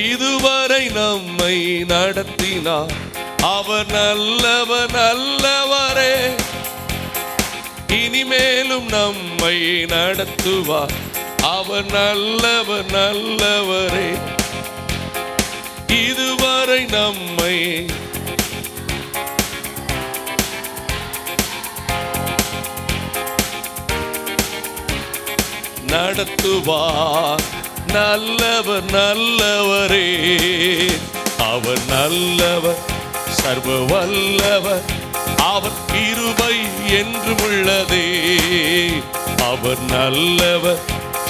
இதுவரை நம்மை நடத்தினார். அவர் நல்லவர் நல்லவரே, இனிமேலும் நம்மை நடத்துவார். அவர் நல்லவர் நல்லவரே, இதுவரை நம்மை நடத்துவார். நல்லவர் நல்லவரே, அவர் நல்லவர் சர்வ வல்லவர். அவர் கிருபை என்றும் உள்ளதே. அவர் நல்லவர்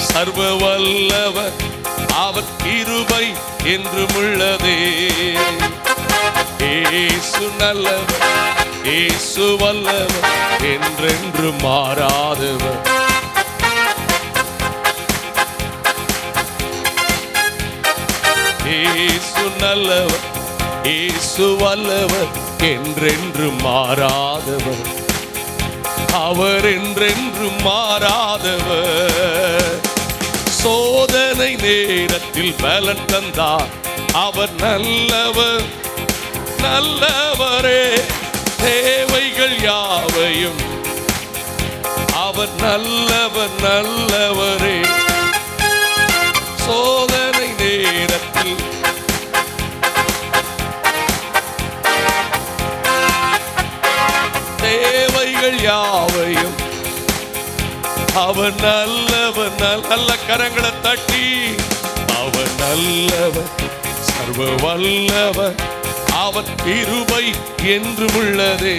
சர்வ வல்லவர். அவர் கிருபை என்றும் உள்ளதே. இயேசு நல்லவர், இயேசு வல்லவர், என்றென்று மாறாதவர். இயேசு நல்லவர், இயேசு வல்லவர், என்றென்று மாறாதவர். அவர் என்றென்று மாறாதவர். சோதனை நேரத்தில் பலன் தந்தார். அவர் நல்லவர் நல்லவரே, தேவைகள் யாவையும் அவர் நல்லவர் நல்லவரே. சோதனை நேரத்தில் தேவைகள் யாவையும் அவர் நல்லவர். நல்ல கரங்களை தட்டி அவர் நல்லவர் சர்வ வல்லவர். அவர் கிருபை என்றும் உள்ளதே.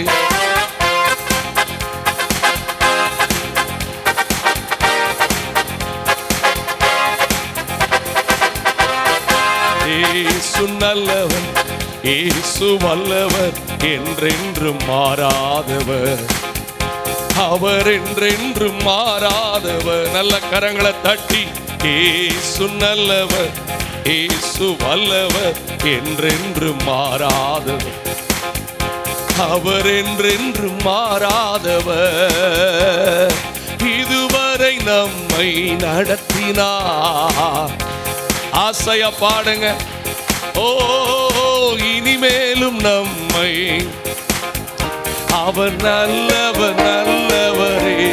இயேசு நல்லவர், இயேசு வல்லவர், என்றென்றும் மாறாதவர். அவர் என்றென்றும் மாறாதவர். நல்ல கரங்களை தட்டி இயேசு நல்லவர், இயேசு வல்லவர், என்றென்றும் மாறாதவர். அவர் என்றென்றும் மாறாதவர். இதுவரை நம்மை நடத்தினார். ஆசையா பாடுங்க. ஓ இனிமேலும் நம்மை அவர் நல்லவர் நல்லவரே,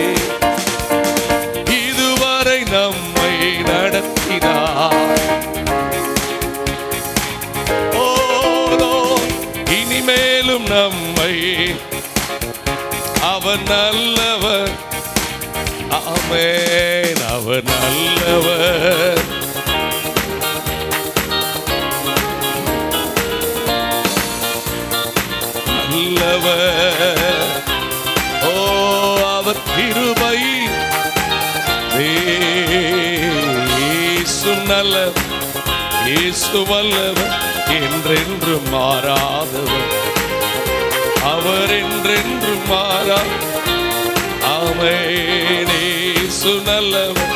இதுவரை நம்மை நடத்தினார். ஓ இனிமேலும் நம்மை அவர் நல்லவர். ஆமென். அவர் நல்லவர். ஓ அவர் கிருபை. இயேசு நல்லவர், இயேசு வல்லவர், என்றென்றும் மாறாதவர். அவர் என்றென்றும் மாறா. ஆமென். இயேசு நல்லவர்,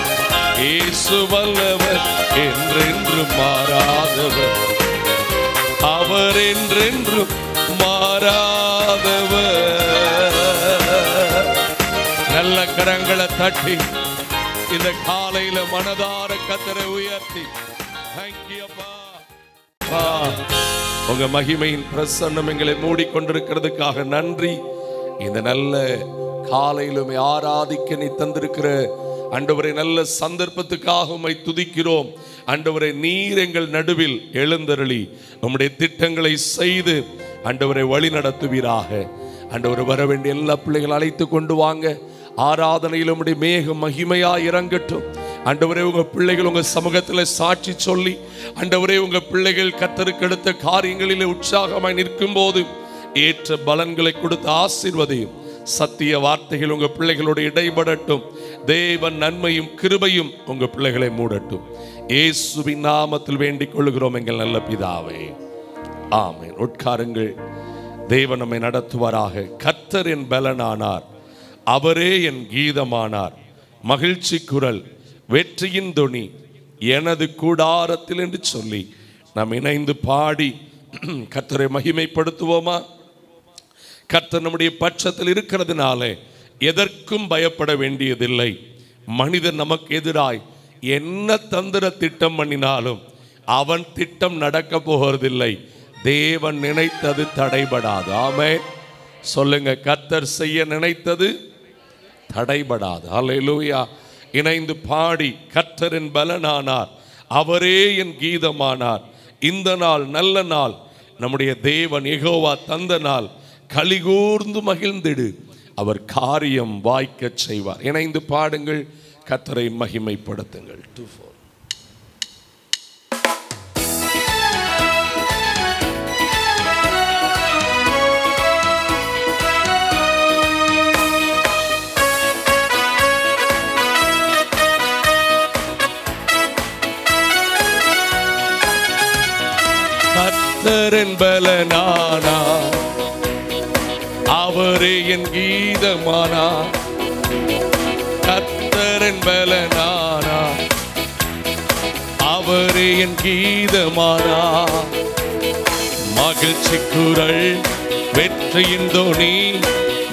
இயேசு வல்லவர், என்றென்றும் மாறாதவர். அவர் என்றென்றும் மாறாதவர். நல்ல கரங்களை தட்டி இந்த காலையில மனதார கர்த்தரை உயர்த்தி தேங்க்யூ அப்பா. உங்க மகிமையின் பிரசன்னம் எங்களை மூடிக்கொண்டிருக்கிறதுக்காக நன்றி. இந்த நல்ல காலையிலுமே ஆராதிக்க நீ தந்திருக்கிற ஆண்டவரே நல்ல சந்தர்ப்பத்துக்காக உம்மை துதிக்கிறோம். ஆண்டவரே நீர் எங்கள் நடுவில் எழுந்தருளி உம்முடைய திட்டங்களை செய்து ஆண்டவரை வழி நடத்துவீராக. ஆண்டவரை வர வேண்டிய எல்லா பிள்ளைகள் அழைத்து கொண்டு வாங்க. ஆராதனையில் உம்முடைய மேகம் மகிமையாய் இறங்கட்டும். ஆண்டவரே உங்க பிள்ளைகள் உங்க சமூகத்தில் சாட்சி சொல்லி ஆண்டவரே உங்க பிள்ளைகள் கர்த்தருக்கு எடுத்த காரியங்களிலே உற்சாகமாய் நிற்கும் போது ஏற்ற பலன்களை கொடுத்து ஆசீர்வதியும். சத்திய வார்த்தைகள் உங்க பிள்ளைகளோடு இடைபடட்டும். தேவன் நன்மையும் கிருபையும் உங்க பிள்ளைகளை மூடட்டும். இயேசுவின் நாமத்தில் வேண்டிக் கொள்கிறோம் எங்கள் நல்ல பிதாவே, ஆமென். உட்காருங்கள். தேவன் நம்மை நடத்துவாராக. கர்த்தர் என் பலனானார், அவரே என் கீதமானார். மகிழ்ச்சி குரல், வெற்றியின் தொனி எனது கூடாரத்தில் என்று சொல்லி நாம் இணைந்து பாடி கர்த்தரை மகிமைப்படுத்துவோமா? கர்த்தர் நம்முடைய பட்சத்தில் இருக்கிறதுனாலே எதற்கும் பயப்பட வேண்டியதில்லை. மனிதன் நமக்கு எதிராய் என்ன தந்திர திட்டம் பண்ணினாலும் அவன் திட்டம் நடக்க போகிறதில்லை. தேவன் நினைத்தது தடைபடாது. ஆமென். சொல்லுங்க, கர்த்தர் செய்ய நினைத்தது தடைபடாது. அல்லேலூயா. இணைந்து பாடி, கர்த்தரின் பலனானார், அவரே என் கீதமானார். இந்த நாள் நல்ல நாள், நம்முடைய தேவன் யெகோவா தந்த நாள். கலிகூர்ந்து மகிழ்ந்திடு, அவர் காரியம் வாய்க்கச் செய்வார். இணைந்து பாடுங்கள், கர்த்தரை மகிமைப்படுத்துங்கள். 2-4. கர்த்தரின் பலனானார், அவரே என் கீதமானார். கர்த்தரின் பலனானார், அவரே என் கீதமானார். மகிழ்ச்சி குரல் வெற்றியின் தோனி,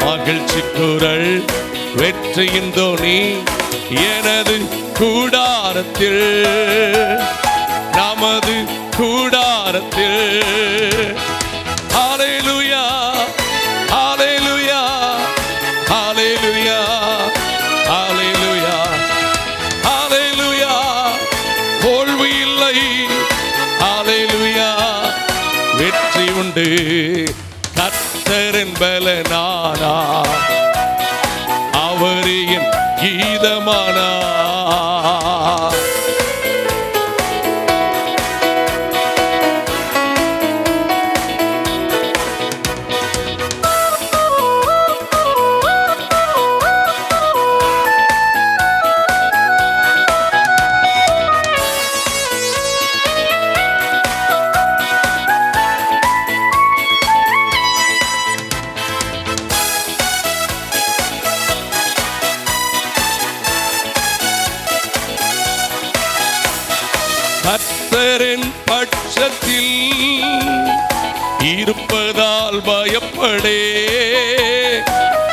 மகிழ்ச்சி குரல் வெற்றியின் தோனி. எனது கூடாரத்தில், நமது கூடாரத்தில். ஹல்லேலூயா, ஹல்லேலூயா, ஹல்லேலூயா, ஹல்லேலூயா, ஹல்லேலூயா. தோல்வி இல்லை, ஹல்லேலூயா, வெற்றி உண்டு. கர்த்தரின் பலனானார், அவரே என் கீதமானார். கர்த்தரின் பட்சத்தில் இருப்பதால் பயப்படே,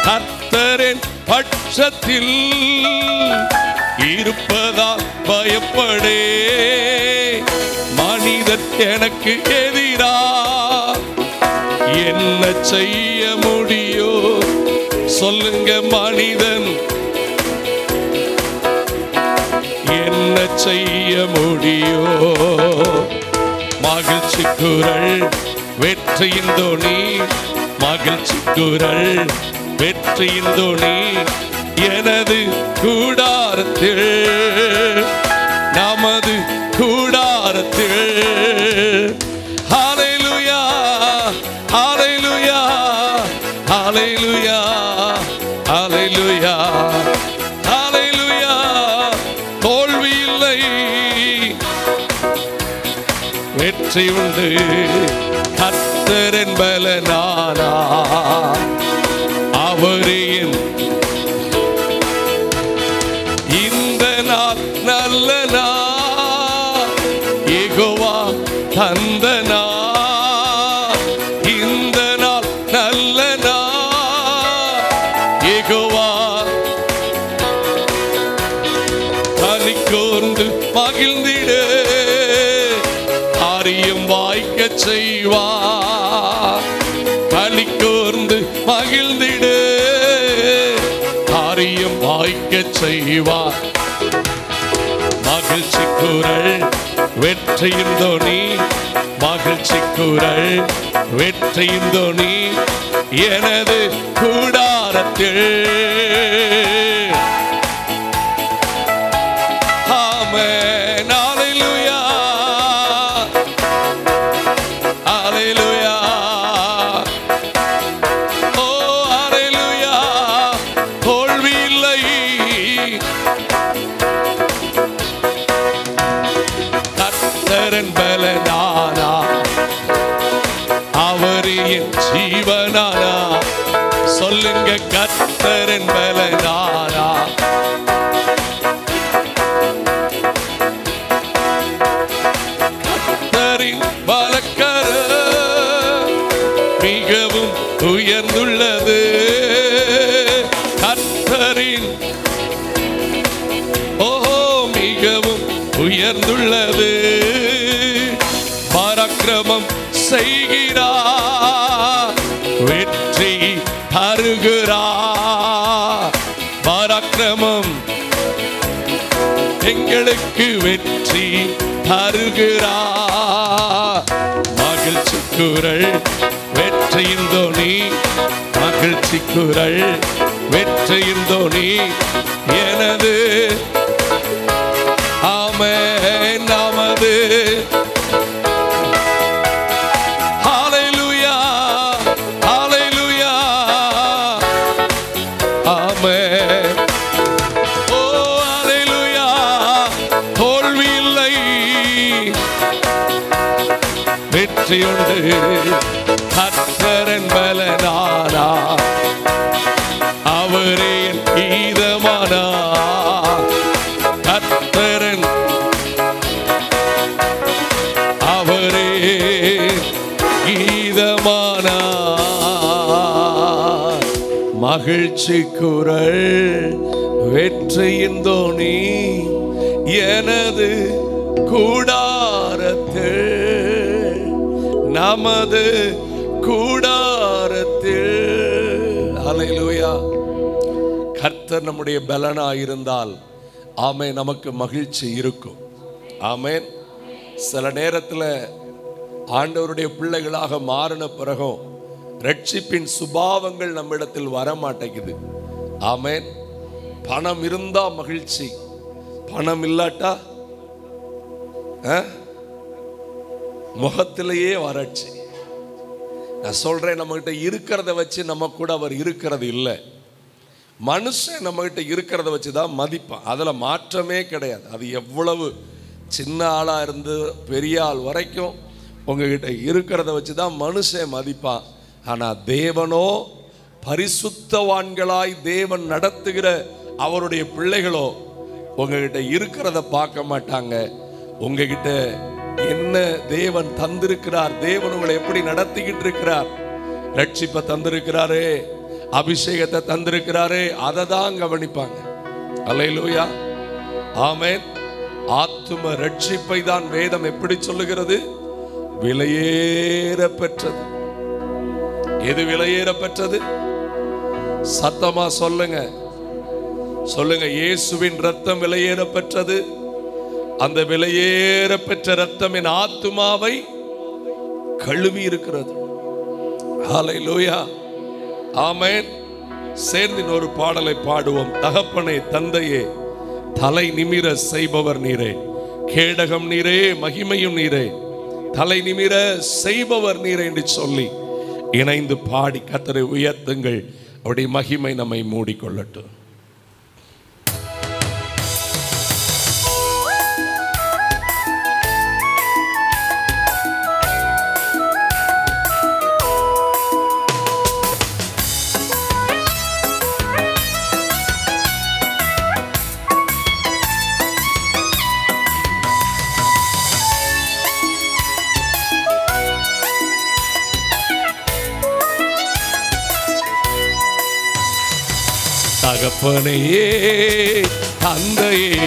கர்த்தரின் பட்சத்தில் இருப்பதால் பயப்படே. மனிதர் எனக்கு எதிரா என்ன செய்ய முடியோ? சொல்லுங்க, மனிதன் என்ன செய்ய முடியோ? மகிழ்ச்சி குரல் வெற்றியின் தோனி, மகிழ்ச்சி குரல் வெற்றியின் தோனி. எனது கூடாரத்தில், நமது கூடாரத்தில். ஹல்லேலூயா, ஹல்லேலூயா, ஹல்லேலூயா, ஹல்லேலூயா, ஹல்லேலூயா. தோல்வி இல்லை, வெற்றி உண்டு. கர்த்தரின் பலனானார், அவரே என். இந்த நாள் நல்ல நாள், யெகோவா தந்த நாள். இந்த நாள் நல்ல நாள், யெகோவா கலிகூர்ந்து மகிழ்ந்திடு, காரியம் வாய்க்கச் செய்வார். கலிகூர்ந்து மகிழ்ந்திடு, காரியம் வாய்க்கச் செய்வார். மகிழ்ச்சி குரல் வெற்றியின் தோனி, மகிழ்ச்சி குரல் வெற்றியின் தோனி. எனது கூடாரத்தில். ஆமென். ஹல்லேலூயா, ஹல்லேலூயா. ஓ ஹல்லேலூயா. தோல்வி இல்லை, கர்த்தரின் பலனானார், அவரே என் ஜீவனானார். சொல்லுங்க, கர்த்தரின் பலனானார். கர்த்தரின் பலக்கரம் மிகவும் உயர்ந்துள்ளது. கர்த்தரின் ஓஹோ மிகவும் உயர்ந்துள்ளது. பராக்கிரமம் செய்கிறார், வெற்றி தருகிறார். பராக்கிரமம் எங்களுக்கு வெற்றி தருகிறார். மகிழ்ச்சி குரல் வெற்றியின் தோனி, மகிழ்ச்சி குரல் வெற்றியின் தோனி எனது. ஆமென், நமது. ஹல்லேலூயா, ஹல்லேலூயா. ஆமென். ஓ ஹல்லேலூயா. தோல்வி இல்லை, வெற்றியுண்டு. கர்த்தரின் பலனானா, அவரே என் கீதமானா. கர்த்தரின் அவரே கீதமானா. மகிழ்ச்சி குரல் வெற்றியின் தோனி எனது கூடாரத்தில், நமது கூடாரத்தில். ஹல்லேலூயா. கர்த்தர் நம்முடைய பலனாயிருந்தால் ஆமென், நமக்கு மகிழ்ச்சி இருக்கும். ஆமென். சில நேரத்தில் ஆண்டவருடைய பிள்ளைகளாக மாறின பிறகும் ரட்சிப்பின் சுபாவங்கள் நம்மிடத்தில் வரமாட்டேங்குது. ஆமென். பணம் இருந்தா மகிழ்ச்சி, பணம் இல்லாட்டா முகத்திலேயே வறட்சி. நான் சொல்றேன், நம்ம கிட்ட இருக்கிறத வச்சு நம்ம கூட அவர் இருக்கிறது இல்லை. மனுஷன் நம்ம கிட்ட இருக்கிறத வச்சு தான் மதிப்பான், அதில் மாற்றமே கிடையாது. அது எவ்வளவு சின்ன ஆளாக இருந்து பெரிய ஆள் வரைக்கும் உங்ககிட்ட இருக்கிறத வச்சு தான் மனுஷன் மதிப்பான். ஆனால் தேவனோ, பரிசுத்தவான்களாய் தேவன் நடத்துகிற அவருடைய பிள்ளைகளோ உங்ககிட்ட இருக்கிறத பார்க்க மாட்டாங்க. உங்ககிட்ட என்ன தேவன் தந்திருக்கிறார், தேவன் உங்களை எப்படி நடத்திக்கிட்டு இருக்கிறார், ரட்சிப்பை தந்திருக்கிறாரே, அபிஷேகத்தை தந்திருக்கிறாரே, அதை தான் கவனிப்பாங்க. அல்லேலூயா, ஆமென். ஆத்தும ரட்சிப்பை தான் வேதம் எப்படி சொல்லுகிறது? விலையேற பெற்றது. எது விலையேற பெற்றது? சத்தமா சொல்லுங்க, சொல்லுங்க. இயேசுவின் ரத்தம் விலையேற பெற்றது. அந்த விலையேற பெற்ற ரத்தம் என் ஆத்துமாவை கழுவி இருக்கிறது. ஹல்லேலூயா, ஆமென். சேர்ந்து ஒரு பாடலை பாடுவோம். தகப்பனே, தந்தையே, தலை நிமிர செய்பவர் நீரே, கேடகம் நீரே, மகிமையும் நீரே, தலை நிமிர செய்பவர் நீரே என்று சொல்லி இணைந்து பாடி கர்த்தரை உயர்த்துங்கள். அவருடைய மகிமை நம்மை மூடிக்கொள்ளட்டும். தகப்பனையே, தந்தையே,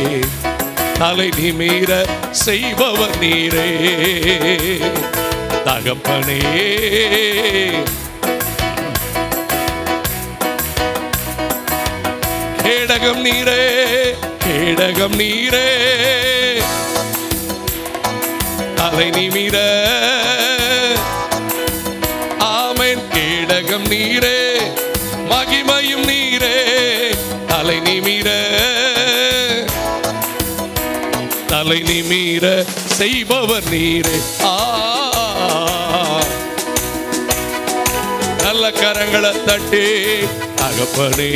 தலை நிமிர செய்பவர் நீரே. தகப்பனே, கேடகம் நீரே, கேடகம் நீரே, தலை நிமிர. ஆமென். கேடகம் நீரே, மகிமையும் நீரே, தலை நிமிர, தலை நிமிர செய்பவர் நீரே. நல்ல கரங்களை தட்டி தகப்பனே,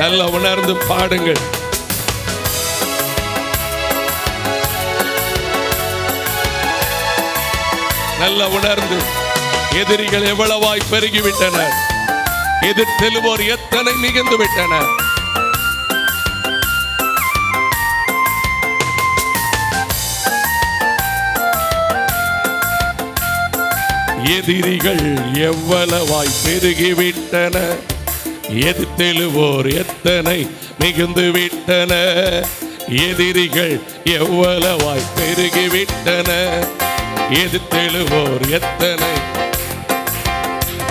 நல்ல உணர்ந்து பாடுங்கள். நல்ல உணர்ந்து. எதிரிகள் எவ்வளவாய் பெருகிவிட்டனர், எதிர்த்தெழுவோர் எத்தனை மிகுந்து விட்டனர். எதிரிகள் எவ்வளவாய் பெருகிவிட்டன, எதிர்த்தெழுவோர் எத்தனை மிகுந்து விட்டன. எதிரிகள் எவ்வளவாய் பெருகிவிட்டன, எதிர்த்தெழுவோர் எத்தனை.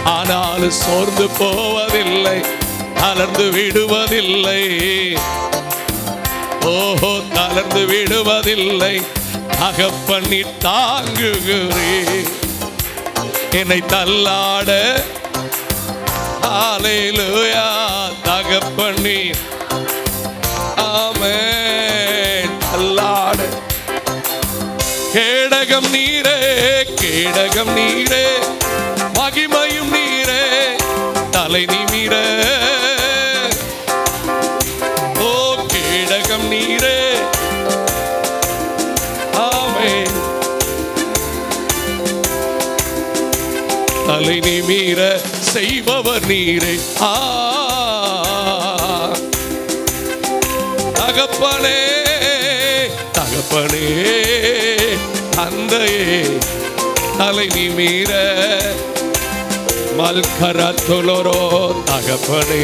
ஆனாலும் சோர்ந்து போவதில்லை, தளர்ந்து விடுவதில்லை. ஓஹோ, தளர்ந்து விடுவதில்லை. தகப்பனி தாங்குகிறேன் என்னை தள்ளாட. ஹல்லேலூயா. தகப்பனி ஆமென். தள்ளாட. கேடகம் நீரே, கேடகம் நீரே, மகிமையும் நீரே, தலை நிமிர. ஓ கேடகம் நீரே. ஆமென். தலை நிமிர செய்பவர் நீரே. தகப்பனே, தகப்பனே, தந்தையே, தலை நிமிர. மல்கரத்துலரோ தகப்பனே.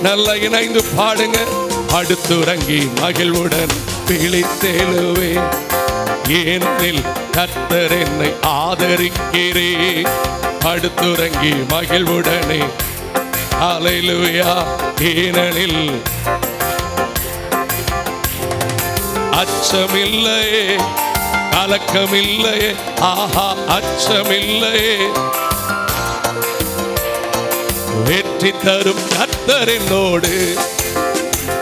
நல்ல இணைந்து பாடுங்க. அடுத்துறங்கி மகிழ்வுடன் விழித்தெழுவே, ஏனெனில் கர்த்தர் என்னை ஆதரிக்கிறேன். அடுத்துறங்கி மகிழ்வுடனே. ஹல்லேலூயா. ஏனெனில் அச்சமில்லையே, கலக்கமில்லையே. ஆஹா, அச்சமில்லையே. வெற்றி தரும் கர்த்தர் என்னோடு.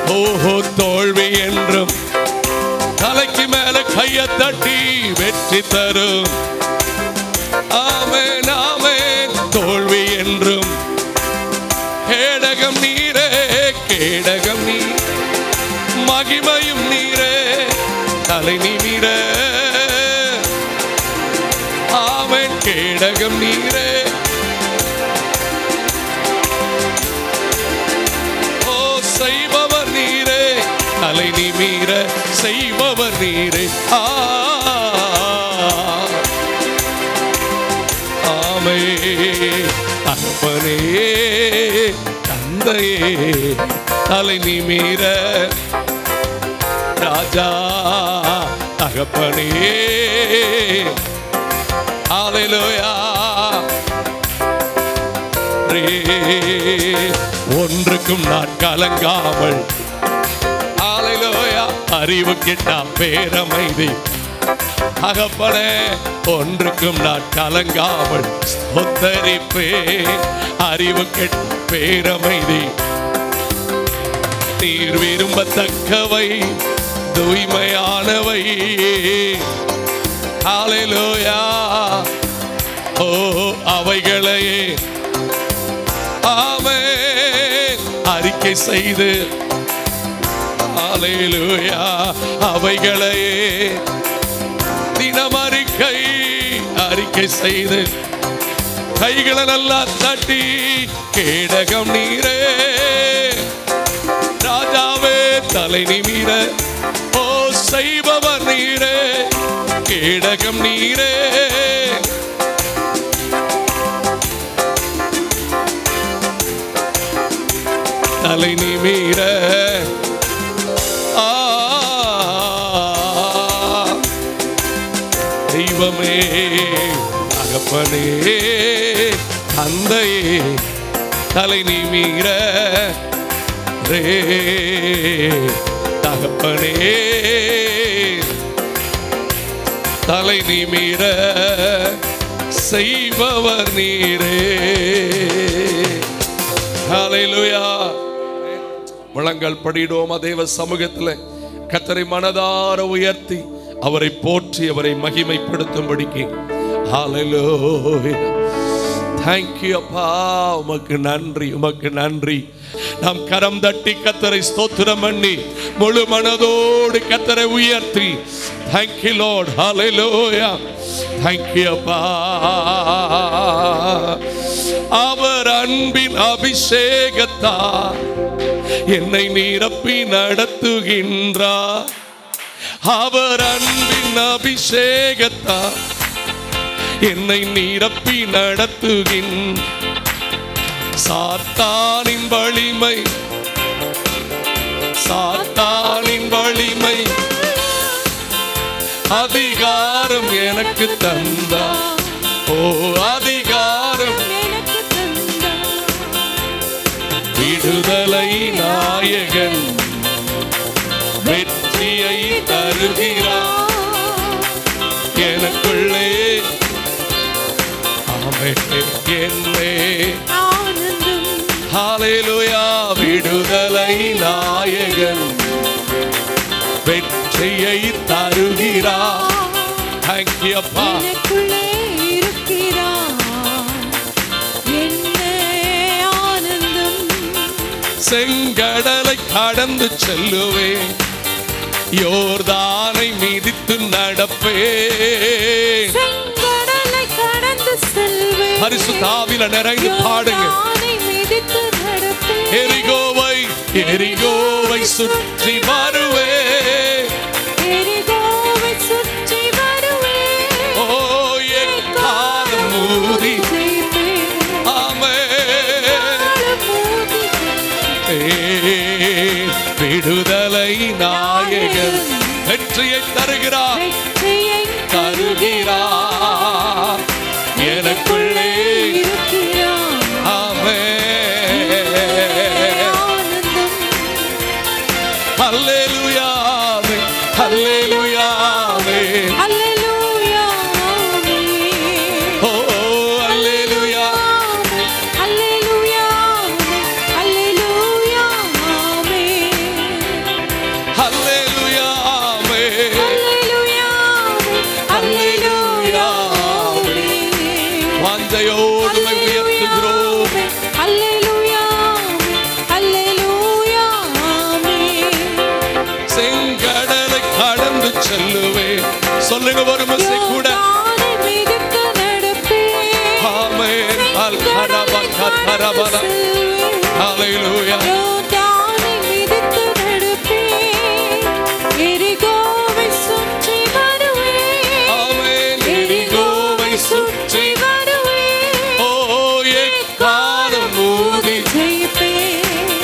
ஓஹோ, தோல்வி என்றும் தலைக்கு மேல கைய தட்டி வெற்றி தரும். ஆமென், ஆமென். தோல்வி என்றும். கேடகம் நீரே, கேடகம் நீ, மகிமையும் நீரே, தலை நிமிர. ஆமென். கேடகம் நீரே. ஓ செய்பவர் நீரே, தலை நிமிர செய்பவர் நீரே. ஆமென். தகப்பனே, தந்தையே, தலை நிமிர. ராஜா தகப்பனே. ஹல்லேலூயா. ஒன்றுக்கும் நான் கலங்காமல். ஹல்லேலூயா. அறிவு கிட்டா பேரமைதி. தகப்பனே, ஒன்றுக்கும் நான் கலங்காமல் ஸ்தோத்தரிப்பேன். அறிவு கெட்ட பேரமைதி. நீர் விரும்பத்தக்கவை, தூய்மையானவை. ஹல்லேலூயா. ஓ அவைகளையே ஆமென் அறிக்கை செய்து. ஹல்லேலூயா. அவைகளையே தினம் அறிக்கை செய்து கைகளை நல்லா தட்டி. கேடகம் நீரே, ராஜாவே, தலை நிமிர. ஓ செய்பவர் நீரே, கேடகம் நீரே. தலை நிமிர. தெய்வமே, தகப்பனே, தந்தையே, தலை நிமிர. ரே தகப்பனே, தலை நிமிர செய்பவர் நீரே. ஹல்லேலூயா. முழங்கால் படிடுவோம் தேவ சமூகத்தில். கர்த்தரை மனதார உயர்த்தி அவரை போற்றி அவரை மகிமைப்படுத்தும்படிக்கு. ஹல்லேலூயா. தேங்க்யூ அப்பா. உமக்கு நன்றி, உமக்கு நன்றி. நாம் கரம் தட்டி கர்த்தரை ஸ்தோத்திரம் பண்ணி முழு மனதோடு கர்த்தரை உயர்த்தி. Thank you Lord. ஹல்லேலூயா. தேங்க்யூ அப்பா. அவர் அன்பின் அபிஷேகத்தால் என்னை நிரப்பி நடத்துகின்றார். அவர் அன்பின் அபிஷேகத்தால் என்னை நிரப்பி நடத்துகின். சாத்தானின் வலிமை, சாத்தானின் வலிமை அதிகாரம் எனக்கு தந்தா. ஓ அதிகாரம் விடுதலை நாயகன் வெற்றியை தருகிறார் எனக்குள்ளே. என்னே ஹல்லேலூயா. விடுதலை நாயகன் வெற்றியை தருகிறார். தேங்க்யூ அப்பா. செங்கடலை கடந்து செல்லுவேன், யோர்தானை மிதித்து நடப்பேன். செங்கடலை கடந்து செல்வேன், பரிசுத்த ஆவியில நிறைந்து பாடுங்க. எரிகோவை எரிகோவை சுற்றி வருவேன், எரிகோவை சுற்றி வருவேன். ஓ எக்காலம் மூடி. விடுதலை நாயகன் வெற்றியை தருகிறார், தருகிறார் எனக்குள்ளே. ஹல்லேலூயா ஹல்லேலூயா ஹல்லேலூயா. ஓ ஹல்லேலூயா ஹல்லேலூயா ஹல்லேலூயா ஹல்லேலூயா ஹல்லேலூயா. வாஞ்சையோடு உயர்த்துகிறோம். ஹல்லேலூயா ஹல்லேலூயா. செங்கடலை கடந்து செல்லுவேன். சொல்லுங்க ஒரு முறை கூட. ஆமென். ஹல்லேலூயா. எரிகோவை சுற்றி வருவேன், ஆமென். எரிகோவை சுற்றி வருவேன். ஓ எக்காலம் மூடி ஜெயிப்பேன்,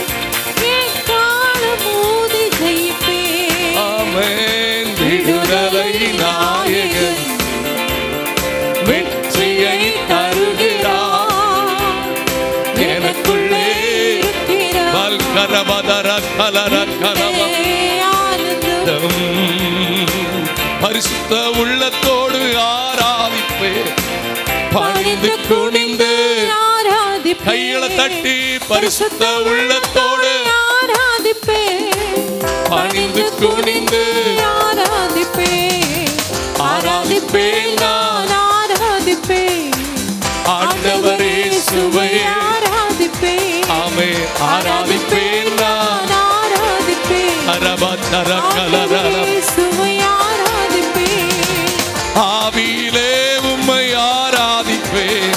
எக்காலம் மூடி ஜெயிப்பேன். ஆமென். விடுதலை நாயகன் வெற்றியை தருகிறார் எனக்குள்ளே. வல்கரபதர கலர கரப. பரிசுத்த உள்ளத்தோடு ஆராதிப்பேன், பணிந்து குனிந்து கைகளை தட்டி. பரிசுத்த உள்ளத்தோடு பணிந்து குனிந்து ஆராதிப்பேன் நான். ஆண்டவரே சுவை ஆமே ஆராதிப்பேன் நான். அரபதர கலர ஆவியிலே உம்மை ஆராதிப்பேன்,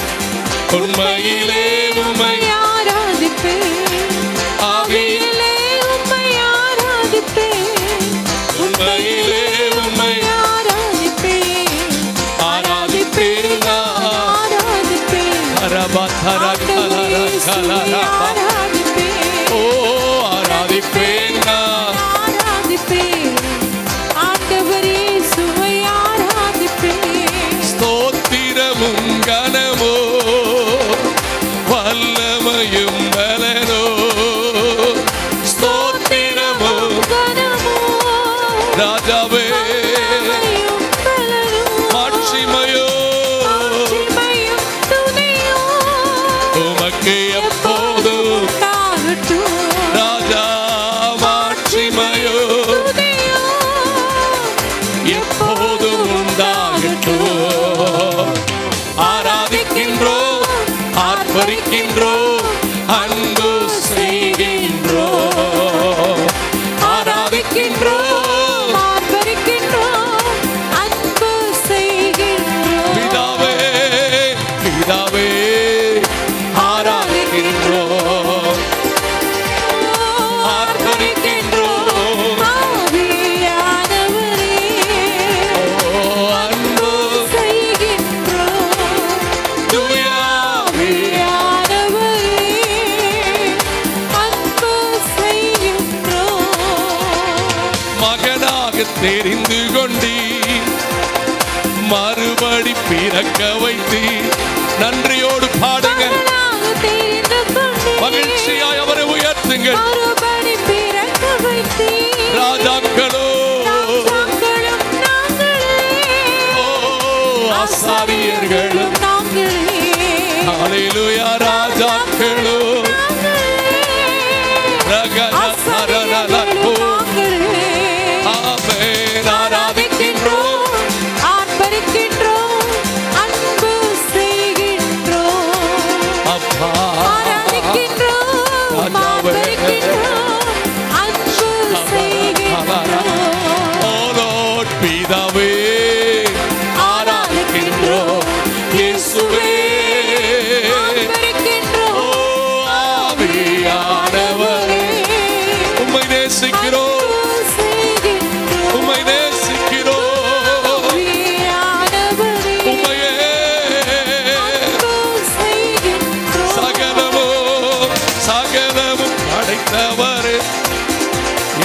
உண்மையிலே உம்மை ஆவியிலே உண்மையிலே உம்மை ஆராதிப்பேன் நான். அரபதர கலர கலர ஓ ஆராதிப்பேன் நான். ஸ்தோத்திரமும் கனமோ வல்லமையும் பலனோ. ஸ்தோத்திரமோ ராஜாவே, மாட்சிமையோ உமக்கு எப்போதும். ராஜா மாட்சிமையோ எப்போதும் உண்டாகட்டும். ஆராதிக்கின்றோம், ஆர்ப்பரிக்கின்றோம், அன்பு செய்கின்றோம். ஆராதிக்கின்றோம், அன்பு செய்கின்றோம். பிதாவே பிதாவே ஆராதிக்கின்றோம், ஆர்ப்பரிக்கின்றோம். ஆவியானவரே தெரிந்து கொண்டீ, மறுபடி பிறக்க வைத்தீ. நன்றியோடு பாடுங்க, மகிழ்ச்சியாய் அவரை உயர்த்துங்கள். ராஜாக்களோ ஆசாரியர்களும் ஹல்லேலூயா, ராஜாக்களோ ரகனரனலகோ ஆமென். ஆராதிக்கின்றோம், ஆர்ப்பரிக்கின்றோம், அன்பு செய்கின்றோம். அப்பா ஆராதிக்கின்றோம், ஆர்ப்பரிக்கின்றோம், அன்பு செய்கின்றோம். ஓ லார்ட் பிதாவே, ஆராதிக்கின்றோம் இயேசுவே. ஓ ஆவியானவரே, உம்மை நேசிக்கிறோம், உம்மை நேசிக்கிறோம், உம்மையே சகலமும் சகலமும் படைத்தவரே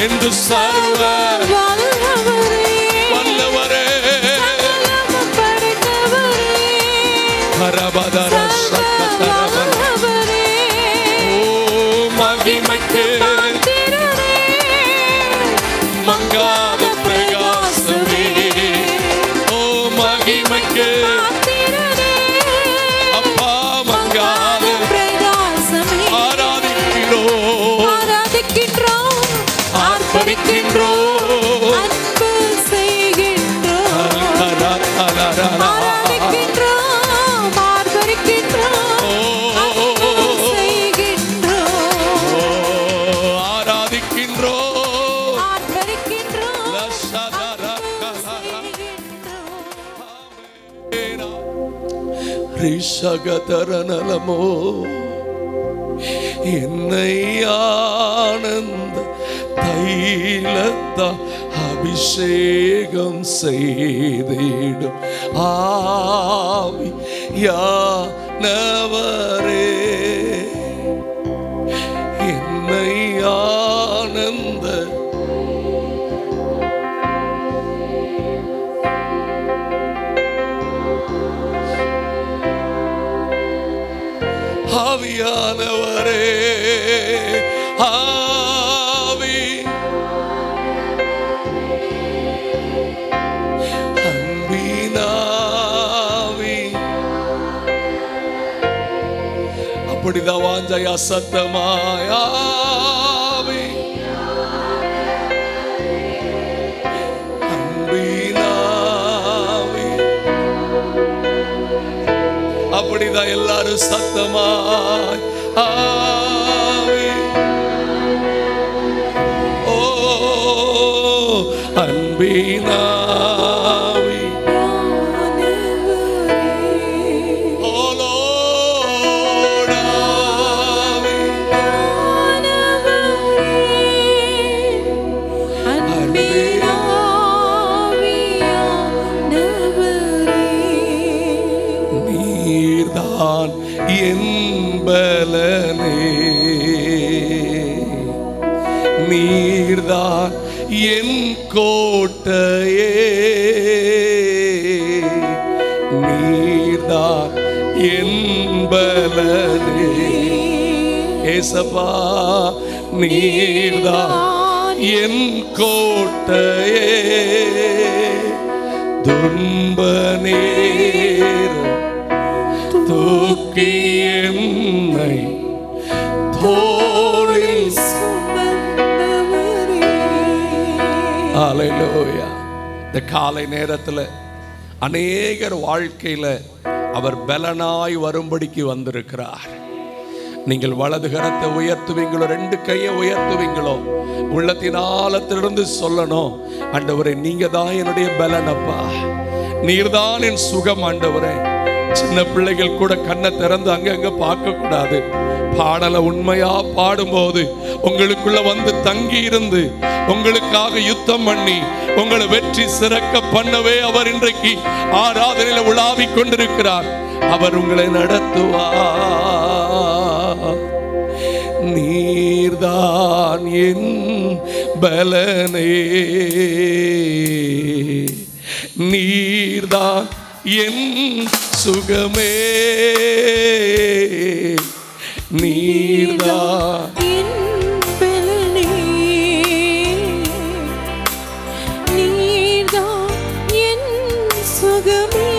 என்று சர்வ வல்லவரே. கரபதர சக்கரபர ஓ மகிமைக்கு மங்காத பிரகாசமே, ஓ மகிமைக்கு அப்பா மங்காத ஆராதிக்கிறோம், ஆர்ப்பரிக்கின்றோம், அன்பு செய்கின்றோம். ஆராதிக்கின்றோம், ஆர்ப்பரிக்கின்றோம், அன்பு செய்கின்றோம். ஆராதிக்கின்றோம், ஆர்ப்பரிக்கின்றோம், ரிஷகதரநலமோ என்னை ஆனந்த தைலத்தா அபிஷேகம் செய்திடும் ஆவியானவரே, என்னை ஆனந்த ஆவியானவரே, ஆவி அன்பினாவி, அப்படிதான் வாஞ்சையா சத்தமாய் ஆவி அன்பினாவி, அப்படிதான் எல்லாரும் சத்தமாய் ஆவி ஓ அன்பினாவி ஓ லோர்ட் ஆவி நீர்தான் என் பலனே, நீர்தான் என் கோட்டையே, நீர்தான் என் பலனே. ஏசப்பா நீர்தான் என் கோட்டையே, துன்ப நேரம் தூக்கி என்னை தோளில் ஹல்லேலூயா. இந்த காலை நேரத்தில் அநேகர் வாழ்க்கையில் அவர் பலனாய் வரும்படிக்கு வந்திருக்கிறார். நீங்கள் வலது கரத்தை உயர்த்துவீங்களோ, ரெண்டு கையை உயர்த்துவீங்களோ, உள்ளத்தின் ஆழத்திலிருந்து சொல்லணும், ஆண்டவரே நீங்க தான் என்னுடைய பலனப்பா, நீர்தான் என் சுகம் ஆண்டவரே. சின்ன பிள்ளைகள் கூட கண்ணை திறந்து அங்கங்க பார்க்க கூடாது. பாடலை உண்மையா பாடும்போது உங்களுக்குள்ள வந்து தங்கி இருந்து உங்களுக்காக யுத்தம் பண்ணி உங்களை வெற்றி சிறக்க பண்ணவே அவர் இன்றைக்கு ஆராதனையில உலாவிக் கொண்டிருக்கிறார். அவர் உங்களை நடத்துவார். நீர்தான் என் பலனே நீர்தான் என் சுகமே நீர்தான் என் பலனே நீர்தான் என் சுகமே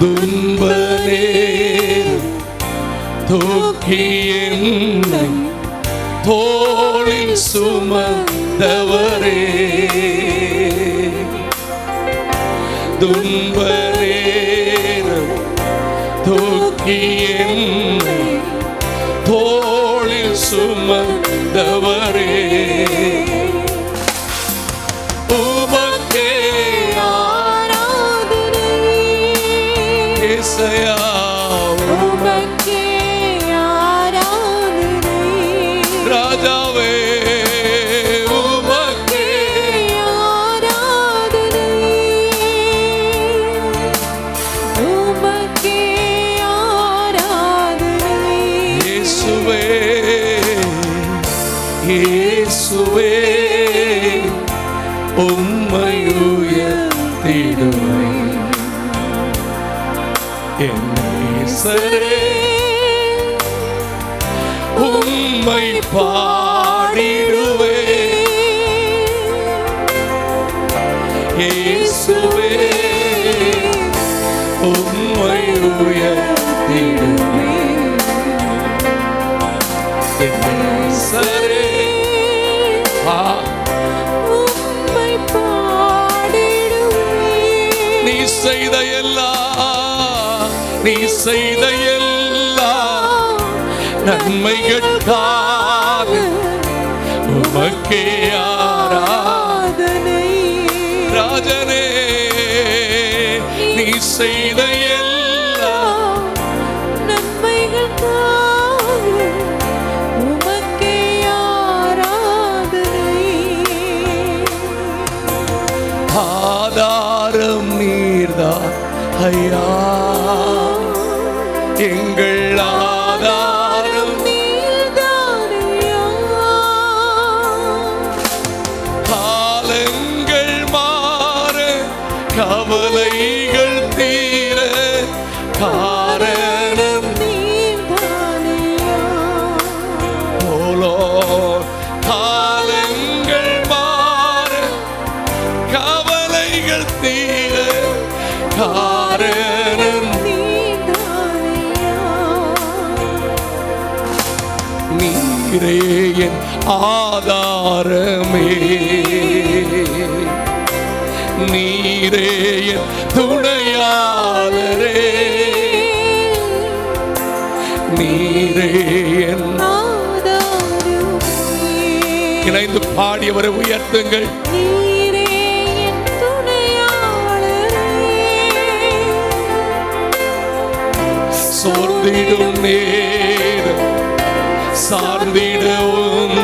துன்பனே தூக்கி என்னை தோளில் சுமந்தவரே துன்பனே தூக்கி என்னை தோளில் சுமந்தவரே உமக்கே ஆராதனை இசையா உமக்கே ஆராதனை ராஜாவே உமக்கே ஆராதனை உமக்கே ஆராதனை இயேசுவே இயேசுவே உம்மை உயர்த்திடுவேன் என் நேசரே உம்மை பாடிடுவேன் இயேசுவே உம்மை உயர்த்திடுவேன் என் நேசரே உம்மை பாடிடுவேன் நீ செய்த எல்லாம் நன்மைகளுக்காக உமக்கே ஆராதனை ராஜனே நீ செய்த எல்லாம் நன்மைகளுக்காக உமக்கே ஆராதனை ஆதாரம் நீர்தான் ஐயா எங்கள் ஆதாரம் நீர்தானையா காலங்கள் மாற கவலைகள் தீர காரணம் நீர்தானையா போலோ காலங்கள் மாற கவலைகள் தீர காரணம் நீரே என் ஆதாரமே நீரே என் துணையாளரே நீரே என் இணைந்து பாடியவரை உயர்த்துங்கள் நீரே என் துணையாளரே சோர்ந்திடும் நேரம் சார்ந்திடும்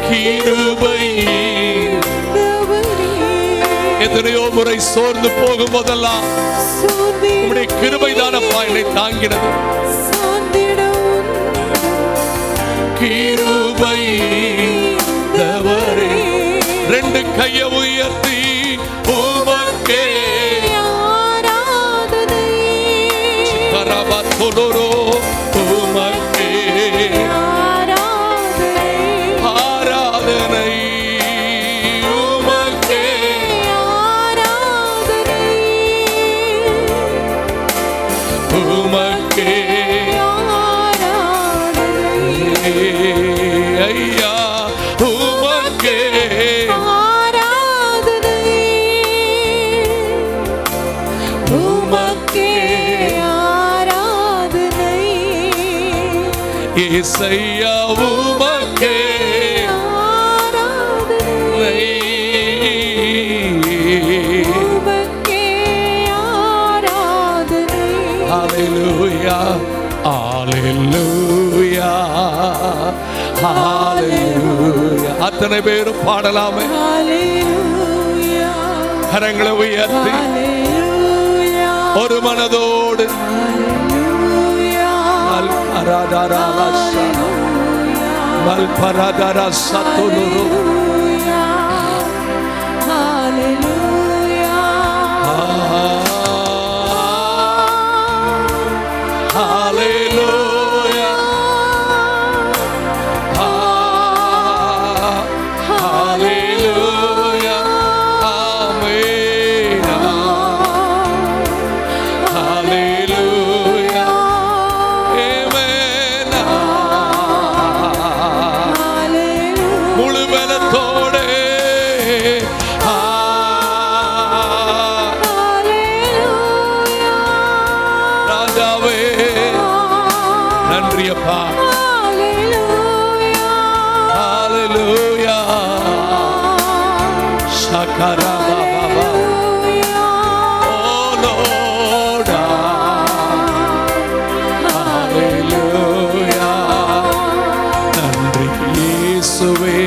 கிருபை எத்தனையோ முறை சோர்ந்து போகும் போதெல்லாம் உம்முடைய கிருபை தானப்பா என்னை தாங்கினது கிருபை தவறே ரெண்டு கையை உயர்த்தி உமக்கே ஆராதனை கரபத்தொடரோ உமக்கே ஆராதனை உமக்கே உமக்கே ஐயா உமக்கே உமக்கே இசையா உமக்கே ஹalleluya ஹalleluya ஹalleluya அத்தனை பேரும் பாடலாமே கரங்களை உயர்த்தி ஒரு மனதோடு Malparadara Satuluru. Hallelujah. Hallelujah. Hallelujah. Amen. Hallelujah. Amen. முழு பலத்தோடு ராஜாவே நன்றி அப்பா. Hallelujah. Shakara Baba. Oh Lord. Hallelujah. நன்றி இயேசுவே.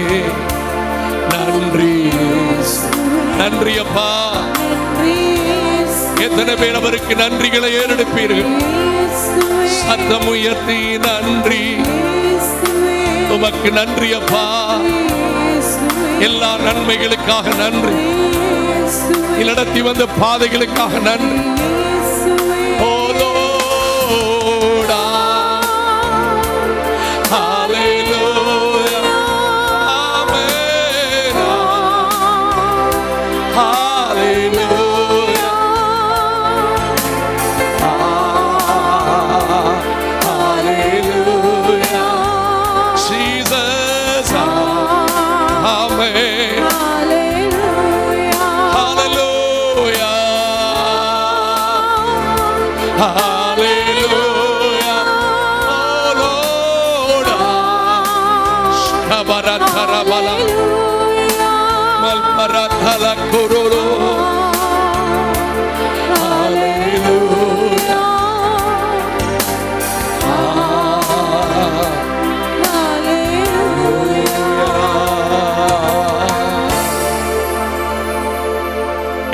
நன்றி நன்றி அப்பா. எத்தனை பேர் அவருக்கு நன்றிகளை ஏறெடுப்பீர்கள்? சத்தம் உயர்த்தி நன்றி. உமக்கு நன்றி அப்பா. எல்லா நன்மைகளுக்காக நன்றி. நடத்தி வந்த பாதைகளுக்காக நன்றி. ஓ லோர்டா. ஹalleluya. ஆமென். ஹalleluya. ஹalleluya. Jesus. Amen. Hallelujah. Hallelujah. Oh Lord. Shkabaratharabala. Malparathala kururu. Hallelujah.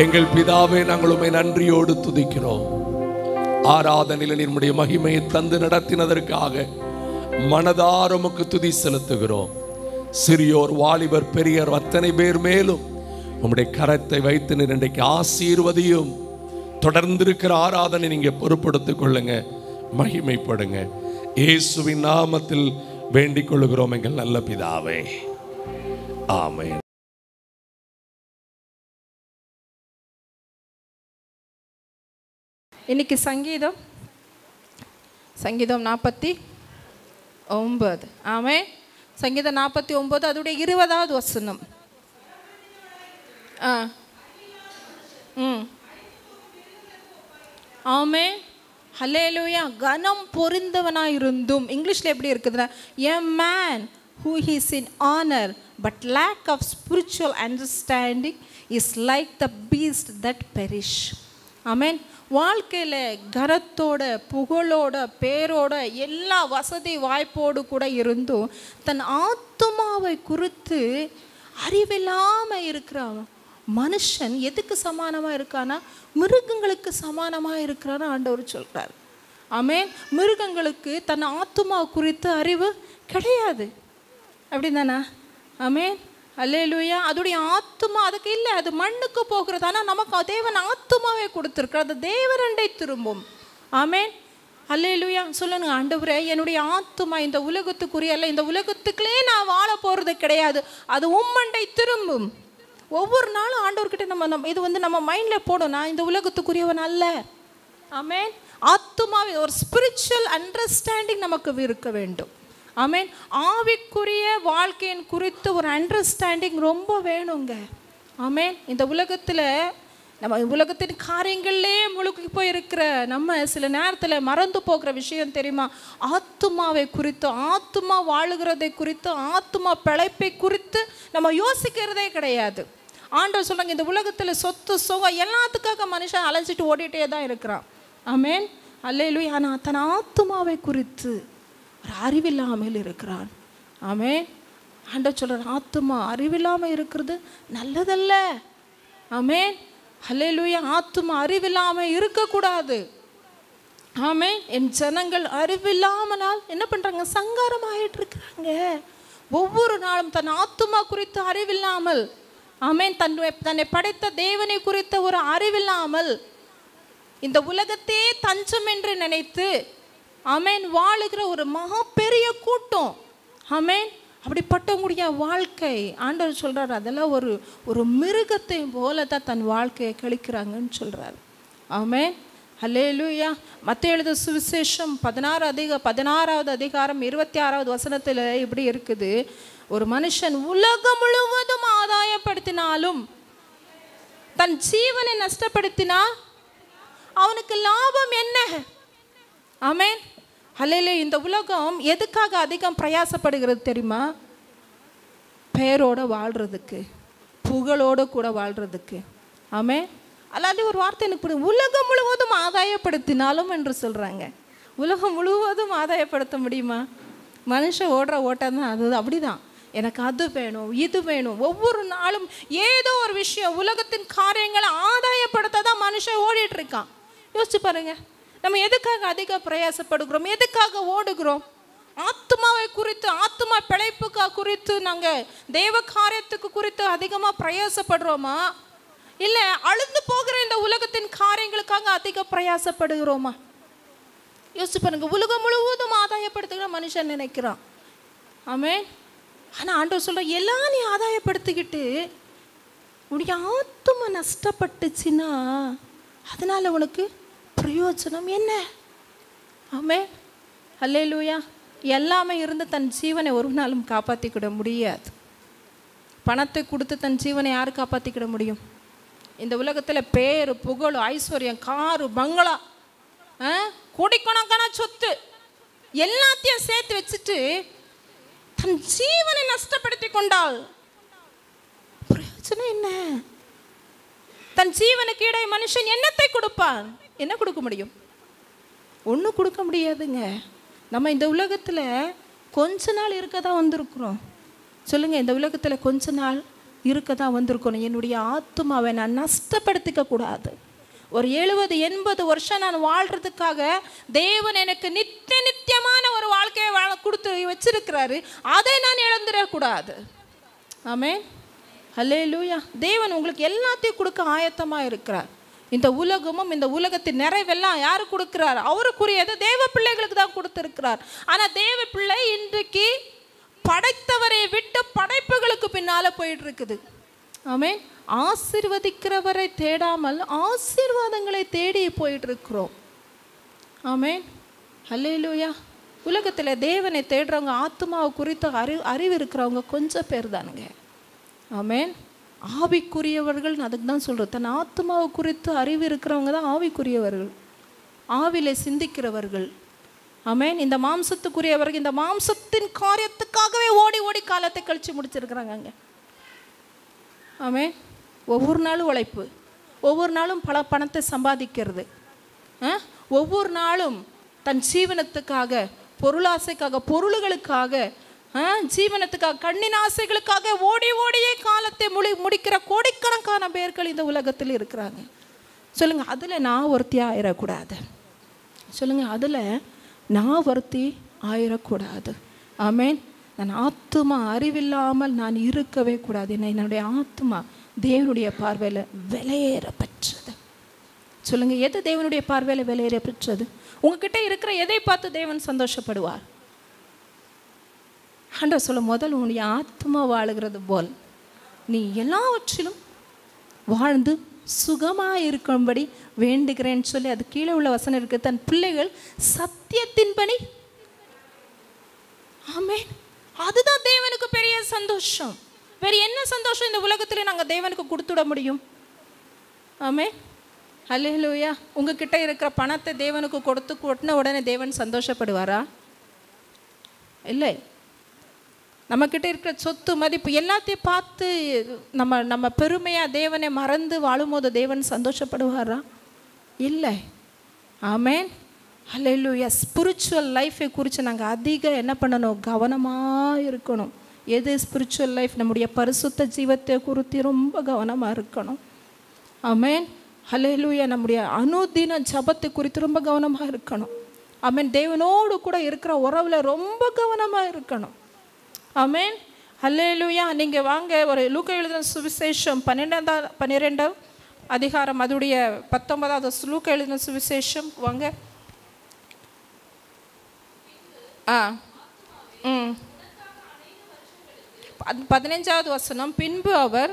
எங்கள் பிதாவே, நாங்கள் உம்மை நன்றியோடு துதிக்கிறோம். ஆராதனையில் நம்முடைய மகிமையை தந்து நடத்தினதற்காக மனதார உமக்கு துதி செலுத்துகிறோம். சிறியோர் வாலிபர் பெரியோர் அத்தனை பேர் மேலும் உம்முடைய கரத்தை வைத்து நீர் இன்றைக்கு ஆசீர்வதியும். தொடர்ந்து இருக்கிற ஆராதனை நீங்க பொறுப்படுத்திக் கொள்ளுங்க, மகிமைப்படுங்க. இயேசுவின் நாமத்தில் வேண்டிக் கொள்கிறோம் எங்கள் நல்ல பிதாவே. ஆமென். இன்னைக்கு சங்கீதம் 49. ஆமென். சங்கீதம் 49 அதோடைய 20வது வசனம். ஆமென். ஹல்லேலூயா. கனம் பொருந்தவனாயிருந்தும், இங்கிலீஷ்ல எப்படி இருக்குதுன்னா, a man who is in honor but lack of spiritual understanding is like the beast that perish. ஆமென். வாழ்க்கையில் கரத்தோட புகழோட பேரோட எல்லா வசதி வாய்ப்போடு கூட இருந்தும் தன் ஆத்துமாவை குறித்து அறிவில்லாமல் இருக்கிற மனுஷன் எதுக்கு சமானமாக இருக்கானா? மிருகங்களுக்கு சமானமாக இருக்கிறான்னு ஆண்டவர் சொல்கிறார். ஆமென். மிருகங்களுக்கு தன் ஆத்துமா குறித்து அறிவு கிடையாது, அப்படிதானா? ஆமென். அல்லேலூயா. அதோடைய ஆத்துமா அதுக்கு இல்லை, அது மண்ணுக்கு போகிறது. ஆனால் நமக்கு தேவன் ஆத்துமாவே கொடுத்துருக்குற, அது தேவரண்டை திரும்பும். ஆமென். அல்லேலூயா. சொல்லுங்க, ஆண்டவரே என்னுடைய ஆத்துமா இந்த உலகத்துக்குரிய அல்ல, இந்த உலகத்துக்குள்ளே நான் வாழ போகிறது கிடையாது, அது உம்மண்டை திரும்பும். ஒவ்வொரு நாளும் ஆண்டவர்கிட்ட நம்ம இது நம்ம மைண்டில் போடும், நான் இந்த உலகத்துக்குரியவன் அல்ல. ஆமென். ஆத்துமாவே ஒரு ஸ்பிரிச்சுவல் அண்டர்ஸ்டாண்டிங் நமக்கு இருக்க வேண்டும். ஆமென். ஆவிக்குரிய வாழ்க்கையின் குறித்து ஒரு அண்டர்ஸ்டாண்டிங் ரொம்ப வேணுங்க. ஆமென். இந்த உலகத்தில் நம்ம உலகத்தின் காரியங்களே முழுக்கி போயிருக்கிற நம்ம சில நேரத்தில் மறந்து போகிற விஷயம் தெரியுமா? ஆத்துமாவை குறித்து, ஆத்துமா வாழுகிறதை குறித்து, ஆத்துமா பிழைப்பை குறித்து நம்ம யோசிக்கிறதே கிடையாது. ஆண்டவர் சொல்கிறாங்க, இந்த உலகத்தில் சொத்து சுகம் எல்லாத்துக்காக மனுஷன் அலைஞ்சிட்டு ஓடிட்டே தான் இருக்கிறான். ஆமென். அல்லேலூயா. ஆனால் தன் ஆத்துமாவை குறித்து ஒரு அறிவில்லாமல் இருக்கிறான். ஆமென். ஆண்டவர் சொல்கிறார், ஆத்துமா அறிவில்லாமல் இருக்கிறது நல்லதல்ல. ஆமென். அல்லேலூயா. ஆத்துமா அறிவில்லாமல் இருக்கக்கூடாது. ஆமென். என் ஜனங்கள் அறிவில்லாமனால் என்ன பண்ணுறாங்க? சங்காரம் ஆகிட்டு இருக்கிறாங்க. ஒவ்வொரு நாளும் தன் ஆத்துமா குறித்து அறிவில்லாமல், ஆமென், தன்னை படைத்த தேவனை குறித்த ஒரு அறிவில்லாமல் இந்த உலகத்தையே தஞ்சம் என்று நினைத்து, ஆமென், வாழுகிற ஒரு மகா பெரிய கூட்டம். ஆமென். அப்படிப்பட்டவங்களுடைய வாழ்க்கை ஆண்டவர் சொல்கிறார், அதெல்லாம் ஒரு மிருகத்தை போல தான் தன் வாழ்க்கையை கழிக்கிறாங்கன்னு சொல்கிறார். ஆமென். ஹல்லேலூயா. மத்தேயு எழுதின சுவிசேஷம் 16வது அதிகாரம் 26வது வசனத்தில் இப்படி இருக்குது, ஒரு மனுஷன் உலகம் முழுவதும் ஆதாயப்படுத்தினாலும் தன் ஜீவனை நஷ்டப்படுத்தினா அவனுக்கு லாபம் என்ன? ஆமென். ஹல்லேலூயா. இந்த உலகம் எதுக்காக அதிகம் பிரயாசப்படுகிறது தெரியுமா? பெயரோட வாழ்கிறதுக்கு, புகழோடு கூட வாழ்கிறதுக்கு. ஆமென். அல்லாது ஒரு வார்த்தை எனக்கு புரியும், உலகம் முழுவதும் ஆதாயப்படுத்தினாலும் என்று சொல்கிறாங்க. உலகம் முழுவதும் ஆதாயப்படுத்த முடியுமா? மனுஷன் ஓடுற ஓட்டம் தான் அது. அப்படிதான், எனக்கு அது வேணும், இது வேணும். ஒவ்வொரு நாளும் ஏதோ ஒரு விஷயம், உலகத்தின் காரியங்களை ஆதாயப்படுத்த தான் மனுஷன் ஓடிட்டு இருக்கான். யோசிச்சு பாருங்க, நம்ம எதுக்காக அதிக பிரயாசப்படுகிறோம்? எதுக்காக ஓடுகிறோம்? ஆத்மாவை குறித்து, ஆத்மா பிழைப்புக்கு குறித்து, நாங்கள் தேவ காரியத்துக்கு குறித்து அதிகமாக பிரயாசப்படுறோமா, இல்லை அழுந்து போகிற இந்த உலகத்தின் காரியங்களுக்காக அதிக பிரயாசப்படுகிறோமா? யோசிச்சு பாருங்க. உலகம் முழுவதும் ஆதாயப்படுத்துகிற மனுஷன் நினைக்கிறான். ஆமென். ஆனால் ஆண்டவர் சொல்ற, எல்லாம் நீ ஆதாயப்படுத்திக்கிட்டு உனக்கு ஆத்மா நஷ்டப்பட்டுச்சுன்னா அதனால உனக்கு பிரயோஜனம் என்ன? ஆமென். ஹல்லேலூயா. எல்லாமே இருந்து தன் ஜீவனை ஒரு நாளும் காப்பாற்றிக்கிட முடியாது. பணத்தை கொடுத்து தன் ஜீவனை யார் காப்பாற்றிக்கிட முடியும்? இந்த உலகத்தில் பேர், புகழ், ஐஸ்வர்யம், காரு, பங்களா, கோடிக்கணக்கான சொத்து எல்லாத்தையும் சேர்த்து வச்சுட்டு தன் ஜீவனை நஷ்டப்படுத்தி கொண்டால் பிரயோஜனம் என்ன? தன் ஜீவனுக்கு இடை மனுஷன் என்னத்தை கொடுப்பான்? என்ன கொடுக்க முடியும்? ஒன்றும் கொடுக்க முடியாதுங்க. நம்ம இந்த உலகத்தில் கொஞ்ச நாள் இருக்க தான் வந்திருக்கிறோம். சொல்லுங்கள், இந்த உலகத்தில் கொஞ்ச நாள் இருக்க தான் வந்திருக்கணும். என்னுடைய ஆத்மாவை நான் நஷ்டப்படுத்திக்க கூடாது. ஒரு 70-80 வருஷம் நான் வாழ்கிறதுக்காக தேவன் எனக்கு நித்தியமான ஒரு வாழ்க்கையை கொடுத்து வச்சிருக்கிறாரு. அதை நான் இழந்துடக்கூடாது. ஆமென். ஹல்லேலூயா. தேவன் உங்களுக்கு எல்லாத்தையும் கொடுக்க ஆயத்தமாக இருக்கிறார். இந்த உலகமும் இந்த உலகத்தின் நிறைவெல்லாம் யாரு கொடுக்கிறார்? அவருக்குரியது தேவ பிள்ளைகளுக்கு தான் கொடுத்துருக்கிறார். ஆனால் தேவ பிள்ளை இன்றைக்கு படைத்தவரை விட்டு படைப்புகளுக்கு பின்னால் போயிட்டு இருக்குது. ஆமென். ஆசீர்வதிக்கிறவரை தேடாமல் ஆசீர்வாதங்களை தேடி போயிட்டு இருக்கிறோம். ஆமென். ஹல்லேலூயா. உலகத்தில் தேவனை தேடுறவங்க, ஆத்மாவை குறித்த அறிவு இருக்கிறவங்க கொஞ்சம் பேர் தானுங்க. ஆமென். ஆவிக்குரியவர்கள் அதுக்கு தான் சொல்கிறோம். தன் ஆத்மாவை குறித்து அறிவு இருக்கிறவங்க தான் ஆவிக்குரியவர்கள், ஆவிலே சிந்திக்கிறவர்கள். ஆமென். இந்த மாம்சத்துக்குரியவர்கள் இந்த மாம்சத்தின் காரியத்துக்காகவே ஓடி ஓடி காலத்தை கழித்து முடிச்சிருக்கிறாங்க அங்கே. ஆமென். ஒவ்வொரு நாளும் உழைப்பு, ஒவ்வொரு நாளும் பல பணத்தை சம்பாதிக்கிறது, ஒவ்வொரு நாளும் தன் ஜீவனத்துக்காக, பொருளாசைக்காக, பொருள்களுக்காக, ஜீவனத்துக்காக, கண்ணின் ஆசைகளுக்காக ஓடி ஓடியே காலத்தை முடிக்கிற கோடிக்கணக்கான பேர்கள் இந்த உலகத்தில் இருக்கிறாங்க. சொல்லுங்கள், அதில் நான் ஒருத்தி ஆயிடக்கூடாது. சொல்லுங்கள், அதில் நான் ஒருத்தி ஆயிடக்கூடாது. ஆமென். நான் ஆத்துமா அறிவில்லாமல் நான் இருக்கவே கூடாது. என்னுடைய ஆத்துமா தேவனுடைய பார்வையில் விலையேற பெற்றது. சொல்லுங்கள், எது தேவனுடைய பார்வையில் விலையேற பெற்றது? உங்ககிட்ட இருக்கிற எதை பார்த்து தேவன் சந்தோஷப்படுவார்? ஆண்டவர் சொல்ல, முதல் உன்னுடைய ஆத்மா வாழுகிறது போல் நீ எல்லாவற்றிலும் வாழ்ந்து சுகமாக இருக்கும்படி வேண்டுகிறேன்னு சொல்லி அது கீழே உள்ள வசனம் இருக்கு. தன் பிள்ளைகள் சத்தியத்தின்படி. ஆமென். அதுதான் தேவனுக்கு பெரிய சந்தோஷம். வேறு என்ன சந்தோஷம் இந்த உலகத்தில் நாங்கள் தேவனுக்கு கொடுத்துட முடியும்? ஆமென். ஹல்லேலூயா. உங்ககிட்ட இருக்கிற பணத்தை தேவனுக்கு கொடுத்து கொட்டின உடனே தேவன் சந்தோஷப்படுவாரா? இல்லை. நம்மக்கிட்ட இருக்கிற சொத்து மதிப்பு எல்லாத்தையும் பார்த்து நம்ம பெருமையாக தேவனை மறந்து வாழும்போது தேவன் சந்தோஷப்படுவாரா? இல்லை. ஆமென். ஹல்லேலூயா. ஸ்பிரிச்சுவல் லைஃபை குறித்து நாங்கள் அதிகம் என்ன பண்ணணும்? கவனமாக இருக்கணும். எது ஸ்பிரிச்சுவல் லைஃப்? நம்முடைய பரிசுத்த ஜீவத்தை குறித்து ரொம்ப கவனமாக இருக்கணும். ஆமென். ஹல்லேலூயா. நம்முடைய அனுதின ஜபத்தை குறித்து ரொம்ப கவனமாக இருக்கணும். ஆமென். தேவனோடு கூட இருக்கிற உறவில் ரொம்ப கவனமாக இருக்கணும். ஆமென். ஹல்லேலூயா. நீங்கள் வாங்க ஒரு லூக்கா எழுதின சுவிசேஷம் 12 அதிகாரம் அதுடைய 19வது லூக்கா எழுதின சுவிசேஷம் வாங்க. 15வது வசனம். பின்பு அவர்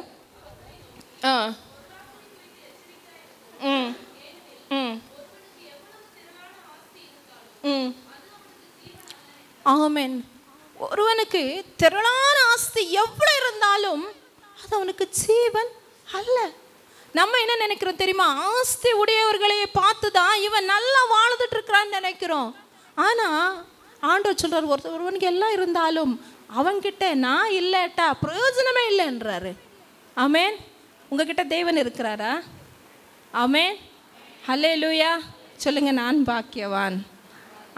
ஆமென். ஒருவனுக்கு திரளான ஆஸ்தி எவ்வளவு இருந்தாலும் அது அவனுக்கு ஜீவன் அல்ல. நம்ம என்ன நினைக்கிறோம் தெரியுமா? ஆஸ்தி உடையவர்களை பார்த்து தான் இவன் நல்லா வாழ்ந்துட்டு இருக்கிறான்னு நினைக்கிறோம். ஆனால் ஆண்டவர் சொல்றார், ஒருவனுக்கு எல்லாம் இருந்தாலும் அவன்கிட்ட நான் இல்லட்டா பிரயோஜனமே இல்லைன்றாரு. ஆமென். உங்ககிட்ட தேவன் இருக்கிறாரா? ஆமென். ஹல்லேலூயா. சொல்லுங்க, நான் பாக்கியவான்.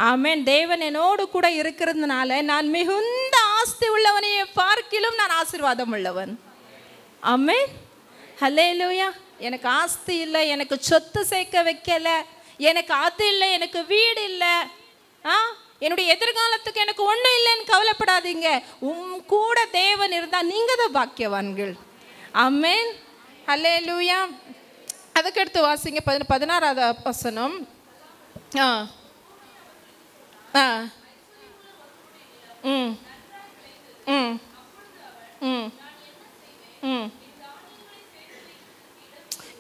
ஆமென். தேவன் என்னோடு கூட இருக்கிறதுனால நான் மிகுந்த ஆஸ்தி உள்ளவனையே பார்க்கிலும் நான் ஆசீர்வாதம் உள்ளவன். ஆமென். ஹல்லேலூயா. எனக்கு ஆஸ்தி இல்லை, எனக்கு சொத்து சேர்க்க வைக்கல, எனக்கு அது இல்லை, எனக்கு வீடு இல்லை, என்னுடைய எதிர்காலத்துக்கு எனக்கு ஒன்றும் இல்லைன்னு கவலைப்படாதீங்க. கூட தேவன் இருந்தால் நீங்கள் தான் பாக்கியவான்கள். ஆமென். ஹல்லேலூயா. அதுக்கடுத்து வாசிங்க 16வது வசனம்.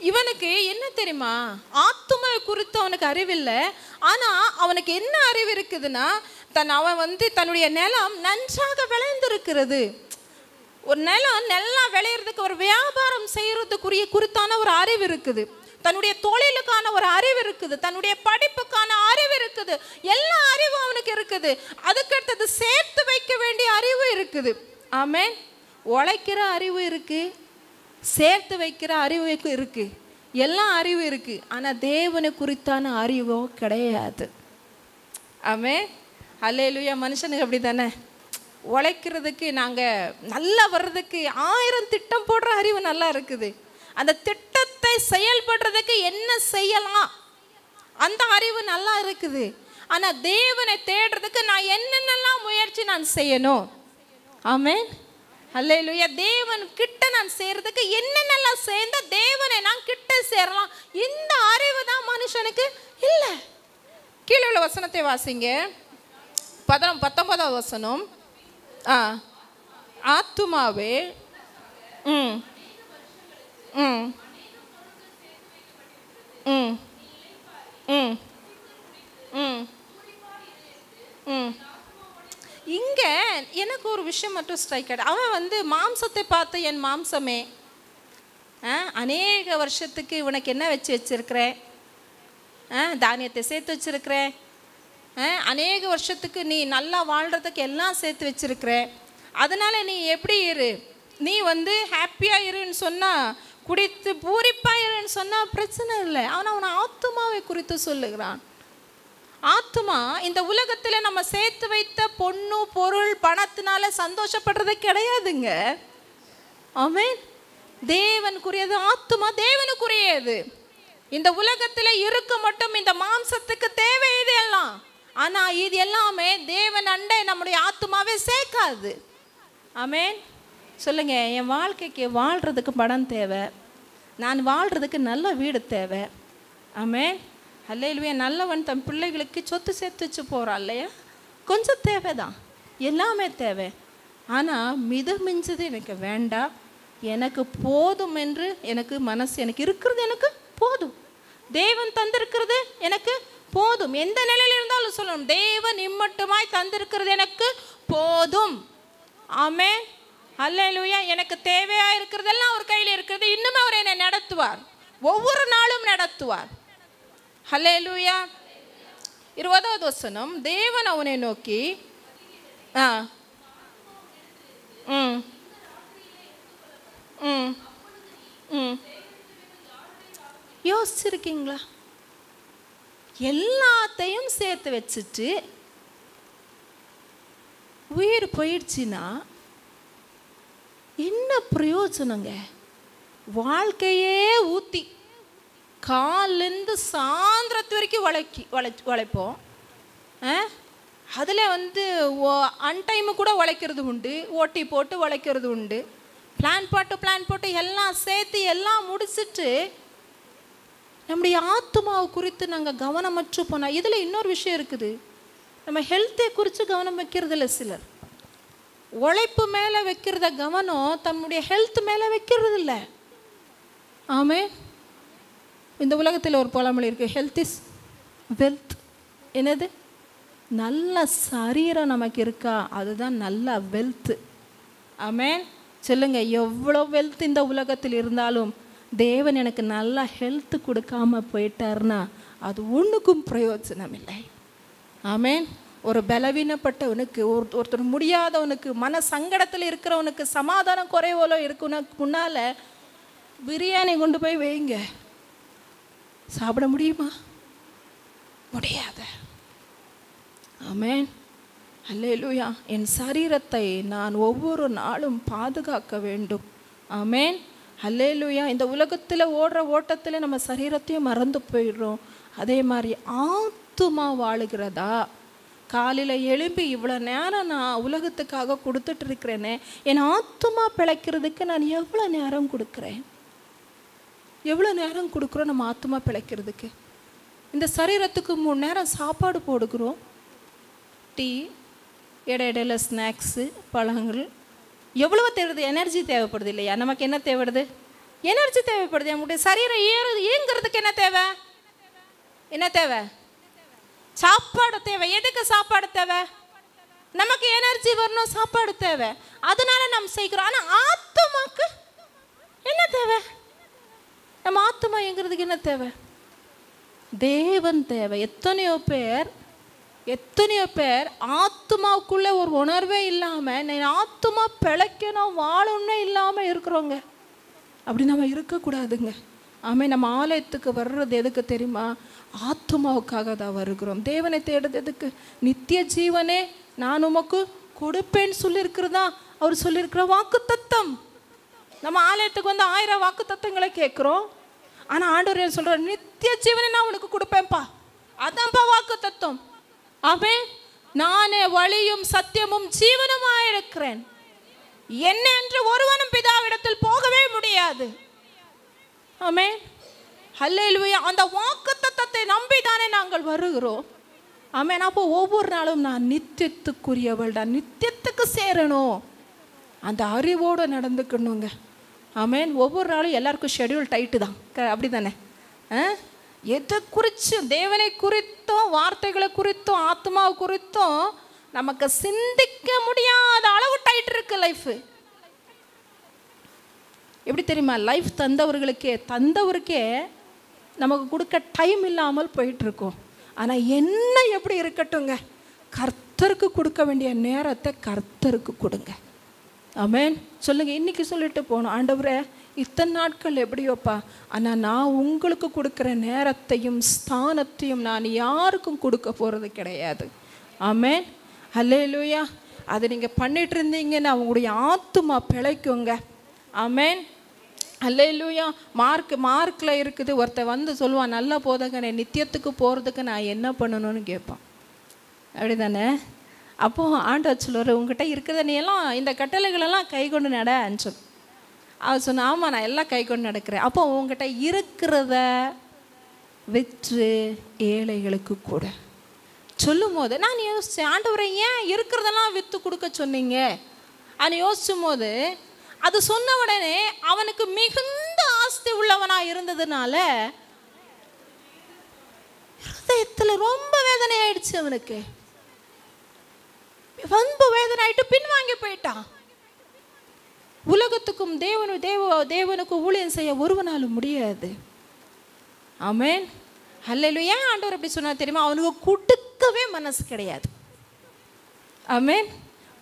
இவனுக்கு என்ன தெரியுமா? ஆத்தும குறித்து அவனுக்கு அறிவில்லை. ஆனால் அவனுக்கு என்ன அறிவு இருக்குதுன்னா, அவன் தன்னுடைய நிலம் நன்றாக விளைந்திருக்கிறது. ஒரு நிலம் நல்லா விளையிறதுக்கு ஒரு வியாபாரம் செய்யறதுக்குரிய குறித்தான ஒரு அறிவு இருக்குது, தன்னுடைய தொழிலுக்கான ஒரு அறிவு இருக்குது, தன்னுடைய படிப்புக்கான அறிவு இருக்குது, எல்லா அறிவும் அவனுக்கு இருக்குது. அதுக்கடுத்தது சேர்த்து வைக்க வேண்டிய அறிவு இருக்குது. ஆமென். உழைக்கிற அறிவு இருக்கு, சேர்த்து வைக்கிற அறிவு இருக்கு, எல்லா அறிவும் இருக்கு. ஆனால் தேவனை குறித்தான அறிவோ கிடையாது. ஆமென். ஹல்லேலூயா. மனுஷனுக்கு அப்படி தானே, உழைக்கிறதுக்கு நாங்கள் நல்லா வர்றதுக்கு 1000 திட்டம் போடுற அறிவு நல்லா இருக்குது. அந்த திட்டத்தை செயல்படுறதுக்கு என்ன செய்யலாம் அந்த அறிவு நல்லா இருக்குது. ஆனால் தேவனை தேடுறதுக்கு நான் என்னென்னலாம் முயற்சி நான் செய்யணும். ஆமென். ஹல்லேலூயா. தேவன் கிட்ட நான் சேர்றதுக்கு என்னென்னலாம் சேர்ந்த தேவனை நான் கிட்ட சேரலாம், இந்த அறிவு தான் மனுஷனுக்கு இல்லை. கீழே உள்ள வசனத்தை வாசிங்க. 19வது வசனம். ஆத்துமாவே இங்க எனக்கு ஒரு விஷயம் மட்டும் ஸ்ட்ரைக் ஆகிடு. அவன் மாம்சத்தை பார்த்து, என் மாம்சமே அநேக வருஷத்துக்கு உனக்கு என்ன வச்சிருக்கிறேன்? தானியத்தை சேர்த்து வச்சிருக்கிறேன், அநேக வருஷத்துக்கு நீ நல்லா வாழ்கிறதுக்கு எல்லாம் சேர்த்து வச்சிருக்கிற, அதனால நீ எப்படி இரு, நீ ஹாப்பியாக இருன்னு சொன்னால், குடித்து பூரிப்பாக இருன்னு சொன்னால் பிரச்சனை இல்லை. ஆனால் அவனை ஆத்துமாவை குறித்து சொல்லுகிறான். ஆத்துமா இந்த உலகத்தில் நம்ம சேர்த்து வைத்த பொண்ணு பொருள் பணத்தினால சந்தோஷப்படுறது கிடையாதுங்க. ஆமென். தேவனுக்குரியது ஆத்துமா, தேவனுக்குரியது. இந்த உலகத்தில் இருக்க மட்டும் இந்த மாம்சத்துக்கு தேவை இது எல்லாம். ஆனால் இது எல்லாமே தேவன் அண்டை நம்முடைய ஆத்துமாவே சேர்க்காது. ஆமென். சொல்லுங்க, என் வாழ்க்கைக்கு வாழ்கிறதுக்கு பணம் தேவை, நான் வாழ்கிறதுக்கு நல்ல வீடு தேவை. ஆமென். ஹல்லேலூயா. நல்லவன் தன் பிள்ளைகளுக்கு சொத்து சேர்த்து வச்சு போகிறான் இல்லையா? கொஞ்சம் தேவை தான், எல்லாமே தேவை. ஆனால் மிதமிஞ்சது எனக்கு வேண்டாம், எனக்கு போதும் என்று எனக்கு மனசு, எனக்கு இருக்கிறது எனக்கு போதும், தேவன் தந்திருக்கிறது எனக்கு போதும். எந்த நிலையில் இருந்தாலும் சொல்லணும், தேவன் இம்மட்டுமாய் தந்திருக்கிறது எனக்கு போதும். ஆமென். ஹல்லேலூயா. எனக்கு தேவையாக இருக்கிறதெல்லாம் அவர் கையில் இருக்கிறது. இன்னும் அவர் என்னை நடத்துவார், ஒவ்வொரு நாளும் நடத்துவார். ஹல்லேலூயா. 20வது வசனம். தேவன் அவனை நோக்கி யோசிச்சிருக்கீங்களா? எல்லாத்தையும் சேர்த்து வச்சுட்டு உயிர் போயிடுச்சுன்னா என்ன பிரயோஜனங்க? வாழ்க்கையே ஊற்றி காலிலேருந்து சாயந்தரத்து வரைக்கும் உழைப்போம். அதில் வந்து அன்டைமு கூட உழைக்கிறது உண்டு, ஓட்டி போட்டு உழைக்கிறது உண்டு. பிளான் போட்டு எல்லாம் சேர்த்து எல்லாம் முடிச்சுட்டு நம்முடைய ஆத்மாவை குறித்து நாங்கள் கவனமற்று போனால். இதில் இன்னொரு விஷயம் இருக்குது, நம்ம ஹெல்த்தை குறித்து கவனம் வைக்கிறது இல்லை. சிலர் உழைப்பு மேலே வைக்கிறத கவனம் தன்னுடைய ஹெல்த் மேலே வைக்கிறது இல்லை. ஆமே, இந்த உலகத்தில் ஒரு பழமொழி இருக்குது, ஹெல்த் இஸ் வெல்த். என்னது? நல்ல சரீரம் நமக்கு இருக்கா, அதுதான் நல்ல வெல்த்து. ஆமேன் சொல்லுங்க. எவ்வளோ வெல்த் இந்த உலகத்தில் இருந்தாலும் தேவன் எனக்கு நல்ல ஹெல்த் கொடுக்காம போயிட்டார்னா அது ஒன்றுக்கும் பிரயோஜனம் இல்லை. ஆமேன். ஒரு பலவீனப்பட்டவனுக்கு, ஒருத்தர் முடியாதவனுக்கு, மன சங்கடத்தில் இருக்கிறவனுக்கு, சமாதானம் குறைவோலோ இருக்குனக்கு முன்னால் பிரியாணி கொண்டு போய் வைங்க, சாப்பிட முடியுமா? முடியாது. ஆமேன். அல்லேலூயா. என் சரீரத்தை நான் ஒவ்வொரு நாளும் பாதுகாக்க வேண்டும். ஆமேன். அல்லேலூயா. இந்த உலகத்தில் ஓடுற ஓட்டத்தில் நம்ம சரீரத்தையும் மறந்து போயிடுறோம். அதே மாதிரி ஆத்துமா வாழுகிறதா? காலையில் எழும்பி இவ்வளோ நேரம் நான் உலகத்துக்காக கொடுத்துட்டு இருக்கிறேனே, என் ஆத்துமா பிழைக்கிறதுக்கு நான் எவ்வளோ நேரம் கொடுக்குறேன்? எவ்வளோ நேரம் கொடுக்குறோம் நம்ம ஆத்துமா பிழைக்கிறதுக்கு? இந்த சரீரத்துக்கு 3 நேரம் சாப்பாடு போடுகிறோம், டீ, இடையிடையில் ஸ்நாக்ஸு, பழங்கள், எவ்வளோ தேவைப்படுது? எனர்ஜி தேவைப்படுது இல்லையா? நமக்கு என்ன தேவைப்படுது? எனர்ஜி தேவைப்படுது. நம்முடைய சரீரம் இயங்குறதுக்கு என்ன தேவை? என்ன தேவை? சாப்பாடு தேவை. எதுக்கு சாப்பாடு தேவை? நமக்கு எனர்ஜி வரணும், சாப்பாடு தேவை. அதனால நம்ம செய்கிறோம். ஆனால் ஆத்துமாக்கு என்ன தேவை? நம்ம ஆத்துமா இயங்குறதுக்கு என்ன தேவை? தேவன் தேவை. எத்தனையோ பேர் ஆத்துமாவுக்குள்ளே ஒரு உணர்வே இல்லாமல், நான் ஆத்துமா பிழைக்கணும் வாழணும்னே இல்லாமல் இருக்கிறோங்க. அப்படி நம்ம இருக்கக்கூடாதுங்க. ஆமாம். நம்ம ஆலயத்துக்கு வர்றது எதுக்கு தெரியுமா? ஆத்துமாவுக்காக தான் வருகிறோம். தேவனை தேடுறது எதுக்கு? நித்திய ஜீவனே நான் உமக்கு கொடுப்பேன்னு சொல்லியிருக்கிறதா அவர் சொல்லியிருக்கிற வாக்கு தத்தம். நம்ம ஆலயத்துக்கு வந்து 1000 வாக்கு தத்தங்களை கேட்குறோம். ஆனால் ஆண்டவர் என்ன சொல்கிறார்? நித்திய ஜீவனை நான் உனக்கு கொடுப்பேன்ப்பா. அதான்ப்பா வாக்கு தத்துவம். ஆமென். நானே வழியும் சத்தியமும் ஜீவனுமாய் இருக்கிறேன், என்ன என்று ஒருவனும் பிதாவிடத்தில் போகவே முடியாது. ஆமென். ஹல்லேலூயா. அந்த வாக்குத்தத்தத்தை நம்பிதானே நாங்கள் வருகிறோம். ஆமென். அப்போ ஒவ்வொரு நாளும் நான் நித்தியத்துக்குரியவள் தான், நித்தியத்துக்கு சேரணும், அந்த அறிவோடு நடந்துக்கணுங்க. ஆமென். ஒவ்வொரு நாளும் எல்லாருக்கும் ஷெட்யூல் டைட்டு தான், அப்படி தானே? எதை குறித்தும், தேவனை குறித்தும், வார்த்தைகளை குறித்தும், ஆத்மாவை குறித்தும் நமக்கு சிந்திக்க முடியாத அளவு டைட் இருக்கு லைஃபு. எப்படி தெரியுமா? லைஃப் தந்தவருக்கே நமக்கு கொடுக்க டைம் இல்லாமல் போயிட்டுருக்கோம். ஆனால் என்ன எப்படி இருக்கட்டுங்க, கர்த்தருக்கு கொடுக்க வேண்டிய நேரத்தை கர்த்தருக்கு கொடுங்க. ஆமென். சொல்லுங்கள். இன்றைக்கி சொல்லிட்டு போகணும், ஆண்டவரே இத்தனை நாட்கள் எப்படியோப்பா, ஆனால் நான் உங்களுக்கு கொடுக்குற நேரத்தையும் ஸ்தானத்தையும் நான் யாருக்கும் கொடுக்க போகிறது கிடையாது. ஆமென். ஹல்லேலூயா. அதை நீங்கள் பண்ணிட்டு இருந்தீங்கன்னா உங்களுடைய ஆத்துமா பிழைக்குங்க. ஆமென். ஹல்லேலூயா. மார்க்கில் இருக்குது. ஒருத்தர் வந்து சொல்லுவான், நல்ல போதகனே, நித்தியத்துக்கு போகிறதுக்கு நான் என்ன பண்ணணும்னு கேட்பான். அப்படி தானே? அப்போது ஆண்டவர் சொல்லுவார், உங்ககிட்ட இருக்கிறத நீ எல்லாம் இந்த கட்டளைகளெல்லாம் கை கொண்டு நடன்னு சொல். அவர் சொன்ன, ஆமாம் நான் எல்லாம் கை கொண்டு நடக்கிறேன். அப்போ உங்ககிட்ட இருக்கிறத விற்று ஏழைகளுக்கு கூட சொல்லும் போது நான் யோசித்தேன், ஆண்டவரை ஏன் இருக்கிறதெல்லாம் விற்று கொடுக்க சொன்னீங்க அப்படின்னு யோசிச்சும் போது, அது சொன்ன உடனே அவனுக்கு மிகுந்த ஆஸ்தி உள்ளவனாக இருந்ததுனால ஹிருதயத்தில் ரொம்ப வேதனை ஆயிடுச்சு. அவனுக்கு ரொம்ப வேதனை ஆயிட்டு பின்வாங்கி போயிட்டான். உலகத்துக்கும் தேவனுக்கும் ஊழியம் செய்ய ஒருவனாலும் முடியாது. ஆமென். ஹல்லேலூயா. ஏன் ஆண்டவர் அப்படி சொன்னா தெரியுமா? அவனுக்கு கொடுக்கவே மனசு கிடையாது. ஆமென்.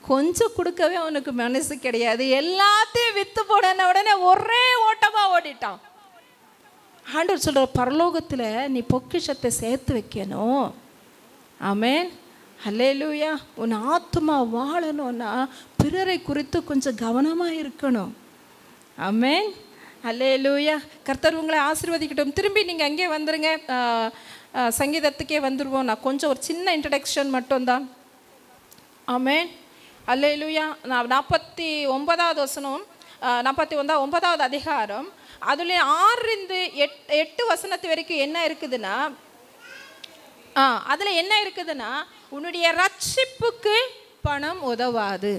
கொஞ்சம் கொடுக்கவே அவனுக்கு மனசு கிடையாது. எல்லாத்தையும் வித்து போடன உடனே ஒரே ஓட்டமா ஓடிட்டான். ஆண்டவர் சொல்ற, பரலோகத்தில் நீ பொக்கிஷத்தை சேர்த்து வைக்கணும். ஆமென். ஹல்லேலூயா. உன் ஆத்துமா வாழணும்னா பிறரை குறித்து கொஞ்சம் கவனமாக இருக்கணும். ஆமென். ஹல்லேலூயா. கர்த்தர் உங்களை ஆசீர்வதிக்கட்டும். திரும்பி நீங்கள் அங்கே வந்துடுங்க, சங்கீதத்துக்கே வந்துடுவோம். நான் கொஞ்சம் ஒரு சின்ன இன்ட்ரடக்ஷன் மட்டும்தான். ஆமென். அல்லேலூயா. 49வது வசனம், 49வது அதிகாரம், அதுல 6-8 வசனத்து வரைக்கும் என்ன இருக்குதுன்னா, அதுல என்ன இருக்குதுன்னா, உன்னுடைய ரட்சிப்புக்கு பணம் உதவாது.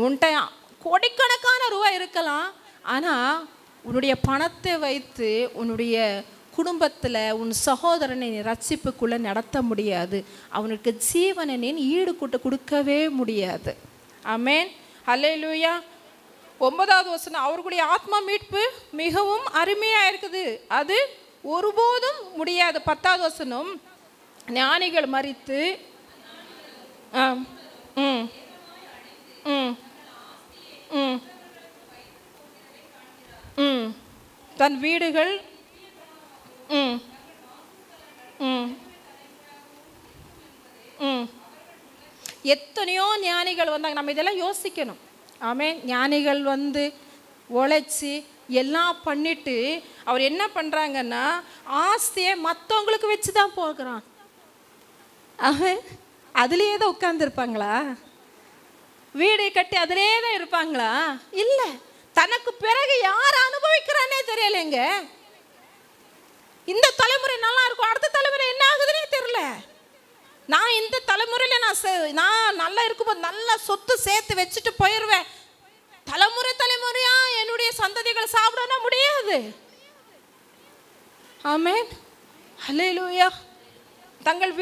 உன்கிட்ட கோடிக்கணக்கான ரூபாய் இருக்கலாம், ஆனா உன்னுடைய பணத்தை வைத்து உன்னுடைய குடும்பத்தில் உன் சகோதரனை நீ ரட்சிப்புக்குள்ளே நடத்த முடியாது. அவனுக்கு ஜீவனை நீ ஈடு கொடுக்கவே முடியாது. ஆமென். அல்லேலூயா. 9வது வசனம், அவர்களுடைய ஆத்மா மீட்பு மிகவும் அருமையாக இருக்குது, அது ஒருபோதும் முடியாது. 10வது வசனம், ஞானிகள் மரித்து தன் வீடுகள் எத்தனையோ ஞானிகள் வந்தாங்க. நம்ம இதெல்லாம் யோசிக்கணும். ஆமென். ஞானிகள் வந்து உழைச்சி எல்லாம் பண்ணிட்டு அவர் என்ன பண்ணுறாங்கன்னா, ஆஸ்தியை மற்றவங்களுக்கு வச்சு தான் போகிறான். அவன் அதுலேயே தான் உட்கார்ந்துருப்பாங்களா? வீடு கட்டி அதிலே தான் இருப்பாங்களா? இல்லை. தனக்கு பிறகு யார் அனுபவிக்கிறானே தெரியலைங்க. இந்த தலைமுறை நல்லா இருக்கும், அடுத்த தலைமுறை என்ன ஆகுதுன்னே தெரியல. நான் இந்த தலைமுறையில் நான் நல்லா இருக்கும்போது நல்லா சொத்து சேர்த்து வச்சுட்டு போயிடுவேன். தலைமுறையா என்னுடைய சந்ததிகள் சாப்பிடணும் முடியாது. ஆமென். அல்லேலூயா. தங்கள்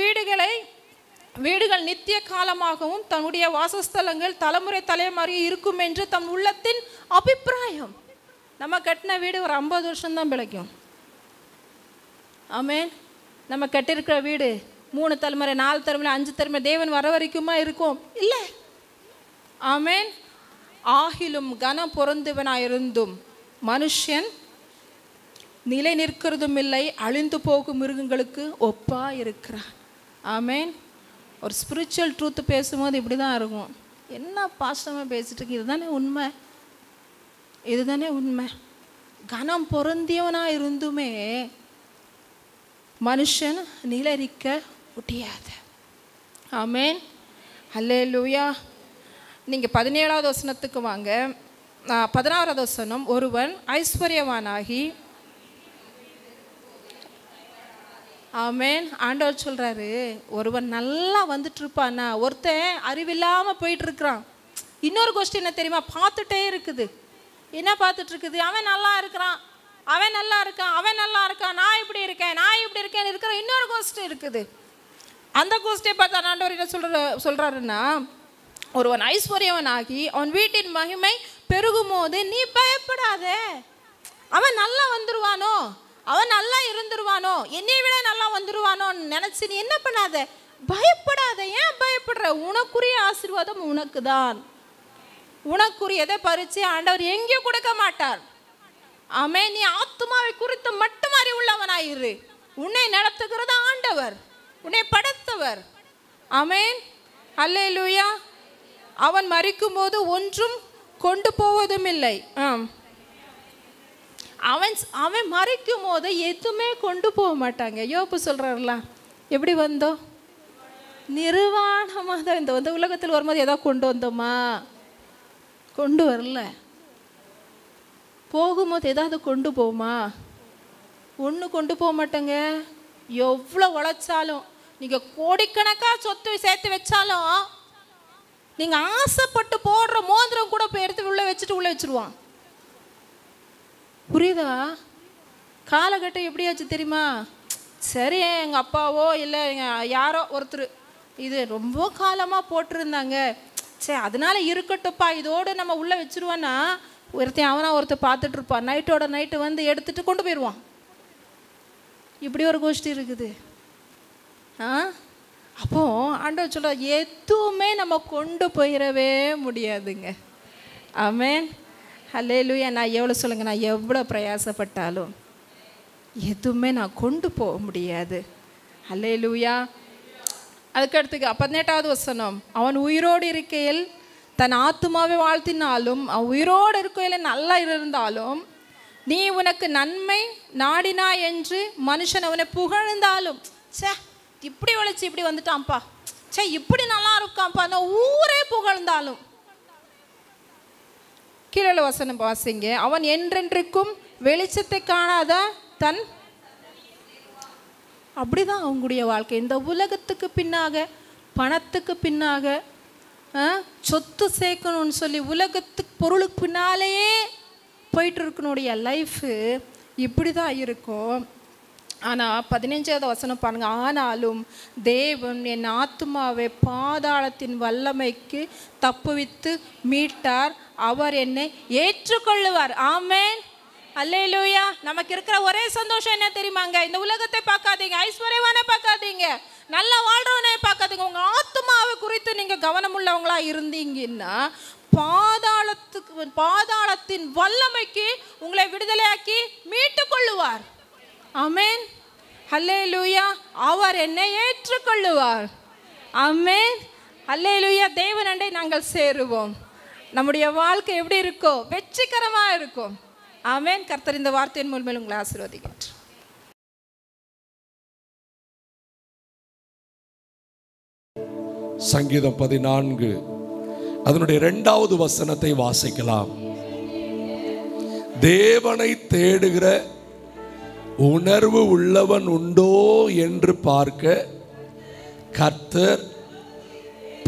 வீடுகள் நித்திய காலமாகவும் தன்னுடைய வாசஸ்தலங்கள் தலைமுறை இருக்கும் என்று தம் உள்ளத்தின் அபிப்பிராயம். நம்ம கட்டின வீடு ஒரு 50 வருஷம்தான் பிழைக்கும். ஆமென். நம்ம கட்டியிருக்கிற வீடு 3 தலைமுறை 4 தலைமுறை 5 தலைமுறை தேவன் வர வரைக்குமா இருக்கும்? இல்லை. ஆமென். ஆகிலும் கனம் பொருந்தவனாயிருந்தும் மனுஷன் நிலை நிற்கிறதும் இல்லை, அழிந்து போகும் மிருகங்களுக்கு ஒப்பா இருக்கிறான். ஆமென். ஒரு ஸ்பிரிச்சுவல் ட்ரூத் பேசும்போது இப்படி தான் இருக்கும். என்ன பாஸ்டமாக பேசிட்டு இருக்கு, இதுதானே உண்மை. கனம் பொருந்தியவனாக இருந்துமே மனுஷன் நிலைக்க முடியாது. ஆமென். அல்லேலூயா. நீங்கள் 17வது வசனத்துக்கு வாங்க. 16வது வசனம், ஒருவன் ஐஸ்வர்யவானாகி, ஆமென், ஆண்டவர் சொல்கிறாரு, ஒருவன் நல்லா வந்துட்டு இருப்பானா, ஒருத்தன் அறிவில்லாமல் போயிட்டு இருக்கிறான். இன்னொரு கொஸ்டின் என்ன தெரியுமா? பார்த்துட்டே இருக்குது. என்ன பார்த்துட்டு இருக்குது? அவன் நல்லா இருக்கிறான், அவன் நல்லா இருக்கான், நான் இப்படி இருக்கேன் இருக்கிற இன்னொரு கோஸ்ட் இருக்குது. அந்த கோஸ்டை பார்த்தா ஆண்டவர் என்ன சொல்கிறாருன்னா, ஒருவன் ஐஸ்வர்யவனாகி அவன் வீட்டின் மகிமை பெருகும் போது நீ பயப்படாத. அவன் நல்லா வந்துடுவானோ, அவன் நல்லா இருந்துருவானோ, என்னை விட நல்லா வந்துடுவானோன்னு நினச்சி நீ என்ன பண்ணாத, பயப்படாத. ஏன் பயப்படுற? உனக்குரிய ஆசீர்வாதம் உனக்கு தான். உனக்குரியதை பறித்து ஆண்டவர் எங்கேயும் கொடுக்க மாட்டார். ஆமென். நீ ஆத்துமாவை குறித்து மட்டும் அறிவுள்ளவனாயிரு. உன்னை நடத்துகிறது ஆண்டவர், உன்னை படைத்தவர். ஆமென். அல்லேலூயா. அவன் மரிக்கும் போது ஒன்றும் கொண்டு போவதும் இல்லை. அவன் மறைக்கும் போது எதுவுமே கொண்டு போக மாட்டாங்க. யோபு சொல்கிறாருல, எப்படி வந்தோம்? நிர்வாணமாக தான் இந்த உலகத்தில் வரும்போது ஏதோ கொண்டு வந்தோமா? கொண்டு வரல. போகும்போது ஏதாவது கொண்டு போமா? ஒன்றும் கொண்டு போக மாட்டேங்க. எவ்வளோ உழைச்சாலும், நீங்கள் கோடிக்கணக்காக சொத்து சேர்த்து வச்சாலும், நீங்கள் ஆசைப்பட்டு போடுற மோதிரம் கூட போய் எடுத்து உள்ளே வச்சுருவான். புரியுதா? காலகட்டம் எப்படியாச்சு தெரியுமா? சரி, எங்கள் அப்பாவோ இல்லை யாரோ ஒருத்தர் இது ரொம்ப காலமாக போட்டிருந்தாங்க, சரி அதனால இருக்கட்டும்ப்பா, இதோடு நம்ம உள்ளே வச்சுருவான்னா ஒருத்தர் பார்த்துட்டு இருப்பான். நைட்டோட நைட்டு வந்து எடுத்துகிட்டு கொண்டு போயிடுவான். இப்படி ஒரு கோஷ்டி இருக்குது. அப்போ ஆண்டவர் சொல்ற, எதுவுமே நம்ம கொண்டு போயிடவே முடியாதுங்க. ஆமென். அல்லேலூயா. நான் எவ்வளோ பிரயாசப்பட்டாலும் எதுவுமே நான் கொண்டு போக முடியாது. அல்லேலூயா. அதுக்கடுத்துக்கு 18வது வசனம், அவன் உயிரோடு இருக்கையில் தன் ஆத்துமாவை வாழ்த்தினாலும், அவன் உயிரோடு இருக்கையில் நல்லா இருந்தாலும், நீ உனக்கு நன்மை நாடினா என்று மனுஷன் அவனை புகழ்ந்தாலும், சே இப்படி உழைச்சி இப்படி வந்துட்டான்ப்பா, சே இப்படி நல்லா இருக்கான் பாருங்க, ஊரே புகழ்ந்தாலும். கீழே வசனம் வாசிங்க. அவன் என்றென்றைக்கும் வெளிச்சத்தை காணாத தன், அப்படிதான் அவங்களுடைய வாழ்க்கை. இந்த உலகத்துக்கு பின்னாக, பணத்துக்கு பின்னாக, சொத்து சேர்க்கணும்னு சொல்லி உலகத்துக்கு பொருளுக்கு பின்னாலேயே போயிட்டு இருக்கனுடைய லைஃபு இப்படி தான் இருக்கும். ஆனால் 15வது வசனம் பாருங்க. ஆனாலும் தேவன் என் ஆத்துமாவை பாதாளத்தின் வல்லமைக்கு தப்புவித்து மீட்டார், அவர் என்னை ஏற்றுக்கொள்ளுவார். ஆமென், அல்லேலூயா. நமக்கு இருக்கிற ஒரே சந்தோஷம் என்ன தெரியுமாங்க? இந்த உலகத்தை பார்க்காதீங்க, ஐஸ்வர்யவானே பார்க்காதீங்க, நல்லா வாழ்றவனே பார்க்காதீங்க. உங்கள் ஆத்துமாவை குறித்து நீங்கள் கவனமுள்ளவங்களா இருந்தீங்கன்னா பாதாளத்தின் வல்லமைக்கு உங்களை விடுதலையாக்கி மீட்டு கொள்ளுவார். ஆமென், அல்லேலூயா. அவர் என்னை ஏற்றுக்கொள்ளுவார். ஆமென், அல்லேலூயா. தேவனண்டை நாங்கள் சேருவோம். நம்முடைய வாழ்க்கை எப்படி இருக்கோ? வெற்றிகரமாக இருக்கும். ஆமென். கர்த்தர் இந்த வார்த்தையின் மூலமே உங்களை ஆசீர்வதிக்கிறார். சங்கீதம் 14 அதனுடைய 2வது வசனத்தை வாசிக்கலாம். தேவனை தேடுகிற உணர்வு உள்ளவன் உண்டோ என்று பார்க்க கர்த்தர்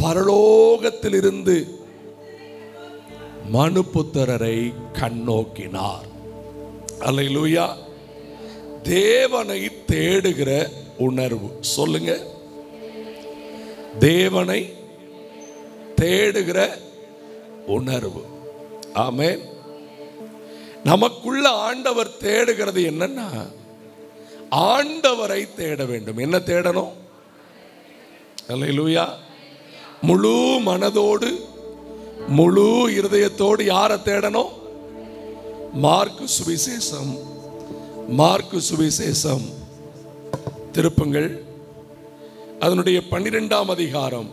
பரலோகத்திலிருந்து மனுபுத்திரரை கண்ணோக்கினார். அல்லேலூயா. தேவனை தேடுகிற உணர்வு. சொல்லுங்க, தேவனை தேடுகிற உணர்வு. ஆமென். நமக்குள்ள ஆண்டவர் தேடுகிறது என்னன்னா, ஆண்டவரை தேட வேண்டும். என்ன தேடணும்? அல்லேலூயா. முழு மனதோடு முழு இருதயத்தோடு யாரை தேடணும்? மார்க்கு சுவிசேஷம் திருப்புங்கள். அதனுடைய 12ஆம் அதிகாரம்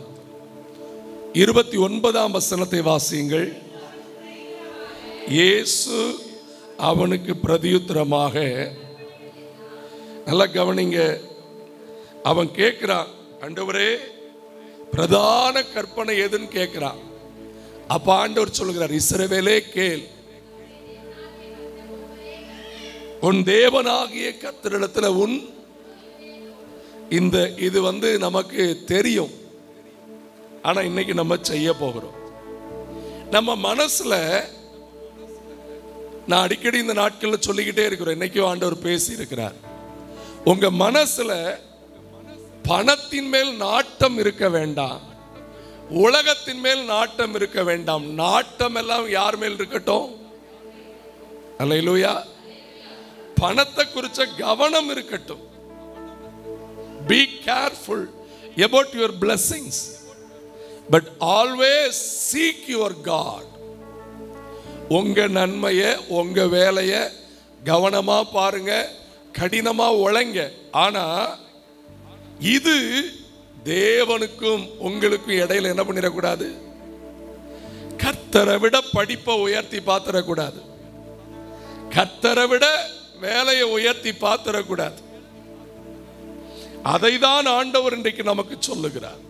29ஆம் வசனத்தை வாசியுங்கள். இயேசு அவனுக்கு பிரதியுத்தரமாக, நல்லா கவனிங்க, அவன் கேட்கிறான், ஆண்டவரே பிரதான கற்பனை எதுன்னு கேட்கிறான். அப்ப ஆண்டவர் சொல்கிறார், இஸ்ரவேலே கேள், உன் தேவனாகிய கர்த்தரிடத்துல உன் இது நமக்கு தெரியும். ஆனா இன்னைக்கு நம்ம செய்ய போகிறோம். நம்ம மனசுல, நான் அடிக்கடி இந்த நாட்கள்ல சொல்லிக்கிட்டே இருக்கிறோம், இன்னைக்கும் ஆண்டவர் பேசி இருக்கிறார். உங்க மனசுல பணத்தின் மேல் நாட்டம் இருக்க வேண்டாம், உலகத்தின் மேல் நாட்டம் இருக்க வேண்டாம். நாட்டம் எல்லாம் யார் மேல் இருக்கட்டும்? அல்லேலூயா. பணத்தை குறிச்ச கவனம் இருக்கட்டும். Be careful about your blessings, but always seek your God. உங்க நன்மையை, உங்க வேலையை கவனமா பாருங்க, கடினமா உழைங்க. ஆனா இது தேவனுக்கும் உங்களுக்கும் இடையில என்ன பண்ணிடக்கூடாது? கர்த்தரை விட படிப்பை உயர்த்தி பார்த்திடக்கூடாது, கர்த்தரை விட வேலையை உயர்த்தி பார்த்திடக்கூடாது. அதைதான் ஆண்டவர் இன்றைக்கு நமக்கு சொல்லுகிறார்.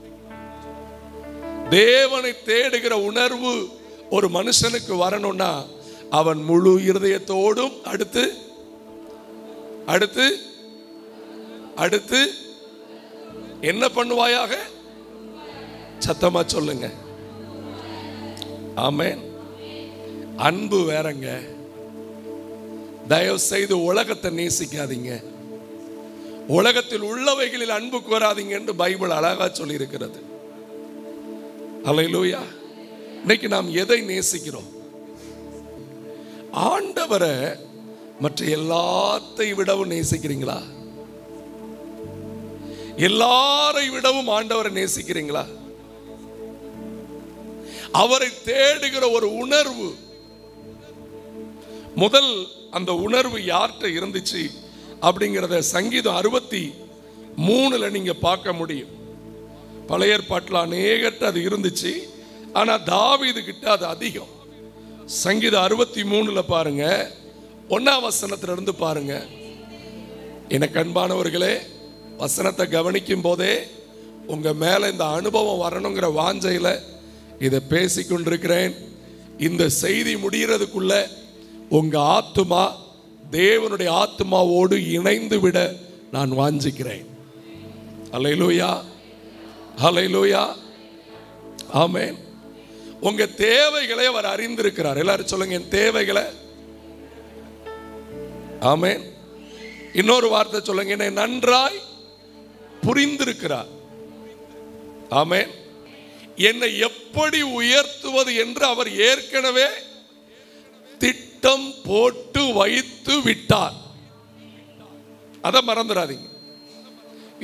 தேவனை தேடுகிற உணர்வு ஒரு மனுஷனுக்கு வரணும்னா அவன் முழு இருதயத்தோடும் அடுத்து அடுத்து அடுத்து என்ன பண்ணுவாயாக? சத்தமா சொல்லுங்க. ஆமென். அன்பு வேறங்க. தயவு செய்து உலகத்தை நேசிக்காதீங்க, உலகத்தில் உள்ளவைகளில் அன்பு கோராதீங்க என்று பைபிள் அழகா சொல்லி இருக்கிறது. அல்லேலூயா. இன்னைக்கு நாம் எதை நேசிக்கிறோம்? ஆண்டவரை மற்ற எல்லாத்தை விடவும் நேசிக்கிறீங்களா? எல்லாரை விடவும் ஆண்டவரை நேசிக்கிறீங்களா? அவரை தேடுகிற ஒரு உணர்வு, முதல் அந்த உணர்வு யார்கிட்ட இருந்துச்சு அப்படிங்கிறத சங்கீதம் 63 நீங்க பார்க்க முடியும். பழைய ஏற்பாட்டில் அநேகர்கிட்ட அது இருந்துச்சு, ஆனா தாவீது கிட்ட அது அதிகம். சங்கீதம் 63 பாருங்க, 1ஆம் வசனத்திலிருந்து பாருங்க. எனக்கு அன்பானவர்களே, வசனத்தை கவனிக்கும் போதே உங்க மேல இந்த அனுபவம் வரணுங்கிற வாஞ்சையில இதை பேசிக்கொண்டிருக்கிறேன். இந்த செய்தி முடிகிறதுக்குள்ள உங்க ஆத்துமா தேவனுடைய ஆத்துமாவோடு இணைந்து விட நான் வாஞ்சிக்கிறேன். அல்லேலூயா, அல்லேலூயா, ஆமென். உங்க தேவைகளை அவர் அறிந்திருக்கிறார். எல்லாரும் சொல்லுங்க, என் தேவைகளை. ஆமென். இன்னொரு வார்த்தை சொல்லுங்க, என்னை நன்றாய் புரிந்திருக்கிறார். ஆமென். என்னை எப்படி உயர்த்துவது என்று அவர் ஏற்கனவே திட்டம் போட்டு வைத்து விட்டார். அதை மறந்துடாதீங்க.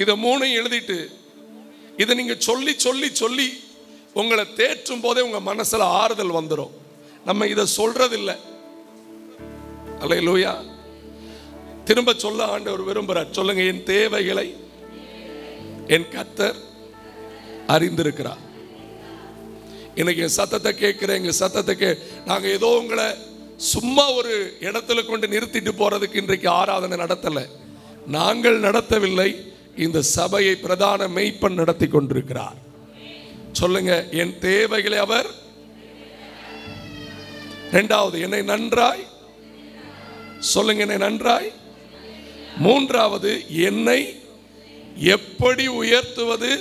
இதை மூணையும் எழுதிட்டு இதை நீங்க சொல்லி சொல்லி சொல்லி உங்களை தேற்றும் போதே உங்க மனசுல ஆறுதல் வந்துடும். நம்ம இதை சொல்றதில்லை. அல்லேலூயா. திரும்ப சொல்ல ஆண்டவர் விரும்புகிறார். சொல்லுங்க, என் தேவைகளை என் கர்த்தர் அறிந்திருக்கிறார். இன்னைக்கு என் சத்தத்தை கேட்கிறேன். எங்க சத்தத்தை நாங்க ஏதோ உங்களை சும்மா ஒரு இடத்துல கொண்டு நிறுத்திட்டு போறதுக்கு இன்றைக்கு ஆராதனை நடத்தலை. நாங்கள் நடத்தவில்லை, இந்த சபையை பிரதான மெய்ப்பன் நடத்தி கொண்டிருக்கிறார். சொல்லுங்க, என் தேவைகளை அவர். இரண்டாவது, என்னை நன்றாய். சொல்லுங்க, என்னை நன்றாய். மூன்றாவது, என்னை எப்படி உயர்த்துவது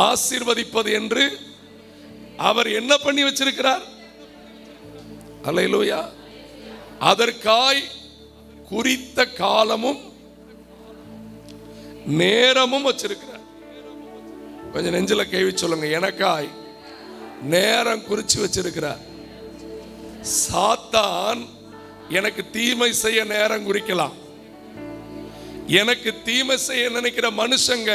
ஆசீர்வதிப்பது என்று அவர் என்ன பண்ணி வச்சிருக்கிறார். அல்லேலூயா. அதற்காய் குறித்த காலமும் நேரமும் வச்சிருக்கிறார். கொஞ்சம் நெஞ்சில கைவி சொல்லுங்க, எனக்காய் நேரம் குறிச்சு வச்சிருக்கிறார். சாத்தான் எனக்கு தீமை செய்ய நேரம் குறிக்கலாம். எனக்கு தீமை செய்ய நினைக்கிற மனுஷங்க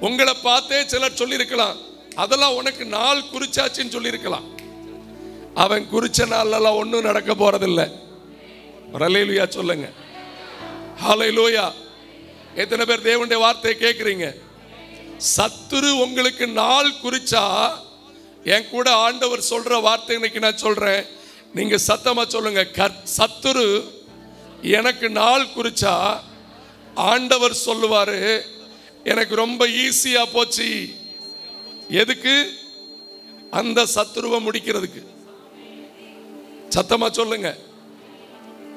உங்களை பார்த்தே சிலர் சொல்லியிருக்கலாம், அதெல்லாம் உனக்கு நாள் குறிச்சாச்சுன்னு சொல்லியிருக்கலாம். அவன் குறிச்ச நாள்லாம் ஒன்றும் நடக்க போறதில்லை. அல்லேலூயா சொல்லுங்க. ஹல்லேலூயா. எத்தனை பேர் தேவனுடைய வார்த்தையை கேட்குறீங்க? சத்துரு உங்களுக்கு நாள் குறிச்சா, என் கூட ஆண்டவர் சொல்ற வார்த்தை இன்னைக்கு நான் சொல்றேன், நீங்க சத்தமா சொல்லுங்க, சத்துரு எனக்கு நாள் குறிச்சா ஆண்டவர் சொல்லுவாரு, எனக்கு ரொம்ப ஈஸியா போச்சு. எதுக்கு? அந்த சத்துருவை முடிக்கிறதுக்கு. சத்தமா சொல்லுங்க.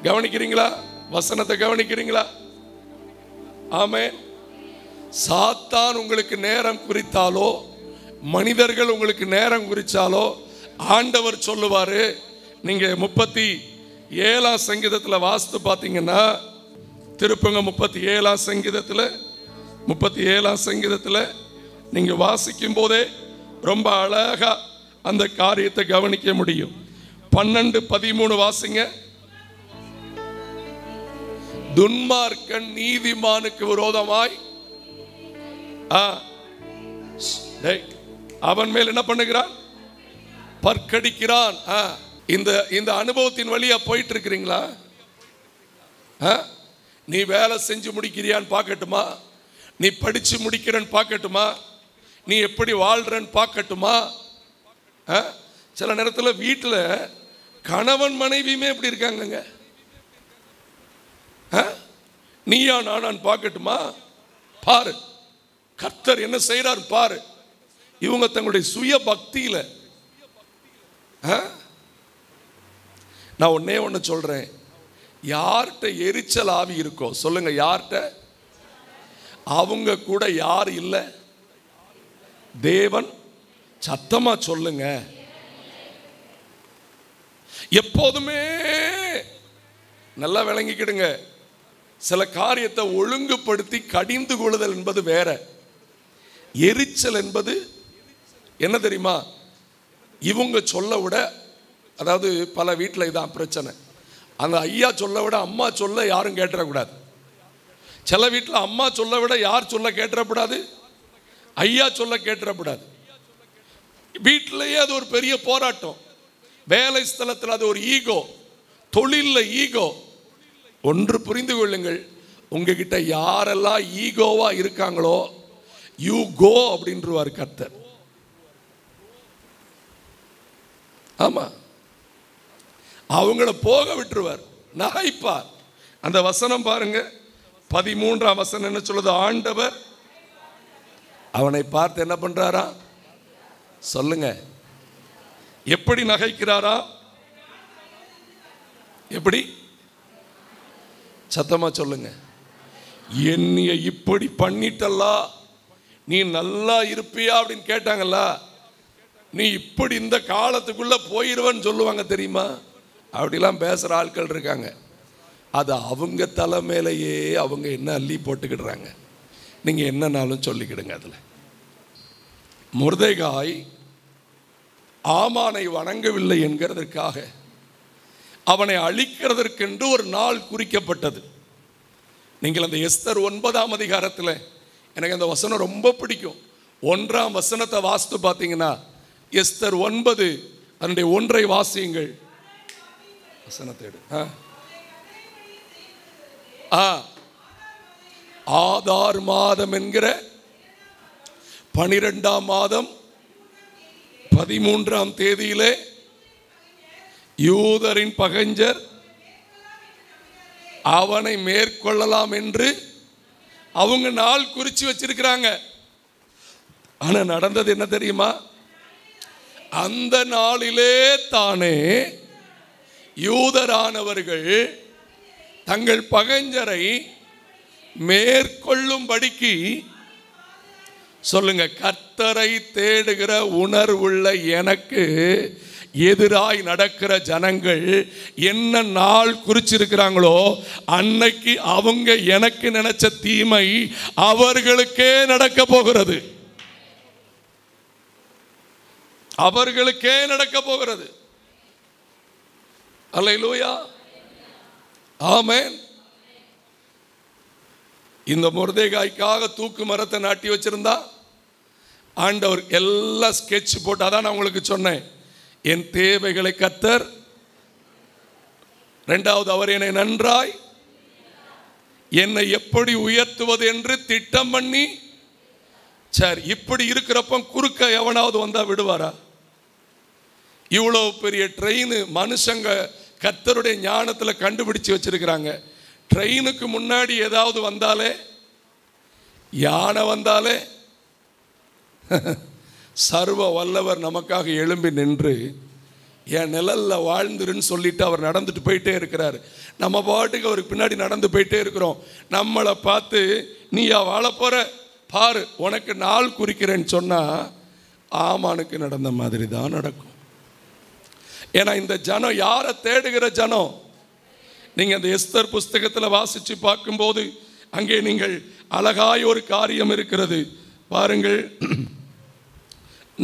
கவனிக்கிறீங்களா? வசனத்தை கவனிக்கிறீங்களா? ஆமென். சாத்தான் உங்களுக்கு நேரம் குறித்தாலோ, மனிதர்கள் உங்களுக்கு நேரம் குறிச்சாலோ, ஆண்டவர் சொல்லுவாரு. நீங்க 37 சங்கீதத்தில் வாசித்து பார்த்தீங்கன்னா, திருப்பங்க 37 சங்கீதத்தில் நீங்க வாசிக்கும் போதே ரொம்ப அழகா அந்த காரியத்தை கவனிக்க முடியும். 12-13 வாசிங்க. துன்மார்க்கன் நீதிமானுக்கு விரோதமாய் அவன் மேல் என்ன பண்ணுகிறான்? பற்கடிக்கிறான். இந்த அனுபவத்தின் வழியா போயிட்டு இருக்கிறீங்களா? நீ வேலை செஞ்சு முடிக்கிறியான்னு பார்க்கட்டுமா? நீ படிச்சு முடிக்கிறன்னு பார்க்கட்டுமா? நீ எப்படி வாழ்றன்னு பார்க்கட்டுமா? சில நேரத்தில் வீட்டில் கணவன் மனைவியுமே எப்படி இருக்காங்க. நீயா நானான்னு பார்க்கட்டுமா? பாரு, கர்த்தர் என்ன செய்யறார் பாரு. இவங்க தங்களுடைய சுய பக்தியில. நான் ஒன்னே ஒன்று சொல்றேன், யார்கிட்ட எரிச்சல் ஆவி இருக்கோ சொல்லுங்க, யார்கிட்ட? அவங்க கூட யார் இல்லை? தேவன். சத்தமா சொல்லுங்க. எப்போதுமே நல்லா விளங்கிக்கிடுங்க. சில காரியத்தை ஒழுங்குபடுத்தி கடிந்து கொள்ளுதல் என்பது வேற. எரிச்சல் என்பது என்ன தெரியுமா? இவங்க சொல்ல விட, அதாவது பல வீட்டில் இதான் பிரச்சனை, அந்த ஐயா சொல்ல விட அம்மா சொல்ல யாரும் கேட்டுறக்கூடாது. சில வீட்டில் அம்மா சொல்ல விட யார் சொல்ல கேட்டுறக்கூடாது? ஐயா சொல்ல கேட்டுறக்கூடாது. வீட்டிலேயே அது ஒரு பெரிய போராட்டம். வேலை ஸ்தலத்தில் அது ஒரு ஈகோ, தொழிலில் ஈகோ. ஒன்று புரிந்து கொள்ளுங்கள், உங்ககிட்ட யாரெல்லாம் ஈகோவா இருக்காங்களோ யூ கோ அப்படின்றவார் கர்த்தர். ஆமா, அவங்கள போக விட்டுருவார், நகைப்பார். அந்த வசனம் பாருங்க, 13ஆம் வசனம் என்ன சொல்லுது? ஆண்டவர் அவனை பார்த்து என்ன பண்றாரா சொல்லுங்க, எப்படி நகைக்கிறாரா? எப்படி? சத்தமா சொல்லுங்க. என்னைய இப்படி பண்ணிட்டல்லா, நீ நல்லா இருப்பியா அப்படின்னு கேட்டாங்கல்ல, நீ இப்படி இந்த காலத்துக்குள்ள போயிருவன்னு சொல்லுவாங்க தெரியுமா? அப்படிலாம் பேசுற ஆட்கள் இருக்காங்க. அது அவங்க தலைமையிலேயே அவங்க என்ன அள்ளி போட்டுக்கிடுறாங்க. நீங்க என்னன்னாலும் சொல்லிக்கிடுங்க. அதுல மொர்தெகாய் ஆமானை வணங்கவில்லை என்கிறதற்காக அவனை அழிக்கிறதற்கென்று ஒரு நாள் குறிக்கப்பட்டது. நீங்கள் அந்த எஸ்தர் 9ஆம் அதிகாரத்தில், எனக்கு அந்த வசனம் ரொம்ப பிடிக்கும். 1ஆம் வசனத்தை வாசித்து பார்த்தீங்கன்னா, எஸ்தர் 9 அதனுடைய 1ஐ வாசியுங்கள். வசனத்தை எடு. ஆதார் மாதம் என்கிற 12ஆம் மாதம் 13ஆம் தேதியிலே யூதரின் பகைஞர் அவனை மேற்கொள்ளலாம் என்று அவங்க நாள் குறிச்சு வச்சிருக்கிறாங்க. ஆனா நடந்தது என்ன தெரியுமா? அந்த நாளிலே தானே யூதரானவர்கள் தங்கள் பகைஞரை மேற்கொள்ளும்படிக்கு, சொல்லுங்க, கர்த்தரை தேடுகிற உணர்வுள்ள எனக்கு எதிராய் நடக்கிற ஜனங்கள் என்ன நாள் குறிச்சிருக்கிறாங்களோ அன்னைக்கு அவங்க எனக்கு நினைச்ச தீமை அவர்களுக்கே நடக்க போகிறது. அவர்களுக்கே நடக்க போகிறது. அல்லேலூயா, ஆமென். இந்த மொர்தெகாய்க்காக தூக்கு மரத்தை நாட்டி வச்சிருந்தா ஆண்டவர் எல்லாம் ஸ்கெட்ச் போட்டு, அதான் நான் உங்களுக்கு சொன்னேன், என் தேவைகளை கர்த்தர், இரண்டாவது அவர் என்னை நன்றாய் என்னை எப்படி உயர்த்துவது என்று திட்டம் பண்ணி. சரி, இப்படி இருக்கிறப்ப குறுக்க எவனாவது வந்தா விடுவாரா? இவ்வளவு பெரிய ட்ரெயின் மனுஷங்க கர்த்தருடைய ஞானத்தில் கண்டுபிடிச்சு வச்சிருக்கிறாங்க. ட்ரெயினுக்கு முன்னாடி ஏதாவது வந்தாலே, யானை வந்தாலே, சர்வ வல்லவர் நமக்காக எழும்பி நின்று என் நிழல்ல வாழ்ந்துருன்னு சொல்லிட்டு அவர் நடந்துட்டு போயிட்டே இருக்கிறாரு. நம்ம பாட்டுக்கு அவருக்கு பின்னாடி நடந்து போயிட்டே இருக்கிறோம். நம்மளை பார்த்து நீயா வாழ போற பாரு, உனக்கு நாள் குறிக்கிறேன்னு சொன்னா ஆமானுக்கு நடந்த மாதிரி தான் நடக்கும். ஏன்னா இந்த ஜனம் யாரை தேடுகிற ஜனம்? நீங்க அந்த எஸ்தர் புஸ்தகத்தில் வாசிச்சு பார்க்கும்போது அங்கே நீங்கள் அழகாய் ஒரு காரியம் இருக்கிறது பாருங்கள்.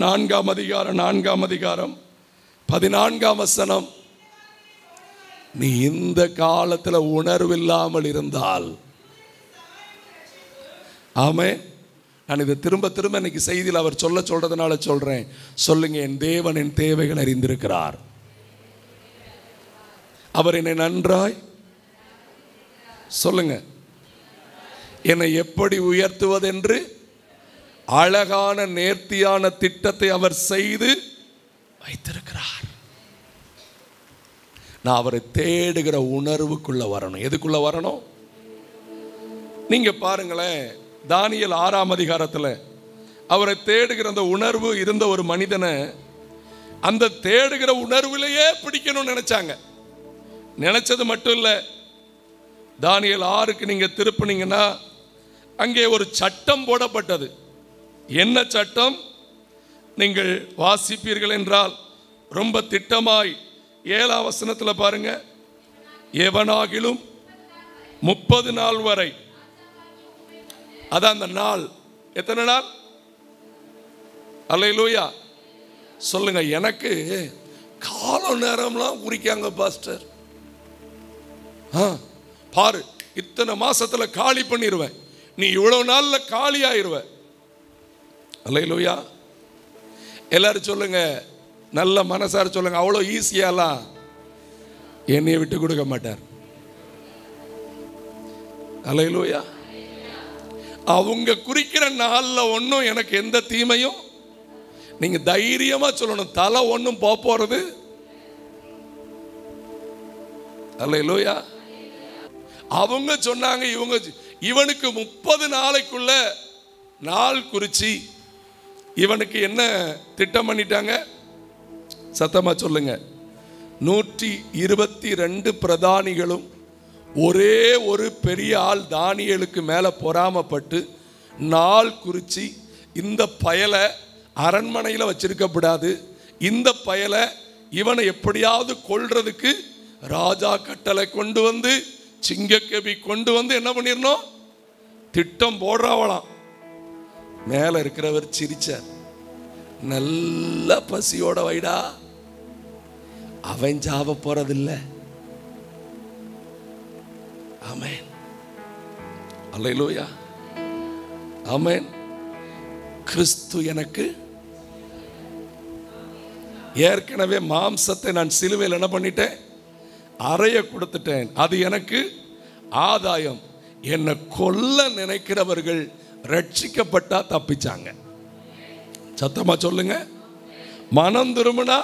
4ஆம் அதிகாரம் 14ஆம் வசனம். நீ இந்த காலத்தில் உணர்வில்லாமல் இருந்தால், ஆமே, நான் இதை திரும்ப திரும்ப இன்னைக்கு செய்தியில் அவர் சொல்றதுனால சொல்றேன். சொல்லுங்க, என் தேவன் என் தேவைகள் அறிந்திருக்கிறார். அவர் என்னை நன்றாய், சொல்லுங்க, என்னை எப்படி உயர்த்துவதென்று அழகான நேர்த்தியான திட்டத்தை அவர் செய்து வைத்திருக்கிறார். நான் அவரை தேடுகிற உணர்வுக்குள்ள வரணும். எதுக்குள்ள வரணும்? நீங்க பாருங்களேன், தானியேல் 6ஆம் அதிகாரத்தில் அவரை தேடுகிற அந்த உணர்வு இருந்த ஒரு மனிதனை அந்த தேடுகிற உணர்விலேயே பிடிக்கணும்னு நினைச்சாங்க. நினைச்சது மட்டும் இல்லை, தானியேல் 6க்கு நீங்க திருப்பினீங்கன்னா அங்கே ஒரு சட்டம் போடப்பட்டது. என்ன சட்டம்? நீங்கள் வாசிப்பீர்கள் என்றால் ரொம்ப திட்டமாய் 7ஆம் வசனத்தில் பாருங்க. எவனாகிலும் 30 நாள் வரை, அதான் அந்த நாள். எத்தனை நாள்? அல்லேலூயா, சொல்லுங்க. எனக்கு கால நேரம்லாம் குறிக்காங்க பாஸ்டர். பாரு, இத்தனை மாசத்துல காலி பண்ணிடுவேன், நீ இவ்வளவு நாள்ல காலி ஆயிருவ. அல்லேலூயா, எல்லாரும் சொல்லுங்க, நல்ல மனசார சொல்லுங்க. அவ்வளோ ஈஸியாலாம் என்னைய விட்டு கொடுக்க மாட்டார். அல்லேலூயா, அவங்க குறிக்கிற நாள்ல ஒன்றும் எனக்கு எந்த தீமையும், நீங்க தைரியமா சொல்லணும், தலை ஒன்றும் போறது. அல்லேலூயா, அவங்க சொன்னாங்க இவனுக்கு 30 நாளைக்குள்ள நாள் குறிச்சி இவனுக்கு என்ன திட்டம் பண்ணிட்டாங்க? சத்தமா சொல்லுங்க. 122 பிரதானிகளும் ஒரே ஒரு பெரிய ஆள் தானியேலுக்கு மேலே பொறாமப்பட்டு நாள் குறிச்சி இந்த பயலை அரண்மனையில் வச்சிருக்கப்படாது, இந்த பயலை இவனை எப்படியாவது கொல்றதுக்கு ராஜா கட்டளை கொண்டு வந்து சிங்கக்கேபி கொண்டு வந்து என்ன பண்ணிடணும், திட்டம் போடுறாவலாம். மேலே இருக்கிறவர் சிரிச்சார். நல்ல பசியோட வைடா, அவன் சாவ போறதில்லை. ஆமென், அல்லேலூயா, ஆமென். கிறிஸ்து எனக்கு ஏற்கனவே மாம்சத்தை நான் சிலுவையில் என்ன பண்ணிட்டேன், அறைய கொடுத்துட்டேன். அது எனக்கு ஆதாயம். என்னை கொல்ல நினைக்கிறவர்கள் ரட்சிக்கப்பட்டா தப்பிச்சாங்க. சத்தமா சொல்லுங்க. மனம் திரும்பினா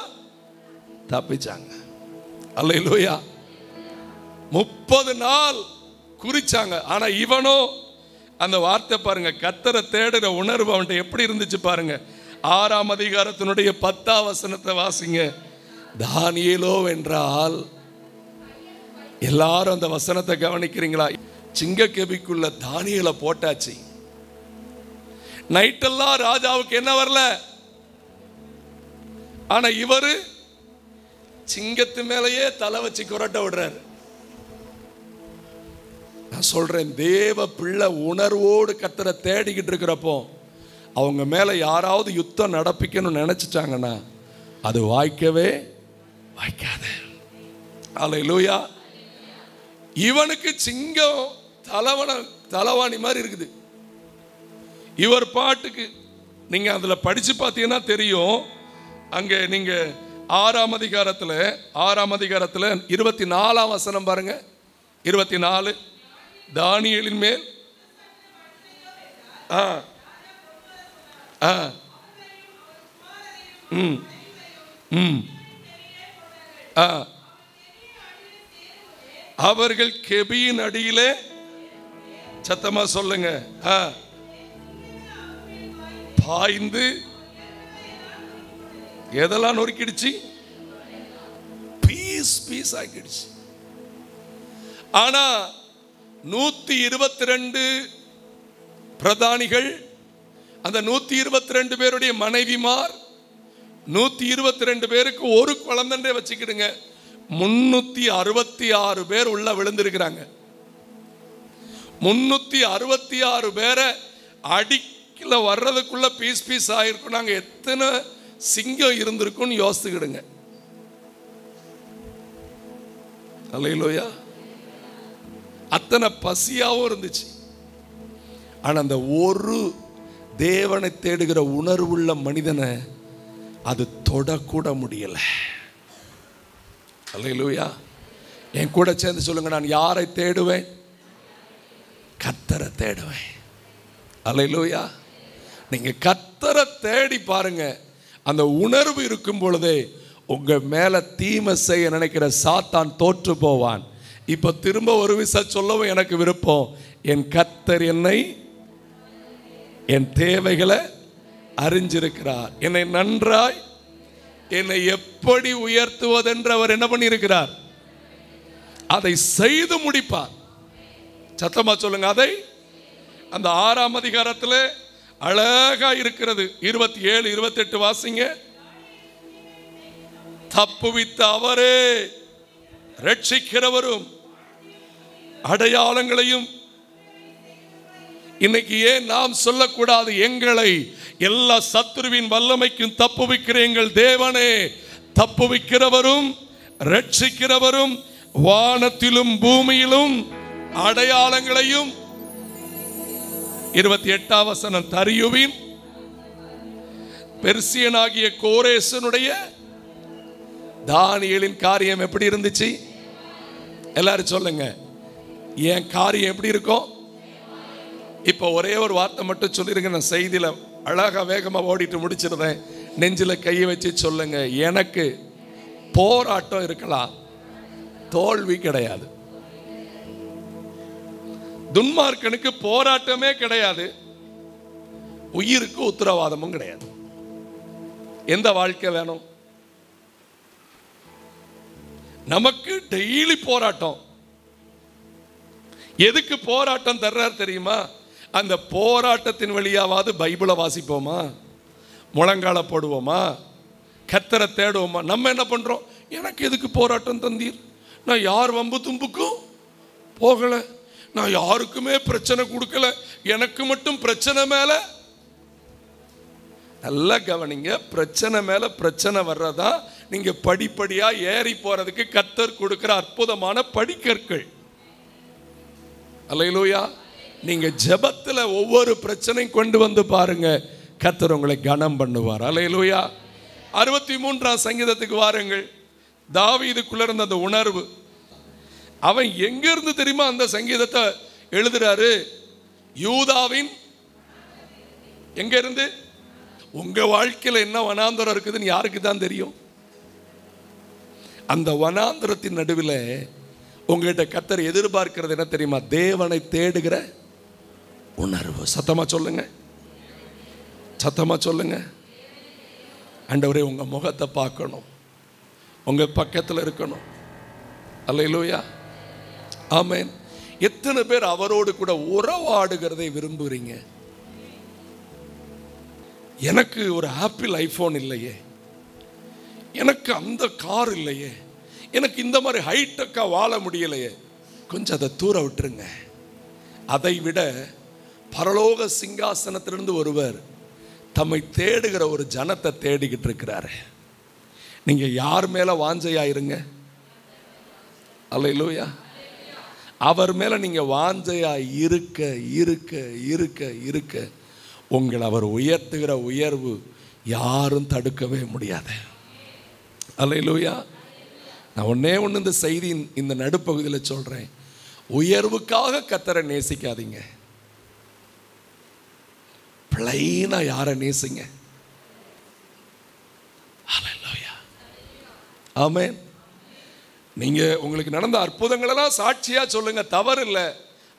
தப்பிச்சாங்க. அல்லேலூயா. 30 நாள் குறிச்சாங்க. ஆனா இவனோ அந்த வார்த்தை பாருங்க, கர்த்தரை தேடுற உணர்வு அவன்கிட்ட எப்படி இருந்துச்சு பாருங்க. 6ஆம் அதிகாரத்தினுடைய 10ஆம் வசனத்தை வாசிங்க. தானியேலோ என்றால், எல்லாரும் அந்த வசனத்தை கவனிக்கிறீங்களா? சிங்கக்கேபிக்குள்ள தானியேலை போட்டாச்சு. நைட்டெல்லாம் ராஜாவுக்கு என்ன வரல, ஆனா இவரு சிங்கத்து மேலேயே தலை வச்சு குரட்ட விடுறாரு. நான் சொல்றேன், தேவ பிள்ளை உணர்வோடு கர்த்தரை தேடிக்கிட்டு இருக்கிறப்போ அவங்க மேல யாராவது யுத்தம் நடப்பிக்கணும்னு நினைச்சிட்டாங்கன்னா அது வாய்க்கவே வாய்க்காது. அல்லேலூயா. இவனுக்கு சிங்கம் தலைவாணி மாதிரி இருக்குது. இவர் பாட்டுக்கு நீங்க அதுல படிச்சு பார்த்தீங்கன்னா தெரியும். அங்க நீங்க 6ஆம் அதிகாரத்தில் 24ஆம் வசனம் பாருங்க. 24 தானியேலின் மேல் அவர்கள் கெபியின் அடியிலே, சத்தமா சொல்லுங்க, பாய்ந்து எதெல்லாம் நொறுக்கிடுச்சு, பீஸ் ஆக்கிடுச்சு. ஆனா 122 பிரதானிகள், அந்த 122 பேருடைய மனைவிமார், 122 பேருக்கு ஒரு குழந்தை வச்சுக்கிடுங்க, 366 பேர் உள்ள விழுந்திருக்கிறாங்க. 366 பேரை அடிக்கல வர்றதுக்குள்ள பீஸ் ஆயிருக்கும். நாங்க எத்தனை சிங்கம் இருந்திருக்கும்னு யோசிச்சுக்கிடுங்க. அல்லேலூயா. அத்தனை பசியாவும் இருந்துச்சு. ஆனா அந்த ஒரு தேவனை தேடுகிற உணர்வுள்ள மனிதனை அது தொடக்கூட முடியல. அல்லேலூயா. என் கூட சேர்ந்து சொல்லுங்க, நான் யாரை தேடுவேன்? கர்த்தரை தேடுவேன். அல்லேலூயா. நீங்க கர்த்தரை தேடி பாருங்க. அந்த உணர்வு இருக்கும் பொழுதே உங்க மேல தீமை செய்ய நினைக்கிற சாத்தான் தோற்று போவான். இப்ப திரும்ப ஒரு விஷயம் சொல்லவும் எனக்கு விருப்பம். என் கர்த்தர் என்னை, என் தேவைகளை அறிஞ்சிருக்கிறார். என்னை நன்றாய், என்னை எப்படி உயர்த்துவதென்று அவர் என்ன பண்ணியிருக்கிறார், அதை செய்து முடிப்பார். சத்தமா சொல்லுங்க. அதை அந்த 6ஆம் அதிகாரத்தில் அழகா இருக்கிறது. 27, 28 வாசிங்க. தப்புவித்த அவரே ரட்சிக்கிறவரும் அடையாளங்களையும், இன்னைக்கு ஏன் நாம் சொல்லக்கூடாது, எங்களை எல்லா சத்துருவின் வல்லமைக்கும் தப்புவிக்கிற எங்கள் தேவனே, தப்புவிக்கிறவரும் ரட்சிக்கிறவரும், வானத்திலும் பூமியிலும் அடையாளங்களையும். 28ஆம் வசனம், தரியுவின் பெர்சியனாகிய கோரேசனுடைய தானியேலின் காரியம் எப்படி இருந்துச்சு? எல்லாரும் சொல்லுங்க, என் காரியம் எப்படி இருக்கும்? இப்போ ஒரே ஒரு வார்த்தை மட்டும் சொல்லிருங்க. நான் செய்தியில அழகா வேகமா ஓடிட்டு முடிச்சிருந்தேன். நெஞ்சில கையை வச்சு சொல்லுங்க, எனக்கு போராட்டம் இருக்கலாம், தோல்வி கிடையாது. துன்மார்க்கனுக்கு போராட்டமே கிடையாது. உயிருக்கு உத்தரவாதமும் கிடையாது. எந்த வாழ்க்கை வேணும்? நமக்கு டெய்லி போராட்டம். எதுக்கு போராட்டம் தர்றார் தெரியுமா? அந்த போராட்டத்தின் வழியாவது பைபிளை வாசிப்போமா, முழங்கால போடுவோமா, கர்த்தரை தேடுவோமா? நம்ம என்ன பண்றோம்? எனக்கு எதுக்கு போராட்டம் தந்தீர்? நான் யார் வம்பு தும்புக்கும் போகல, நான் யாருக்குமே பிரச்சனை கொடுக்கல, எனக்கு மட்டும் பிரச்சனை மேல. நல்லா கவனிங்க, பிரச்சனை மேல பிரச்சனை வர்றதா நீங்க படிப்படியா ஏறி போறதுக்கு கர்த்தர் கொடுக்கிற அற்புதமான படிக்கற்கள். அல்லேலூயா. நீங்க ஜெபத்துல ஒவ்வொரு பிரச்சனையும் கொண்டு வந்து பாருங்க, கர்த்தர் உங்களை கனம் பண்ணுவார். அல்லேலூயா. 63ஆம் சங்கீதத்துக்கு வாருங்கள். தாவீதுக்குள்ள இருந்த அந்த உணர்வு, அவன் எங்க இருந்து தெரியுமா அந்த சங்கீதத்தை எழுதுறாரு? யூதாவின் எங்க இருந்து? உங்க வாழ்க்கையில என்ன வனாந்தரம் இருக்குதுன்னு யாருக்கு தான் தெரியும்? அந்த வனாந்தரத்தின் நடுவில் உங்ககிட்ட கர்த்தர் எதிர்பார்க்கிறது என்ன தெரியுமா? தேவனை தேடுகிற உணர்வு. சத்தமா சொல்லுங்க, சத்தமா சொல்லுங்க. ஆண்டவரே, உங்க முகத்தை பார்க்கணும், உங்க பக்கத்தில் இருக்கணும். அல்லேலூயா, ஆமென். எத்தனை பேர் அவரோடு கூட உறவாடுகிறதை விரும்புறீங்க? எனக்கு ஒரு ஆப்பிள் ஐபோன் இல்லையே, எனக்கு அந்த கார் இல்லையே, எனக்கு இந்த மாதிரி ஹைடெக்கா வாழ முடியலையே, கொஞ்சம் அதை தூர விட்டுருங்க. அதை விட பரலோக சிங்காசனத்திலிருந்து ஒருவர் தம்மை தேடுகிற ஒரு ஜனத்தை தேடிக்கிட்டு இருக்கிறாரு. நீங்க யார் மேல வாஞ்சையா இருங்க. அல்லேலூயா. அவர் மேல நீங்க வாஞ்சையா இருக்க இருக்க இருக்க இருக்க உங்களை அவர் உயர்த்துகிற உயர்வு யாரும் தடுக்கவே முடியாது. அல்லேலூயா. நான் ஒன்னே ஒன்று இந்த செய்தியின் இந்த நடுப்பகுதியில் சொல்றேன். உயர்வுக்காக கர்த்தரை நேசிக்காதீங்க, பிளைனா யாரை நேசிங்க. அல்லேலூயா, ஆமென். நீங்க உங்களுக்கு நடந்த அற்புதங்களெல்லாம் சாட்சியா சொல்லுங்க, தவறு இல்லை.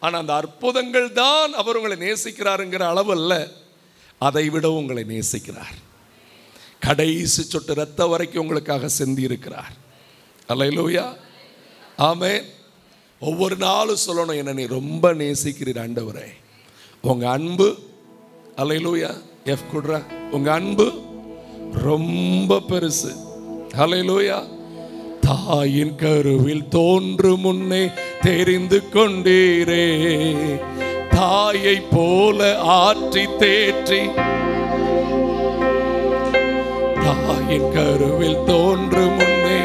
ஆனால் அந்த அற்புதங்கள் தான் அவர் உங்களை நேசிக்கிறாருங்கிற அளவு அல்ல, அதை விட உங்களை நேசிக்கிறார். கடைசி சொட்டு ரத்தம் வரைக்கும் உங்களுக்காக சிந்தி இருக்கிறார். அல்லேலூயா, ஆமென். ஒவ்வொரு நாளும் சொல்லணும், என்ன நீ ரொம்ப நேசிக்கிறீர் ஆண்டவரே. உங்க அன்பு, அல்லேலூயா, எஃப் குட்ரா, உங்க அன்பு ரொம்ப பெருசு. அல்லேலூயா. தாயின் கருவில் தோன்று முன்னே தெரிந்து கொண்டீரே, தாயை போல ஆற்றி தேற்றி. தாயின் கருவில் தோன்று முன்னே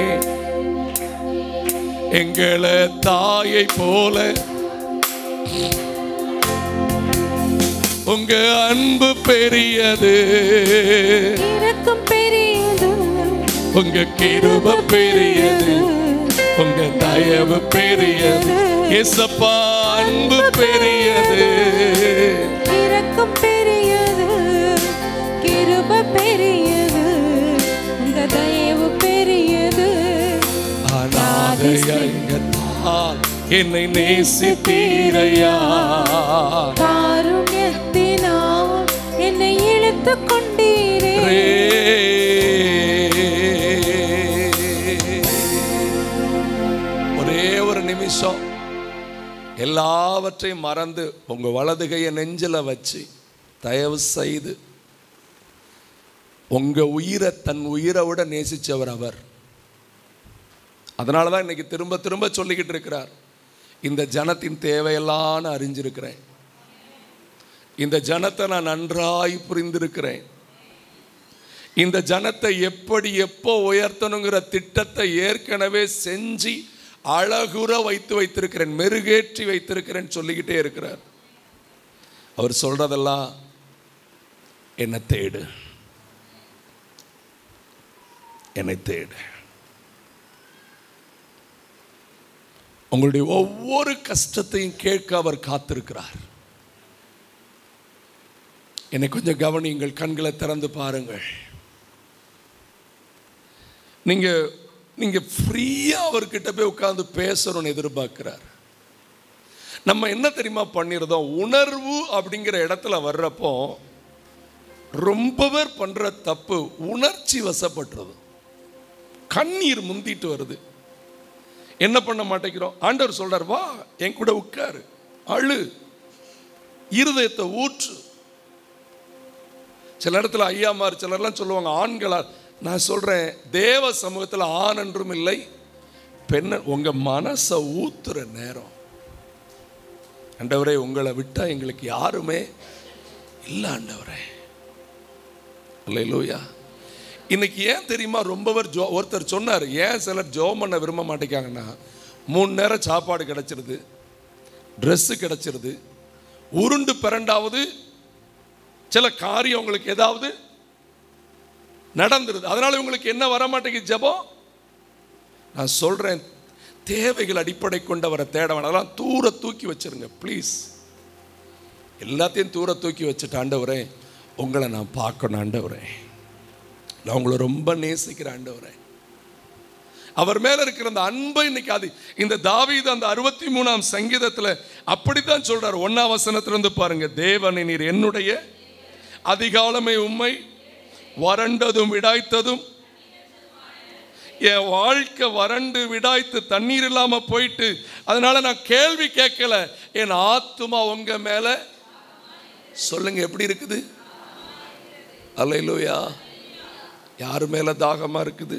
எங்களை தாயை போல. உங்க அன்பு பெரியது, இரக்கம் பெரியது, உங்க கிருபை பெரியது, உங்க தயவு பெரியது. ஏசப்பா, அன்பு பெரியது, இரக்கம் பெரியது, கிருபை பெரியது, உங்க தயவு பெரியது. அநாதையால் என்னை நேசித்தீரையா, காருண்யத்தினால் என்னை இழுத்துக் கொண்டீரே. ஒரே ஒரு நிமிஷம் எல்லாவற்றையும் மறந்து உங்க வலது கையை நெஞ்சில வச்சு தயவு செய்து உங்க உயிரை தன் உயிரை விட நேசிச்சவர் அவர். அதனாலதான் இன்னைக்கு திரும்ப திரும்ப சொல்லிக்கிட்டு இருக்கிறார், இந்த ஜனத்தின் தேவையெல்லாம் நான் அறிஞ்சிருக்கிறேன், இந்த ஜனத்தை நான் நன்றாய் புரிந்திருக்கிறேன், இந்த ஜனத்தை எப்படி எப்போ உயர்த்தணுங்கிற திட்டத்தை ஏற்கனவே செஞ்சு அழகுற வைத்திருக்கிறேன், மெருகேற்றி வைத்திருக்கிறேன் சொல்லிக்கிட்டே இருக்கிறார். அவர் சொல்றதெல்லாம் என்னை தேடு, என்னை தேடு. உங்களுடைய ஒவ்வொரு கஷ்டத்தையும் கேட்க அவர் காத்திருக்கிறார். என்னை கொஞ்சம் கவனியுங்கள், கண்களை திறந்து பாருங்கள். நீங்க ஃப்ரீயா அவர்கிட்ட போய் உட்கார்ந்து பேசணும்னு எதிர்பார்க்கிறார். நம்ம என்ன தெரியுமா பண்ணிருந்தோம்? உணர்வு அப்படிங்கிற இடத்துல வர்றப்போ ரொம்ப பேர் பண்ற தப்பு உணர்ச்சி வசப்பட்டுறது, கண்ணீர் முந்திட்டு வருது. என்ன பண்ண மாட்டேங்கிறோம்? ஆண்டவர் சொல்றார், வா என் கூட உட்காரு, அழு, இருதயத்தை ஊற்று. சில இடத்துல ஐயாமார் சிலர்லாம் சொல்லுவாங்க ஆண்களா. நான் சொல்றேன், தேவ சமூகத்தில் ஆண் என்றும் இல்லை பெண். உங்க மனசை ஊத்துற நேரம், ஆண்டவரே உங்களை விட்டா எங்களுக்கு யாருமே இல்லை ஆண்டவரே. அல்லேலூயா. இன்னைக்கு ஏன் தெரியுமா ரொம்ப பேர் ஒருத்தர் சொன்னார், ஏன் சிலர் ஜெபம் பண்ண விரும்ப மாட்டேங்காங்கன்னா, 3 நேரம் சாப்பாடு கிடைச்சிருது, ட்ரெஸ்ஸு கிடைச்சிருது, உருண்டு பிறண்டாவது சில காரியம் உங்களுக்கு ஏதாவது நடந்துருது, அதனால உங்களுக்கு என்ன வர மாட்டேங்குது? ஜெபம். நான் சொல்றேன், தேவைகள் அடிப்படை கொண்டவரை தேட வேணாம், அதெல்லாம் தூர தூக்கி வச்சிருங்க ப்ளீஸ். எல்லாத்தையும் தூர தூக்கி வச்சுட்டு, ஆண்டவரே உங்களை நான் பார்க்கணும் ஆண்டவரே, நான் உங்களை ரொம்ப நேசிக்கிறேன் ஆண்டவரே. அவர் மேல இருக்கிற அந்த அன்பை இன்னைக்கு அது இந்த தாவீது அந்த 63ஆம் சங்கீதத்தில் அப்படித்தான் சொல்றார். 1ஆம் வசனத்திலிருந்து பாருங்க, தேவனே நீர் என்னுடைய அதிகாலமே உம்மை வறண்டதும் விடாய்த்ததும், என் வாழ்க்கை வறண்டு விடாய்த்து தண்ணீர் இல்லாம போயிட்டு, அதனால நான் கேள்வி கேட்கல, என் ஆத்துமா உங்க மேல சொல்லுங்க எப்படி இருக்குது? அல்லேலூயா. யாரு மேல தாகமா இருக்குது?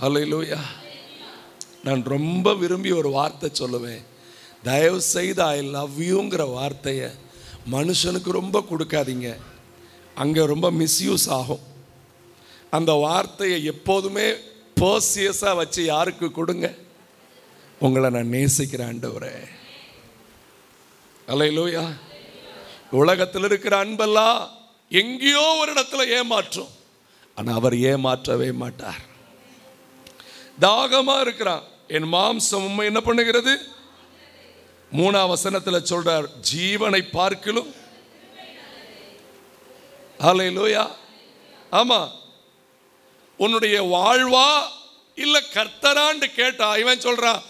அல்லேலூயா. நான் ரொம்ப விரும்பி ஒரு வார்த்தை சொல்லுவேன், தயவு செய்து ஐ லவ் யூங்கிற வார்த்தையை மனுஷனுக்கு ரொம்ப கொடுக்காதீங்க, அங்கே ரொம்ப மிஸ்யூஸ் ஆகும். அந்த வார்த்தையை எப்போதுமே பர்சியஸாக வச்சு யாருக்கு கொடுங்க? உங்களை நான் நேசிக்கிறேன் ஆண்டவரே. அல்லேலூயா. உலகத்தில் இருக்கிற அன்பெல்லாம் எங்கேயோ ஒரு இடத்துல ஏமாற்றும், ஆனால் அவர் ஏமாற்றவே மாட்டார். தாகமா இருக்கிறான், என் மாம்சம் உம்மை என்ன பண்ணுகிறது? 3ஆம் வசனத்தில் சொல்றார், ஜீவனை பார்க்கிலும். அல்லேலூயா. ஆமா, உன்னுடைய வாழ்வா இல்ல கர்த்தரான்னு கேட்டா இவன் சொல்றான்,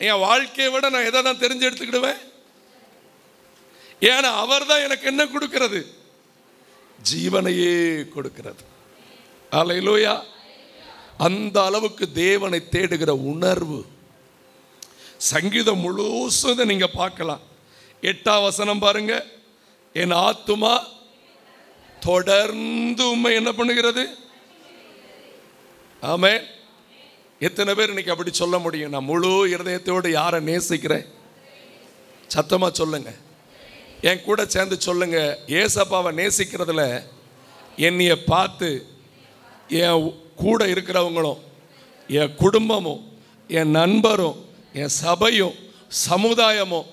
என் வாழ்க்கையை விட நான் எதை தான் தெரிஞ்சு எடுத்துக்கிடுவேன், ஏன்னா அவர் தான் எனக்கு என்ன கொடுக்கிறது? ஜீவனையே கொடுக்கிறது. அல்லேலூயா. அந்த அளவுக்கு தேவனை தேடுகிற உணர்வு சங்கீதம் முழுசும் நீங்க பார்க்கலாம். 8ஆம் வசனம் பாருங்க, என் ஆத்துமா தொடர்ந்து உம்மை என்ன பண்ணுகிறது? ஆமென். எத்தனை பேர் இன்னைக்கு அப்படி சொல்ல முடியும்? நான் முழு இருதயத்தோடு யாரை நேசிக்கிறேன்? சத்தமா சொல்லுங்க, என் கூட சேர்ந்து சொல்லுங்க. ஏசப்பாவை நேசிக்கிறதுல என்னைய பார்த்து என் கூட இருக்கிறவங்களும், என் குடும்பமும், என் நண்பரும், என் சபையும், சமுதாயமும்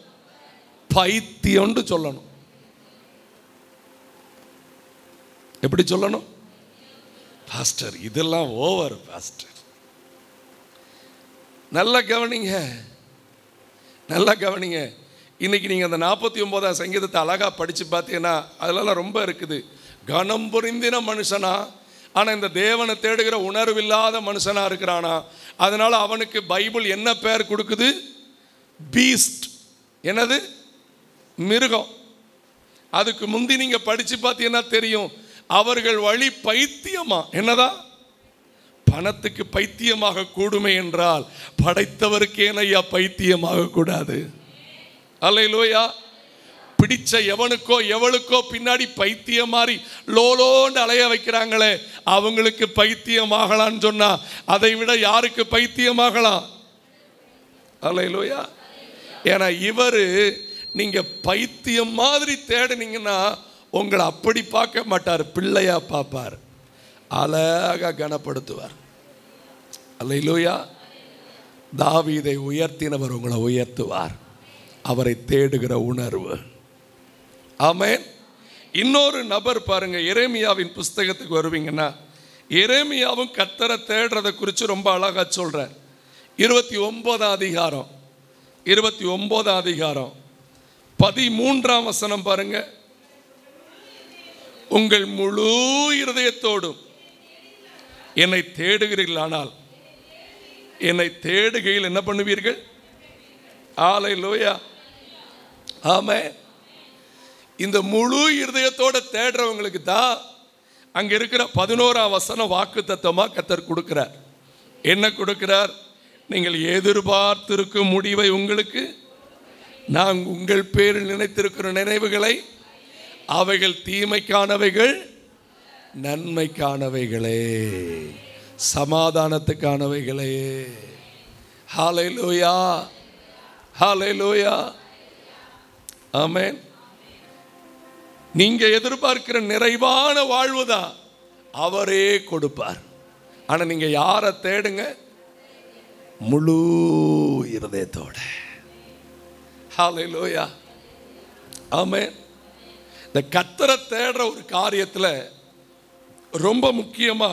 பைத்தியம்னு சொல்லணும். எப்படி சொல்லணும்? பாஸ்டர் இதெல்லாம் ஓவர் பாஸ்டர். நல்லா கவனிங்க, நல்லா கவனிங்க. இன்னைக்கு நீங்கள் அந்த 49ஆம் சங்கீதத்தை அழகாக படித்து பார்த்தீங்கன்னா அதெல்லாம் ரொம்ப இருக்குது. கனம் புரிந்தின மனுஷனா, ஆனால் இந்த தேவனை தேடுகிற உணர்வு இல்லாத மனுஷனா இருக்கிறானா, அதனால அவனுக்கு பைபிள் என்ன பேர் கொடுக்குது? பீஸ்ட். என்னது? மிருகம். அதுக்கு முந்தி நீங்கள் படித்து பார்த்தீங்கன்னா தெரியும், அவர்கள் வழி பைத்தியமா. என்னதான்? பணத்துக்கு பைத்தியமாக கூடுமே என்றால் படைத்தவருக்கு ஏனையா பைத்தியமாக கூடாது? அல்லேலூயா. பிடிச்ச எவனுக்கோ எவளுக்கோ பின்னாடி பைத்தியம் மாறி லோலோன்னு அலைய வைக்கிறாங்களே, அவங்களுக்கு பைத்தியமாகலான்னு சொன்னா அதை விட யாருக்கு பைத்தியமாகலாம்? அல்லேலூயா. ஏன்னா இவர் நீங்க பைத்தியம் மாதிரி தேடுனீங்கன்னா உங்களை அப்படி பார்க்க மாட்டார், பிள்ளையா பார்ப்பார், அழகா கனப்படுத்துவார். அல்லேலூயா. தாவீதை உயர்த்தினவர் உங்களை உயர்த்துவார், அவரை தேடுகிற உணர்வு. ஆமென். இன்னொரு நபர் பாருங்க, எரேமியாவின் புஸ்தகத்துக்கு வருவீங்கன்னா, எரேமியாவும் கர்த்தரை தேடுறதை குறித்து ரொம்ப அழகா சொல்றார். 29ஆம் அதிகாரம் 13ஆம் வசனம் பாருங்க. உங்கள் முழு இருதயத்தோடும் என்னை தேடுகிறீர்களானால், என்னை தேடுகையில் என்ன பண்ணுவீர்கள்? அல்லேலூயா. ஆமென். இந்த முழு இருதயத்தோட தேடுறவங்களுக்கு தான் அங்க இருக்கிற 11ஆம் வசனம் வாக்குத்தத்தமா கர்த்தர் கொடுக்கிறார். என்ன கொடுக்கிறார்? நீங்கள் எதிர்பார்த்திருக்கும் முடிவை உங்களுக்கு நான் உங்கள் பேரில் நினைத்திருக்கிற நினைவுகளை அவைகள் தீமைக்கானவைகள் நன்மைக்கானவைகளே, சமாதானத்துக்கானவைகளே. ஹல்லேலூயா, ஹல்லேலூயா, ஆமென். நீங்க எதிர்பார்க்கிற நிறைவான வாழ்வுதான் அவரே கொடுப்பார். ஆனா நீங்க யாரை தேடுங்க? முழு இருதயத்தோட. ஹல்லேலூயா, ஆமென். இந்த கர்த்தரை தேடுற ஒரு காரியத்தில் ரொம்ப முக்கியமா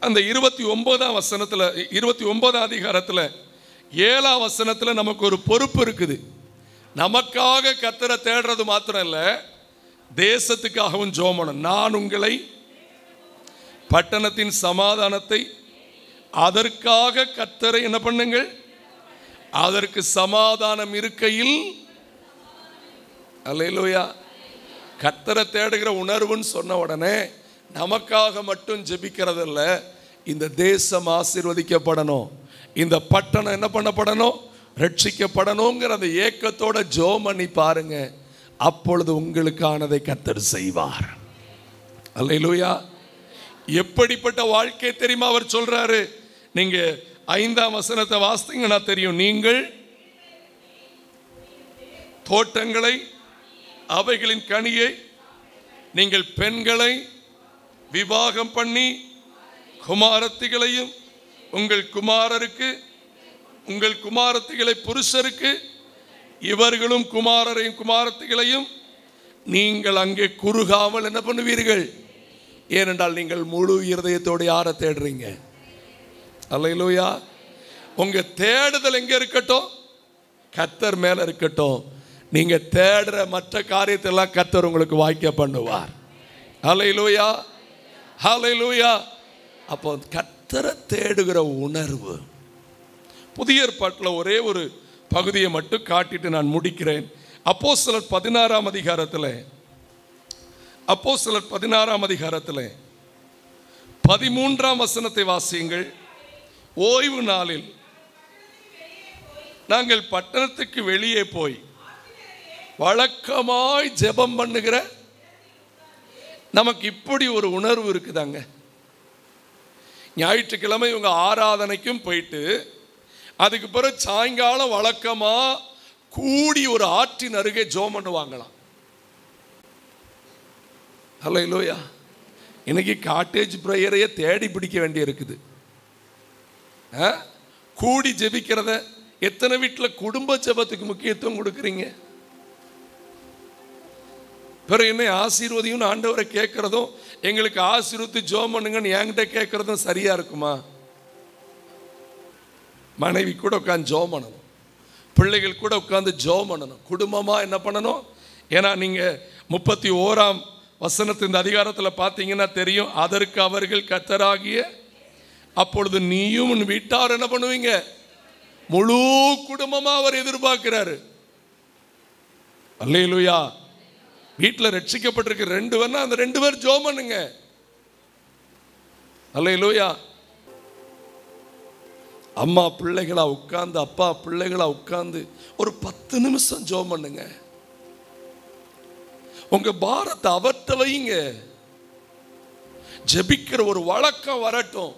அந்த 29ஆம் வசனத்தில் 29ஆம் அதிகாரத்தில் 7ஆம் வசனத்தில் நமக்கு ஒரு பொறுப்பு இருக்குது. நமக்காக கர்த்தரை தேடுறது மாத்திரம் இல்லை, தேசத்துக்காகவும் ஜெபம் பண்ணணும். நான் உங்களை பட்டணத்தின் சமாதானத்தை அதற்காக கர்த்தரை என்ன பண்ணுங்கள், அதற்கு சமாதானம் இருக்கையில். அல்லேலூயா. கர்த்தரை தேடுகிற உணர்வுன்னு சொன்ன உடனே நமக்காக மட்டும் ஜெபிக்கிறதில்ல, இந்த தேசம் ஆசீர்வதிக்கப்படணும், இந்த பட்டணம் என்ன பண்ணப்படணும், ரட்சிக்கப்படணுங்கிற அந்த ஏக்கத்தோட ஜெபம் பண்ணி பாருங்க. அப்பொழுது உங்களுக்கானதை கர்த்தர் செய்வார். அல்லேலூயா. எப்படிப்பட்ட வாழ்க்கை தெரியுமா அவர் சொல்றாரு? நீங்க 5ஆம் வசனத்தை வாசித்தீங்கன்னா தெரியும். நீங்கள் தோட்டங்களை அவைகளின் கனியை, நீங்கள் பெண்களை விவாகம் பண்ணி குமாரத்திகளையும் உங்கள் குமாரருக்கு, உங்கள் குமாரத்திகளை புருஷருக்கு, இவர்களும் குமாரரையும் குமாரத்திகளையும் நீங்கள் அங்கே குறுகாமல் என்ன பண்ணுவீர்கள்? ஏனென்றால் நீங்கள் முழு இருதயத்தோடு யாரை தேடுறீங்க? அல்லேலூயா. உங்க தேடுதல் எங்க இருக்கட்டும்? கர்த்தர் மேல இருக்கட்டும். நீங்க தேடுற மற்ற காரியத்தெல்லாம் கர்த்தர் உங்களுக்கு வாய்க்க பண்ணுவார். அல்லேலூயா, அல்லேலூயா. அப்போ கர்த்தரை தேடுகிற உணர்வு. புதிய ஏற்பாட்டில் ஒரே ஒரு பகுதியை மட்டும் காட்டிட்டு நான் முடிக்கிறேன். அப்போஸ்தலர் 16ஆம் அதிகாரத்தில், அப்போஸ்தலர் 16ஆம் அதிகாரத்தில் 13ஆம் வசனத்தை வாசியுங்கள். ஓய்வு நாளில் நாங்கள் பட்டணத்துக்கு வெளியே போய் வழக்கமாய் ஜெபம் பண்ணுகிற, நமக்கு இப்படி ஒரு உணர்வு இருக்குதாங்க. ஞாயிற்றுக்கிழமை இவங்க ஆராதனைக்கும் போயிட்டு அதுக்கு பிறகு சாயங்காலம் வழக்கமா கூடி ஒரு ஆற்றின் அருகே ஜெபம் பண்ணுவாங்களாம். அல்லேலூயா. இன்னைக்கு காட்டேஜ் பிரேயரையே தேடி பிடிக்க வேண்டி இருக்குது. கூடி ஜெபிக்கிறத எத்தனை வீட்டில் குடும்ப ஜெபத்துக்கு முக்கியத்துவம் கொடுக்குறீங்க? பிறகு என்ன ஆசீர்வதியும் ஆண்டவரை கேட்கறதும், எங்களுக்கு ஆசீர்வதி ஜெபம் பண்ணுங்கன்னு என்கிட்ட கேட்கறதும் சரியா இருக்குமா? மனைவி கூட உட்காந்து ஜெபம் பண்ணணும், பிள்ளைகள் கூட உட்காந்து ஜெபம் பண்ணணும், குடும்பமா என்ன பண்ணணும். ஏன்னா நீங்க 31ஆம் வசனத்து இந்த அதிகாரத்தில் பார்த்தீங்கன்னா தெரியும். அதற்கு அவர்கள் கர்த்தராகிய, அப்பொழுது நீயும் உன் வீட்டார் என்ன பண்ணுவீங்க? முழு குடும்பமா அவர் எதிர்பார்க்கிறாரு. அல்லேலூயா. வீட்டில் ரட்சிக்கப்பட்டிருக்க 2 பேர்னா அந்த 2 பேர் ஜெபம் பண்ணுங்க. அல்லேலூயா. அம்மா பிள்ளைகளா உட்கார்ந்து, அப்பா பிள்ளைகளா உட்கார்ந்து ஒரு 10 நிமிஷம் ஜெபம் பண்ணுங்க. உங்க பாரத்தை அவர்கிட்ட வைங்க. ஜெபிக்கிற ஒரு வழக்கம் வரட்டும்.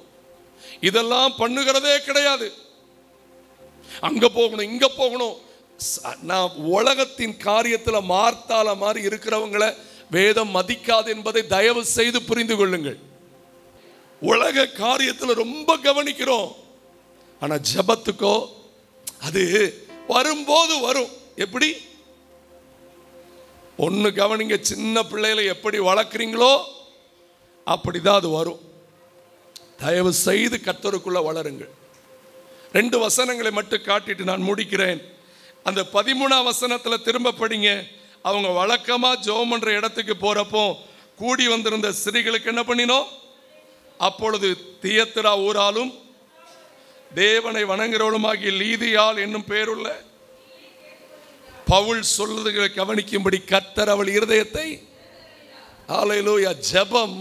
இதெல்லாம் பண்ணுகிறதே கிடையாது. அங்க போகணும், இங்க போகணும். நான் உலகத்தின் காரியத்தில் மார்த்தால மாதிரி இருக்கிறவங்களை வேதம் மதிக்காது என்பதை தயவு செய்து புரிந்து கொள்ளுங்கள். உலக காரியத்தில் ரொம்ப கவனிக்கிறோம், ஆனா ஜெபத்துக்கோ அது வரும்போது வரும். எப்படி? ஒன்று கவனிங்க, சின்ன பிள்ளைகளை எப்படி வளர்க்குறீங்களோ அப்படிதான் அது வரும். தயவு செய்து கர்த்தருக்குள்ள வளருங்கள். 2 வசனங்களை மட்டும் காட்டிட்டு நான் முடிக்கிறேன். அந்த 13ஆம் வசனத்தில் திரும்ப படிங்க. அவங்க வழக்கமா ஜெபம் பண்ற இடத்துக்கு போறப்போ கூடி வந்திருந்த ஸ்திரீகளுக்கு என்ன பண்ணினோம்? அப்பொழுது தியத்திரா ஊராலும் தேவனை வணங்குறவளுமாகிய லீதியாள் என்னும் பேருள்ள பவுல் சொல்லுகிறதை கவனிக்கும்படி கர்த்தர் அவள் இருதயத்தை, ஹல்லேலூயா, ஜெபம்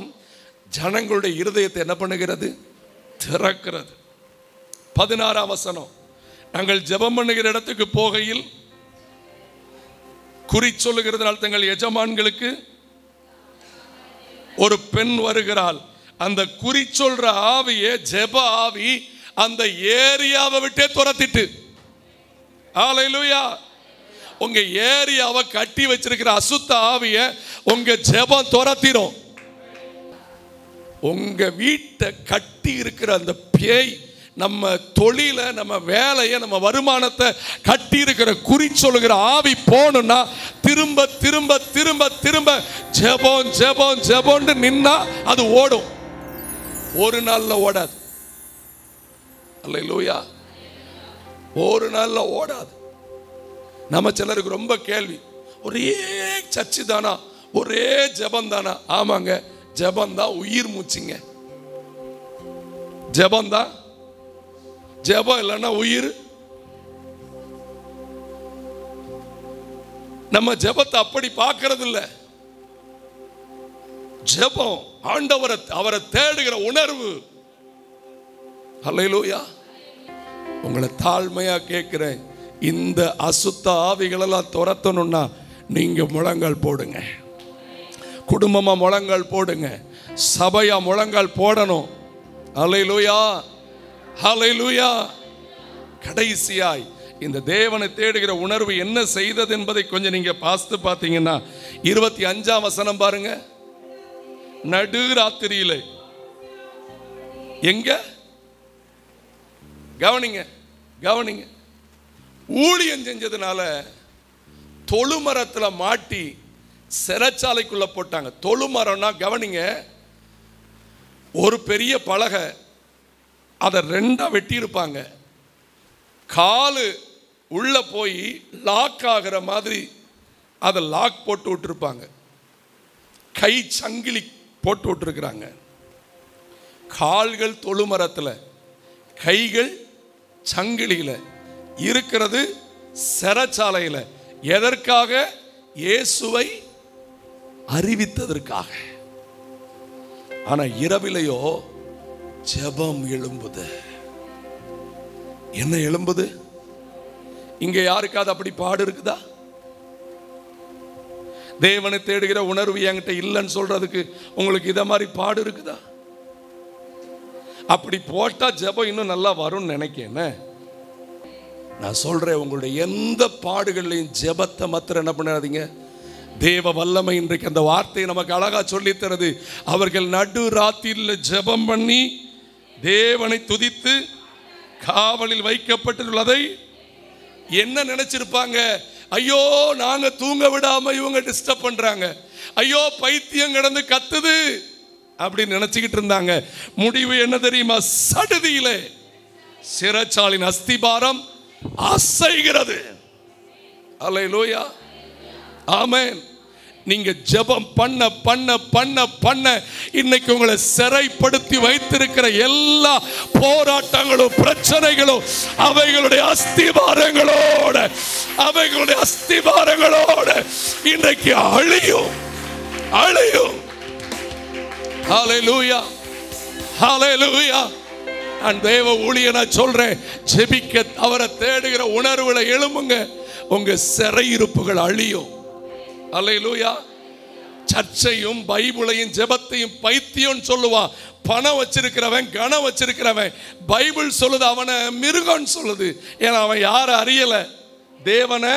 ஜனங்களுடைய இருதயத்தை என்ன பண்ணுகிறது? திறக்கிறது. 16ஆம் வசனம், நாங்கள் ஜெபம் பண்ணுகிற இடத்துக்கு போகையில் குறி சொல்லுகிறதுனால் தங்கள் எஜமான்களுக்கு ஒரு பெண் வருகிறாள். அந்த குறி சொல்ற ஆவியே, ஜெப ஆவி, அந்த ஏரியாவை விட்டே துரத்திட்டு, ஹல்லேலூயா, உங்க ஏரியாவை கட்டி வச்சிருக்கிற அசுத்த ஆவிய உங்க ஜெபம் துரத்திரும். உங்க வீட்டை கட்டி இருக்கிற அந்த பேய், நம்ம தொழில, நம்ம வேலையை, நம்ம வருமானத்தை கட்டி இருக்கிற குறி சொல்லுகிற ஆவி போகணும்னா திரும்ப திரும்ப திரும்ப திரும்ப ஜெபம் ஜெபம் ஜெபம்னு நின்னா அது ஓடும். ஒரு நாள்ல ஓடாது. அல்லேலூயா, ஒரு நாள்ல ஓடாது. நம்ம சிலருக்கு ரொம்ப கேள்வி, ஒரே சர்ச்சு தானா, ஒரே ஜெபம் தானா? ஆமாங்க, ஜெபம் தான் உயிர் மூச்சுங்க. ஜெபம் தான், ஜெபம் இல்லைன்னா உயிர். நம்ம ஜெபத்தை அப்படி பார்க்கறது இல்ல. ஜெபம் ஆண்டவரை, அவரை தேடுகிற உணர்வு. ஹல்லேலூயா. உங்களை தாழ்மையா கேட்கிறேன், இந்த அசுத்த ஆவிகளெல்லாம் துரத்தணும்னா நீங்க முழங்கால் போடுங்க. குடும்பமா முழங்கால் போடுங்க. சபையா முழங்கால் போடணும். ஹல்லேலூயா, ஹல்லேலூயா. கடைசியாய் இந்த தேவனை தேடுகிற உணர்வு என்ன செய்தது என்பதை கொஞ்சம் நீங்க பார்த்து பார்த்தீங்கன்னா 25ஆம் வசனம் பாருங்க. நடுராத்திரியில எங்க, கவனிங்க கவனிங்க, ஊழியம் செஞ்சதுனால தொழுமரத்தில் மாட்டி சிறைச்சாலைக்குள்ள போட்டாங்க. தொழுமரம்னா கவனிங்க, ஒரு பெரிய பலகை, அதை ரெண்டா வெட்டி இருப்பாங்க. காலு உள்ள போய் லாக் ஆகிற மாதிரி அதை லாக் போட்டு விட்டுருப்பாங்க. கை சங்கிலி போட்டு விட்டுருக்குறாங்க. கால்கள் தொழுமரத்தில், கைகள் சங்கிலியில் இருக்கிறது சிறைச்சாலையில். எதற்காக? இயேசுவை அறிவித்ததற்காக. ஆனா இரவிலையோ ஜெபம் எழும்புது. என்ன எழும்புது? இங்க யாருக்காவது அப்படி பாடு இருக்குதா? தேவனை தேடுகிற உணர்வு என்கிட்ட இல்லைன்னு சொல்றதுக்கு உங்களுக்கு இத மாதிரி பாடு இருக்குதா? அப்படி போட்டா ஜெபம் இன்னும் நல்லா வரும்னு நினைக்கிறேன். நான் சொல்றேன், உங்களுடைய எந்த பாடுகள்லையும் ஜெபத்தை மாத்திரம் என்ன பண்ணாதீங்க. தேவ வல்லமை இன்றைக்கு அந்த வார்த்தையை நமக்கு அழகா சொல்லித்தரது. அவர்கள் நடு ராத்திரியில் ஜெபம் பண்ணி தேவனை துதித்து காவலில் வைக்கப்பட்டுள்ளதை என்ன நினைச்சிருப்பாங்க? ஐயோ, நாங்க தூங்க விடாம இவங்க டிஸ்டர்ப் பண்றாங்க, ஐயோ பைத்தியம் கிடந்து கத்துது அப்படின்னு நினைச்சுக்கிட்டு இருந்தாங்க. முடிவு என்ன தெரியுமா? சடுதியிலே சிறைச்சாலின் அஸ்திபாரம் அசைகிறது. அல்லேலூயா, ஆமென். நீங்க ஜெபம் பண்ண பண்ண பண்ண பண்ண இன்னைக்கு உங்களை சிறைப்படுத்தி வைத்திருக்கிற எல்லா போராட்டங்களும் பிரச்சனைகளும் அவைகளுடைய அஸ்திபாரங்களோட இன்றைக்கு அழியும் அழியும். ஹல்லேலூயா, ஹல்லேலூயா. நான் தேவ ஊழியனா சொல்றேன், ஜெபிக்க அவரை தேடுகிற உணர்வுல எழும்புங்க, உங்க சிறையிருப்புகள் அழியும். அல்லேலூயா. சர்ச்சையும் பைபிளையும் ஜெபத்தையும் பைத்தியம் சொல்லுவான். பணம் வச்சிருக்கிறவன், கணம் வச்சிருக்கிறவன். பைபிள் சொல்லுது அவனை மிருகம்னு சொல்லுது. ஏன்னா அவன் யாரை அறியல? தேவனை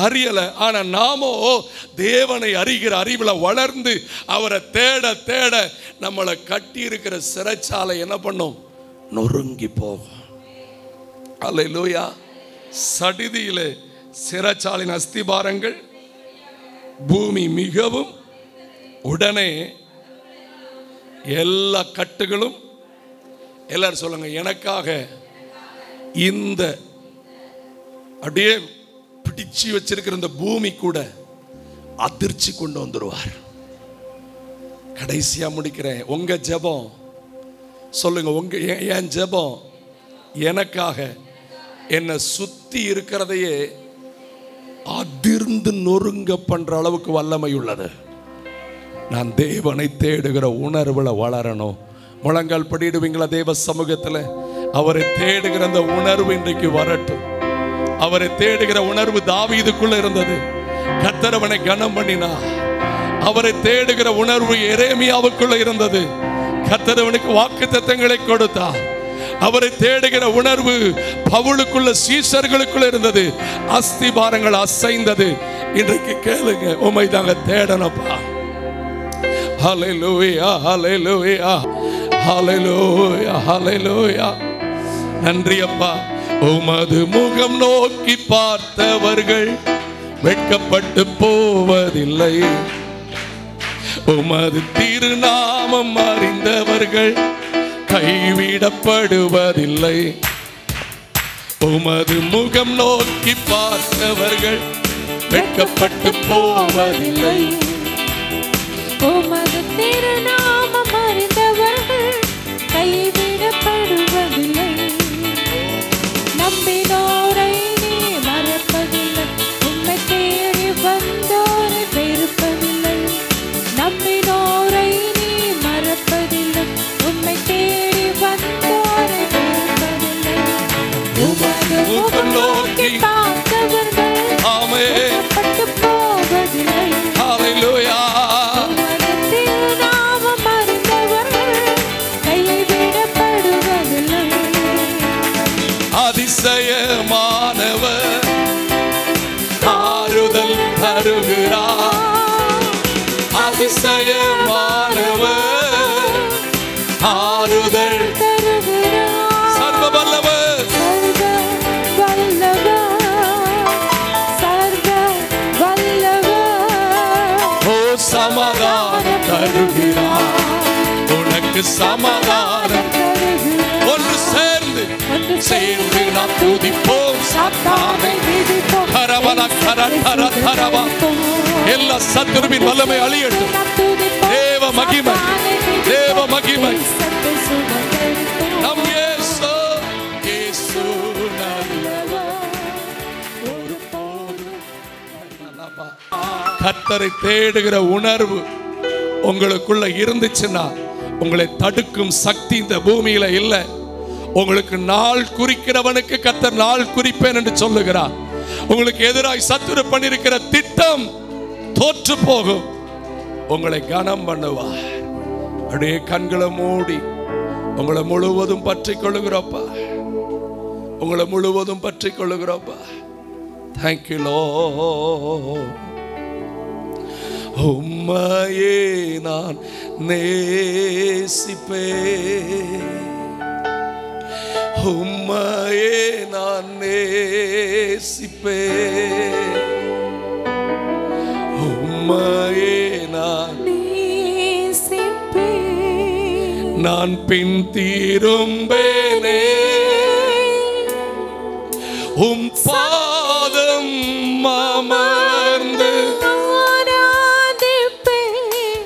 அறியல. ஆனா நாமோ தேவனை அறிகிற அறிவுல வளர்ந்து அவரை தேட தேட நம்மளை கட்டி இருக்கிற சிறைச்சாலை என்ன பண்ணும்? நொறுங்கி போகும். அல்லேலூயா. சடிதியிலே சிறைச்சாலின் அஸ்திபாரங்கள் பூமி மிகவும் உடனே எல்லா கட்டுகளும், எல்லாரும் சொல்லுங்க, எனக்காக இந்த அப்படியே பிடிச்சு வச்சிருக்கிற இந்த பூமி கூட அதிர்ச்சி கொண்டு வந்துருவார். கடைசியா முடிக்கிறேன். உங்க ஜெபம் சொல்லுங்க, உங்க என் ஜெபம் எனக்காக என்னை சுத்தி இருக்கிறதையே அதிர்ந்து நொறுங்க பண்ற அளவுக்கு வல்லமை உள்ளது. நான் தேவனை தேடுகிற உணர்வுல வளரணும். முழங்கால் படிடுவீங்களா தேவ சமூகத்தில்? அவரை தேடுகிற அந்த உணர்வு இன்றைக்கு வரட்டும். அவரை தேடுகிற உணர்வு தாவீதுக்குள்ள இருந்தது. கர்த்தர் அவனை கனம் பண்ணினார். அவரை தேடுகிற உணர்வு எரேமியாவுக்குள்ள இருந்தது. கர்த்தர் அவனுக்கு வாக்குத்தத்தங்களை கொடுத்தார். அவரை தேடுகிற உணர்வு பவுலுக்குள்ள சீஷர்களுக்குள்ள இருந்தது. அஸ்திபாரங்கள் அசைந்தது. இன்றைக்கு கேளுங்க, உம்மை தாங்க தேடனப்பா. ஹல்லேலூயா, ஹல்லேலூயா, ஹல்லேலூயா, ஹல்லேலூயா. நன்றி அப்பா. உமது முகம் நோக்கி பார்த்தவர்கள் வெட்கப்பட்டு போவதில்லை. உமது திருநாமம் அறிந்தவர்கள் கைவிடப்படுவதில்லை. உமது முகம் நோக்கி பார்த்தவர்கள் வெட்கப்பட்டு போவதில்லை. உமது திருநாமம் அறிந்தவர்கள் கைவிடப்படுவதில்லை. நம்பினோரை நீ மறப்பதில்லை. உம்மை தேடி வந்தோரை வெறுப்பதில்லை. நம்பினோரை நீ மறப்பதில்லை. உம்மை தேடி வந்தோரை வெறுப்பதில்லை. உமது முகம் நோக்கி பார்த்தவர்கள் வெட்கப்பட்டு போவதில்லை. ஹல்லேலூயா. அதிசயமானவர் ஆறுதல் தருகிறார். அதிசயமானவர் ஆறுதல் தருகிறார். சர்வ வல்லவர், சர்வ வல்லவர். ஓ சமாதானம் தருகிறார். உனக்கு சமாதானம் ஒன்று சேர்ந்து நாம் துதிப்போம். சாத்தானை கரவன கர கர கரவா. எல்லா சத்துருவின் வல்லமை அழியட்டும். தேவ மகிமை, தேவ மகிமை. நம் இயேசு, இயேசு நல்லவர். கர்த்தரை தேடுகிற உணர்வு உங்களுக்குள்ள இருந்துச்சுன்னா உங்களை தடுக்கும் சக்தி இந்த பூமியில இல்லை. உங்களுக்கு நாள் குறிக்கிறவனுக்கு கர்த்தர் நாள் குறிப்பேன் என்று சொல்லுகிறார். உங்களுக்கு எதிராய் சத்துரு பண்ணிருக்கிற திட்டம் தோற்று போகும். உங்களை கனம் பண்ணுவார். அப்படியே கண்களை மூடி உங்களை முழுவதும் பற்றி கொள்ளுகிறப்பா. உங்களை முழுவதும் பற்றி கொள்ளுகிறப்பா. Thank you lord. உம்மையே நான் நேசிப்பேன். உம்மையே நான் நேசிப்பேன். உம்மையே நான் நேசிப்பேன். நான் பின் திரும்பேனே. உம் பாதம் அமர்ந்து ஆராதிப்பேன்.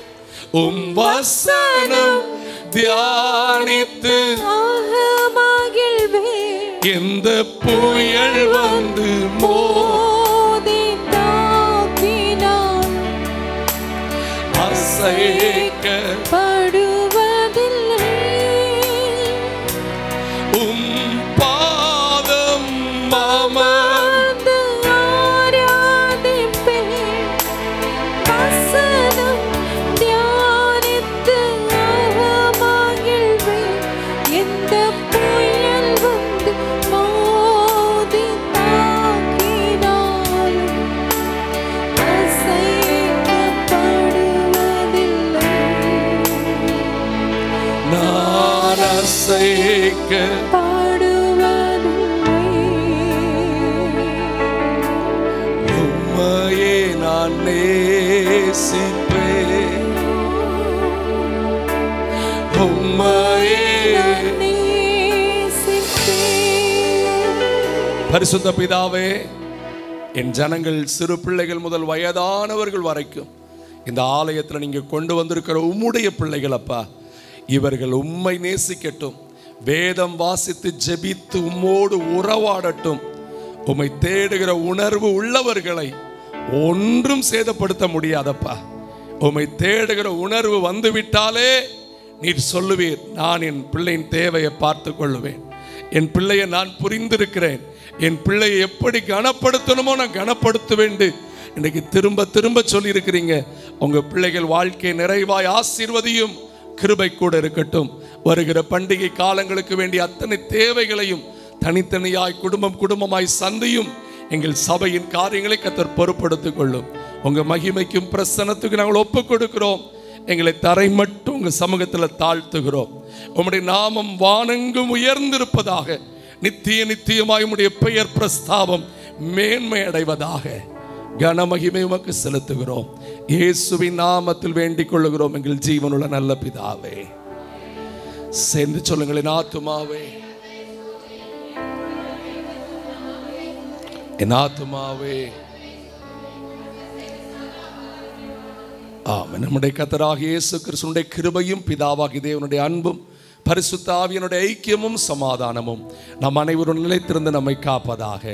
உம் வசனம் தியானித்து எந்த புயல் வந்து மோதி தாக்கினான் அசைக்கப்படுவதில்லை. உம் பாதம் அமர்ந்து ஆராதிப்பேன். வசனம் தியானித்து மகிழ்வேன். எந்த புயல் வந்து மோதி தாக்கினாலும் அசைக்கப்படுவதில்லை. நான் அசைக்கப்படுவதில்லை. உம்மையே நான் நேசிப்பேன். உம்மையே. பரிசுத்த பிதாவே, என் ஜனங்கள் சிறு பிள்ளைகள் முதல் வயதானவர்கள் வரைக்கும் இந்த ஆலயத்தில் நீங்க கொண்டு வந்திருக்கிற உம்முடைய பிள்ளைகள் அப்பா, இவர்கள் உம்மை நேசிக்கட்டும். வேதம் வாசித்து ஜெபித்து உம்மோடு உறவாடட்டும். உம்மை தேடுகிற உணர்வு உள்ளவர்களை ஒன்றும் சேதப்படுத்த முடியாதப்பா. உம்மை தேடுகிற உணர்வு வந்துவிட்டாலே நீர் சொல்லுவீர், நான் என் பிள்ளையின் தேவையை பார்த்து கொள்ளுவேன், என் பிள்ளையை நான் புரிந்திருக்கிறேன், என் பிள்ளையை எப்படி கனப்படுத்தணுமோ நான் கனப்படுத்துவேன். இன்னைக்கு திரும்ப திரும்ப சொல்லி இருக்கிறீங்க. உங்க பிள்ளைகள் வாழ்க்கை நிறைவாய் ஆசீர்வதியும். கிருபை கூட இருக்கட்டும். வருகிற பண்டிகை காலங்களுக்கு வேண்டிய அத்தனை தேவைகளையும் தனித்தனியாய் குடும்பமாய் சந்தியும். எங்கள் சபையின் காரியங்களை கர்த்தர் பொறுப்படுத்திக் கொள்ளும். உங்க மகிமைக்கும் பிரசன்னத்துக்கு நாங்கள் ஒப்புக் கொடுக்கிறோம். எங்களை தரை மட்டும் உங்க சமூகத்தில் தாழ்த்துகிறோம். உம்முடைய நாமம் வானெங்கும் உயர்ந்திருப்பதாக. நித்திய நித்தியமாய் உம்முடைய பெயர் பிரஸ்தாபம் மேன்மை அடைவதாக. கனமகிமை உமக்கு செலுத்துகிறோம். இயேசுவின் நாமத்தில் வேண்டிக் கொள்ளுகிறோம் எங்கள் ஜீவனுள்ள நல்ல பிதாவே. சேர்ந்து சொல்லுங்கள், என் ஆத்துமாவே, என் ஆத்துமாவே. ஆமென். நம்முடைய கர்த்தராகிய இயேசு கிறிஸ்துவினுடைய கிருபையும் பிதாவாகிய தேவனுடைய அன்பும் பரிசுத்த ஆவியினுடைய ஐக்கியமும் சமாதானமும் நம் அனைவரும் நிலைத்திருந்து நம்மை காப்பதாக.